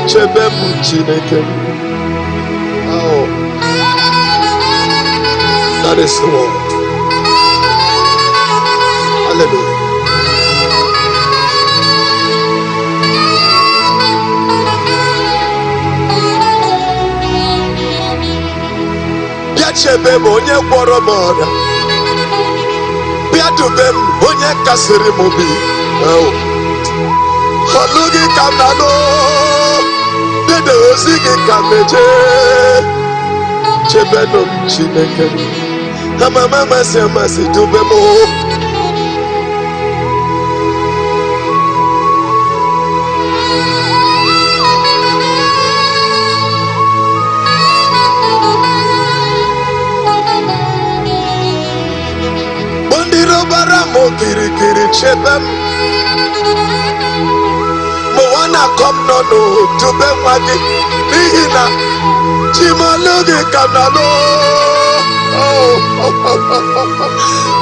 Chebemu chineke. Oh, that is the word. Hallelujah. Bia chebemu onye gwọrọ m ọrịa. Bia dubem onye kasịrị m obi. Oh, olugi kanalo. The Ozigi Kameje Chebeno Chineke Hamama Masi Dubemo. Bondiro Baramo Kiri Chebem Moana come no to be wagi Nihina Chimalogi Kanalo. Oh,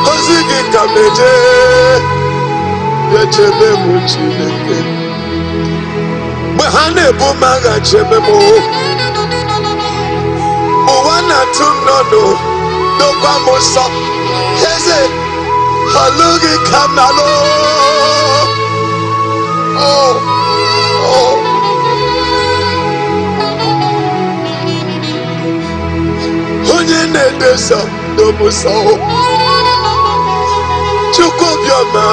Ozigi Kameje Yechebe Muchineke Mahane Bumaga Chebemo Moana Tunono Dokamosa Heze Halogi Kanalo. Oh, oh. Onye na-edesa domusa Chukwu obiọma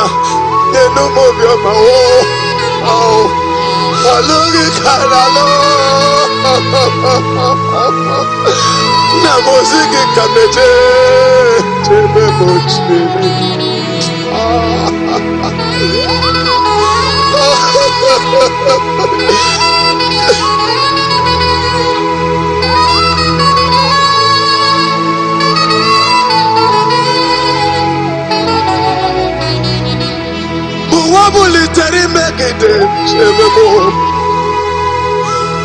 n'enume obiọma. Oh, alụghị karalụ na mozi gị ka meje chebe mochiri. Bulitari megide chebebo.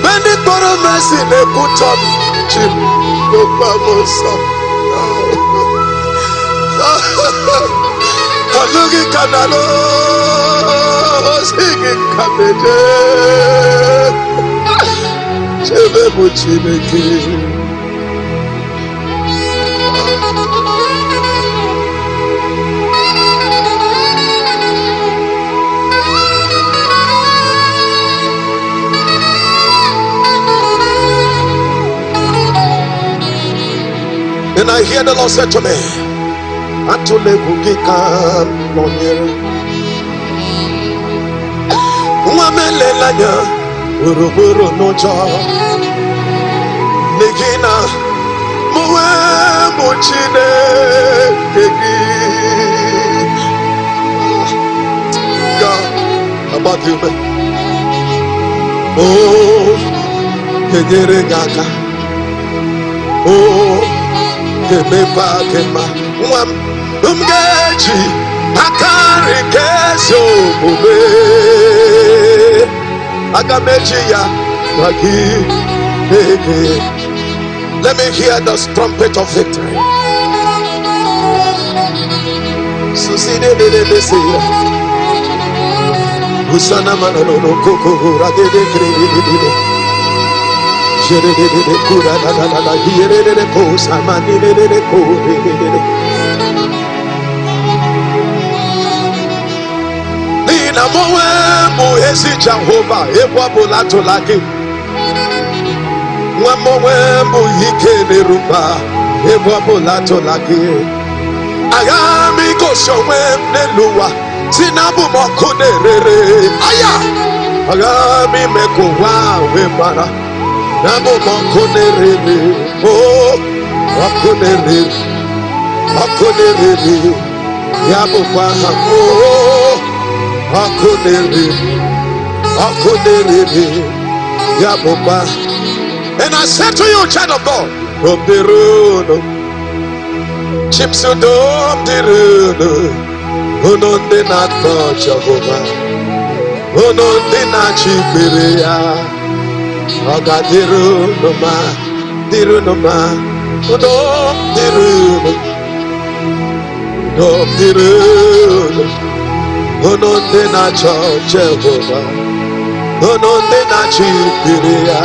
Bendi kpọrọ Mercy na-ekwutọ m chim n'okpamosa. Alụghị ka nalụ osighi ka meje chebe bụ Chineke. And I hear the Lord said to me, Atule Bugika Nonyere Mwamele Lanya Uruburu Noja Nigina Muwe Muchine Kegi. God, about you, man. Oh, Kegere Gaka. Oh, Kemeba Kema Mwam Umgeji Akari keso mube. Agamejiya wagi. Let me hear the trumpet of victory. Susine de seya. Usana manano koko ragede krede. Jere de kura da here de ko samani de ko de. Nina mowe muhezi Jehovah ebwa bolato lake. Wa mowe muhike de ruba ebwa bolato lake. Agami ko showe neluwa. Sinabu mokune rere aya agami meko wa we para nabu mokune rere oh mokune rere yabu kwa oh mokune rere yabu kwa. And I said to you, child of God, of the road chips of the road. Ononde na Jehovah, ononde na Chiperia, Oga diru noma, diru, ononde na Jehovah, ononde na Chiperia,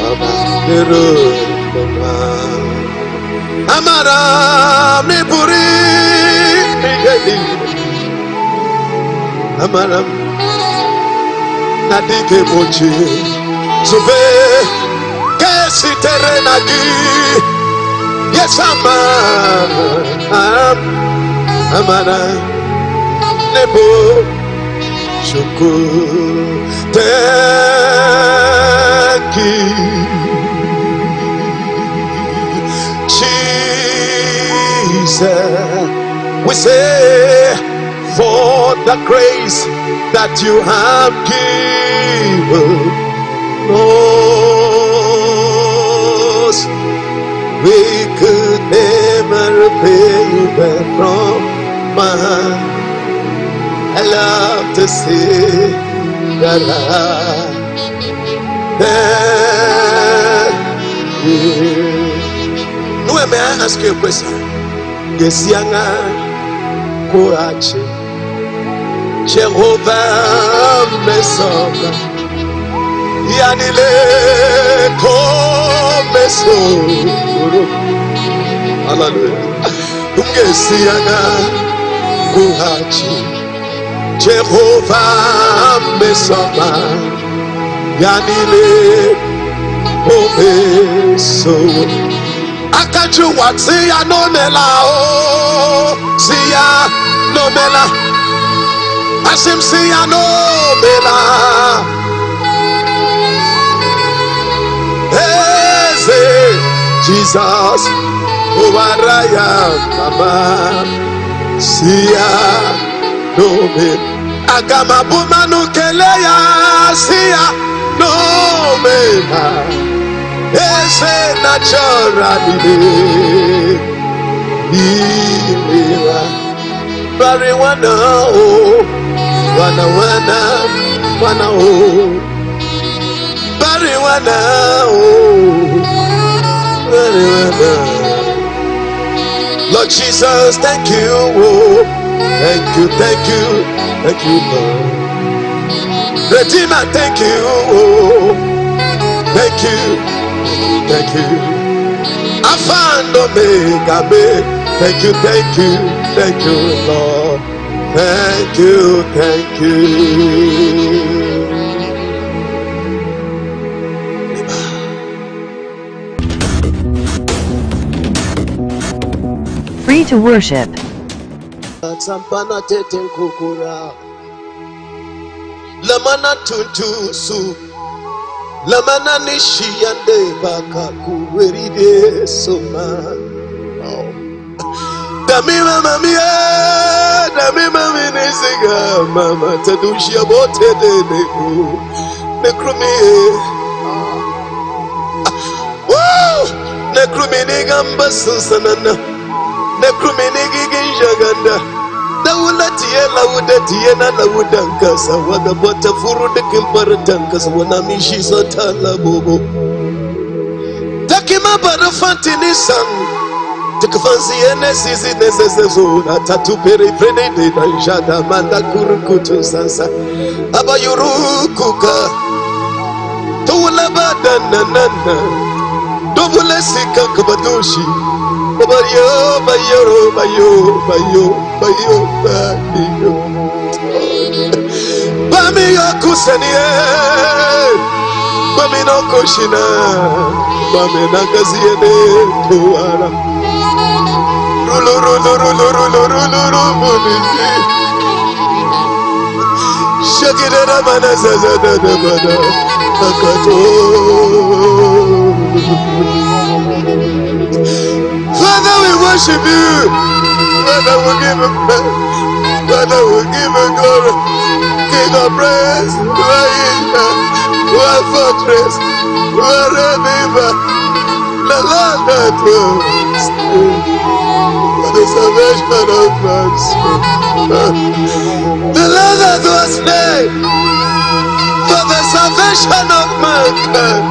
Oga diru noma, Amara mi puri. Amaram nadike mochi suve kesi terenagi yes amara nebo shuku thank you Jesus. We say for the grace that you have given us, we could never repay you back from my heart. I love to see that thank you. No, may I ask you a question? Yes, younger. Koache Jehovah Mesoga Yanile Komesoro Hallelujah Ungesiana Koache Jehovah Mesoga Yanile Komesoro Akaju Watsiya no mela oh Siya no mela Asim siya no mela Eze Jesus Uwaraya Mama Siya no mela Agama bumanu keleya Siya no mela Eze naturally Iwa Bari wana oh Wana oh Bari wana oh Bari wana. Lord Jesus, thank you oh Thank you Lord Redeemer, thank you oh Thank you Alpha and Omega, thank you, Lord. Thank you. Free to worship. Lamana tuntusu Lamana nishiyande baka kuweride soma. Dami mami nesiga mama tadushia bote de nekrumi. Woo! Nekrumi ni gamba sanana. Nekrumi ni giginjaganda. Tawulatie laudatie na laudankasa wadabota furude kimparatankas wanamishi satala bobo. Takima bada fantini sang. Tukufansi ene sisi nesesezo na tatu pere prene de na jada manda kurukutu sansa. Aba yurukuka. Tawula bada nanana. Dobule sika kabadoshi. Bayo, bayo, bayo, bayo, bayo, bayo. Bami yokusaniye, bami no koshina, bami nagaziene tuara. Rulu, rulu, rulu, rulu, rulu, rulu, shakira mana zazada bada, akato. Father, we worship you. Father, we give him praise. Father, we give him glory. King of praise, we are fortress, we are redeemer. The Lord that was for the salvation of man's soul. The Lord that was slain for the salvation of mankind.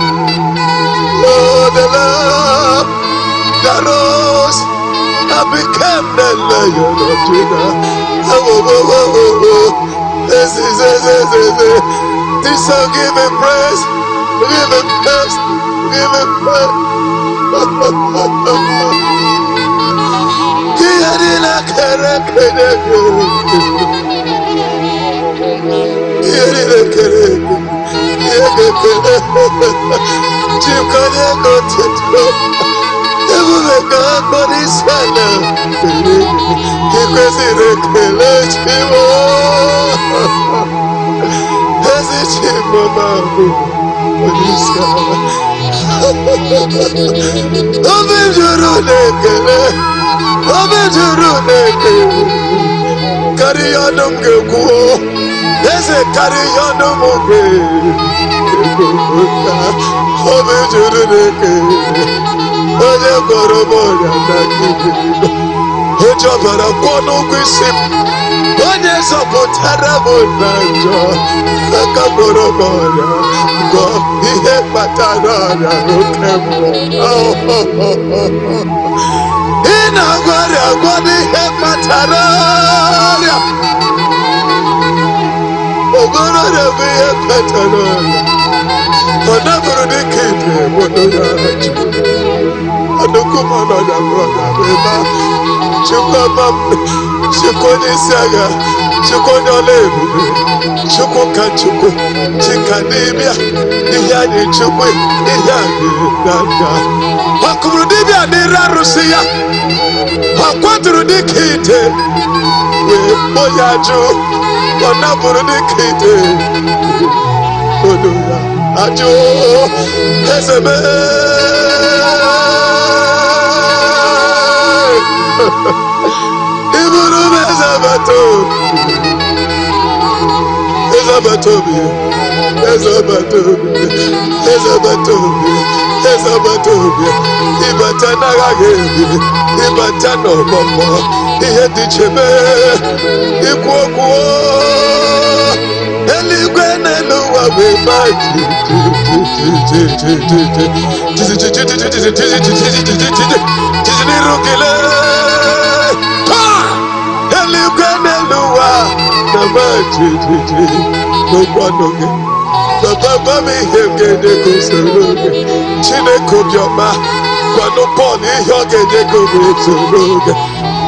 Oh, the Lord that rose and became the Lion of Judah. This song, give him praise, give him praise, give him praise. Carry on them go. There's a carry on them away.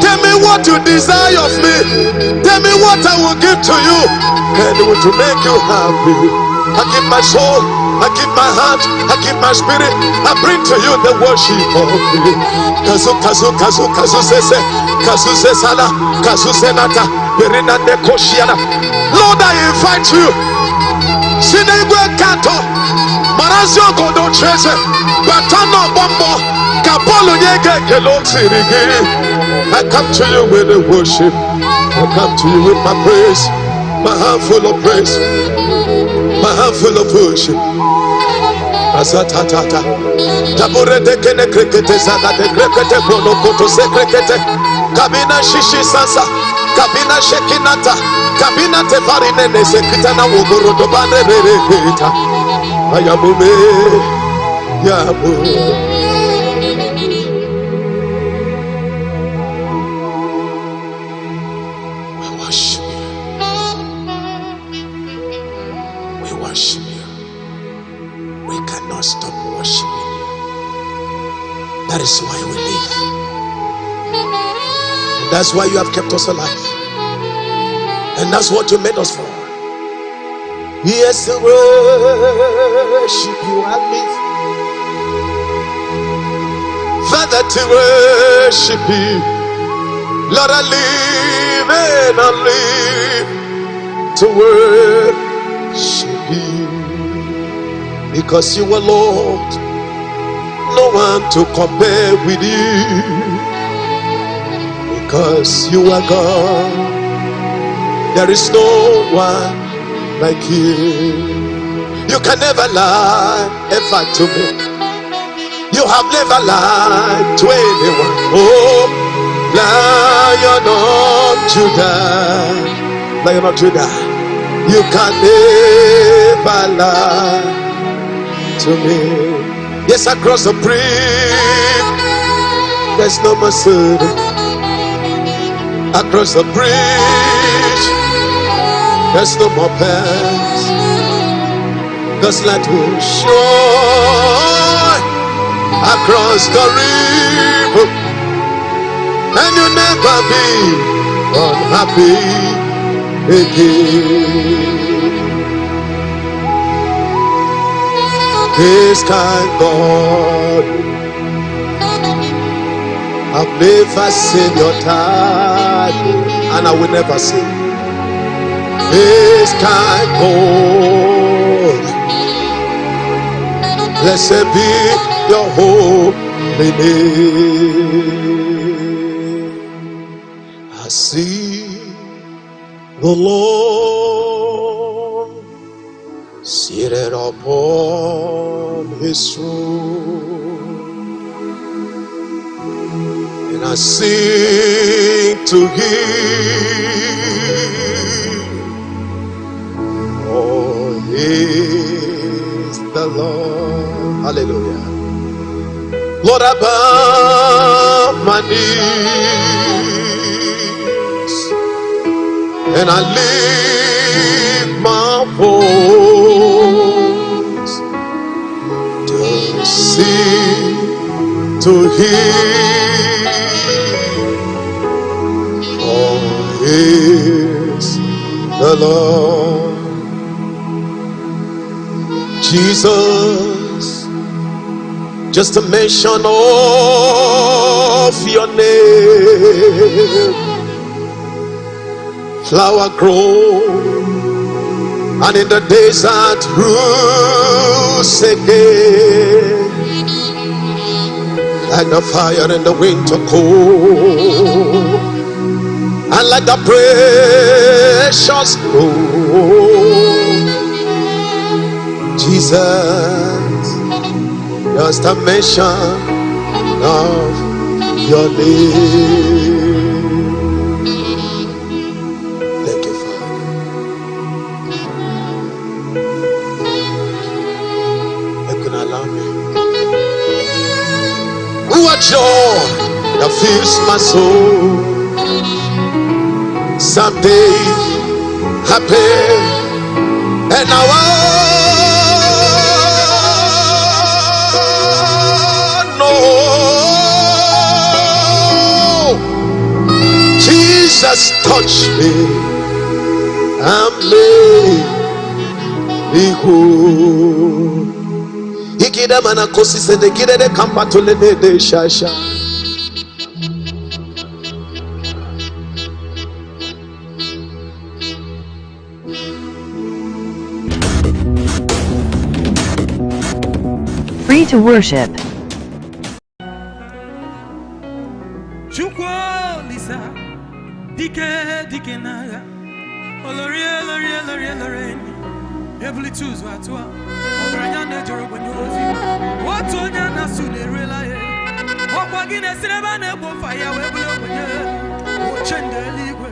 Tell me what you desire of me. Tell me what I will give to you, and it will make you happy. I give my soul, I give my heart, I give my spirit. I bring to you the worship of me. Kazu kazu kazu kazu sese, kazu sesala, kazu senata, berina de koshiana. Lord, I invite you. Sinegwe kanto, marazio kodo trese, batano bombo, kapolo yege kelo sirigi. I come to you with the worship. I come to you with my praise, my hand full of praise, my hand full of worship. Asatatata, tabure de kene krekete zaga de krekete bono koto se krekete, kabina shishi sansa, Kabina shekinata. Kabina tefarinene sekitana wogorodo banereketa. Ayamume. Yamu. We worship you. We worship you. We cannot stop worshiping you. That is why we live. And that's why you have kept us alive. And that's what you made us for. Yes, to worship you I live. Father, to worship you. Lord, I live and I live to worship you. Because you are Lord, no one to compare with you. Because you are God, there is no one like you. You can never lie ever to me. You have never lied to anyone. Oh, Lion of Judah, Lion of Judah, you can never lie to me. Yes, across the bridge, there's no mercy. Across the bridge, there's no more paths. This light will shine across the river, and you'll never be unhappy again. This kind God, I've never seen your type, and I will never see. This kind God, blessed be your holy name. I see the Lord seated upon his throne, and I sing to him, oh, he is the Lord. Hallelujah. Lord, I bow my knees and I lift my voice to sing to him, for he is the Lord. Jesus, just a mention of your name, flower grow, and in the desert roots again, like the fire in the winter cold, and like the precious gold. Jesus, just a mention of your name. Thank you, Father. You can allow me. What joy that fills my soul. Someday happy, and now Jesus touched me and made me whole. Ikida manakosi sende kide de kampatole de shasha. Free to worship. Dike naga olori every Tuesday watwa obranya na joro bonyozi watu nya na sule relaye okwa gine sireba na egbo fire we blo bonye o chende ligwe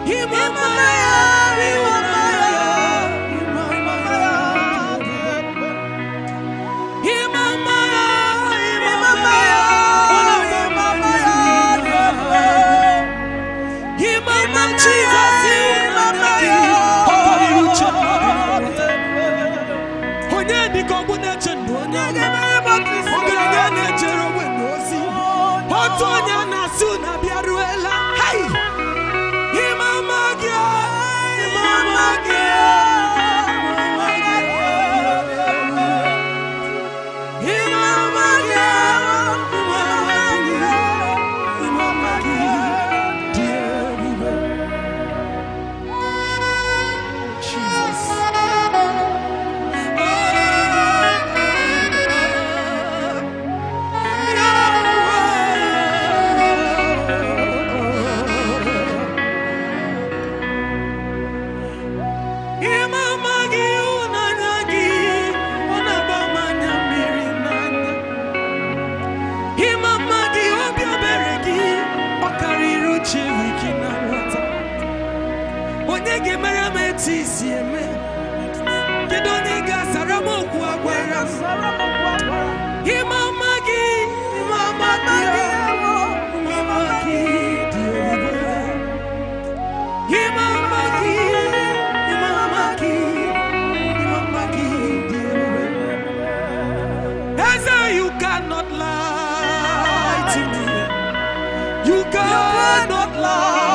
You cannot lie to me. You cannot lie.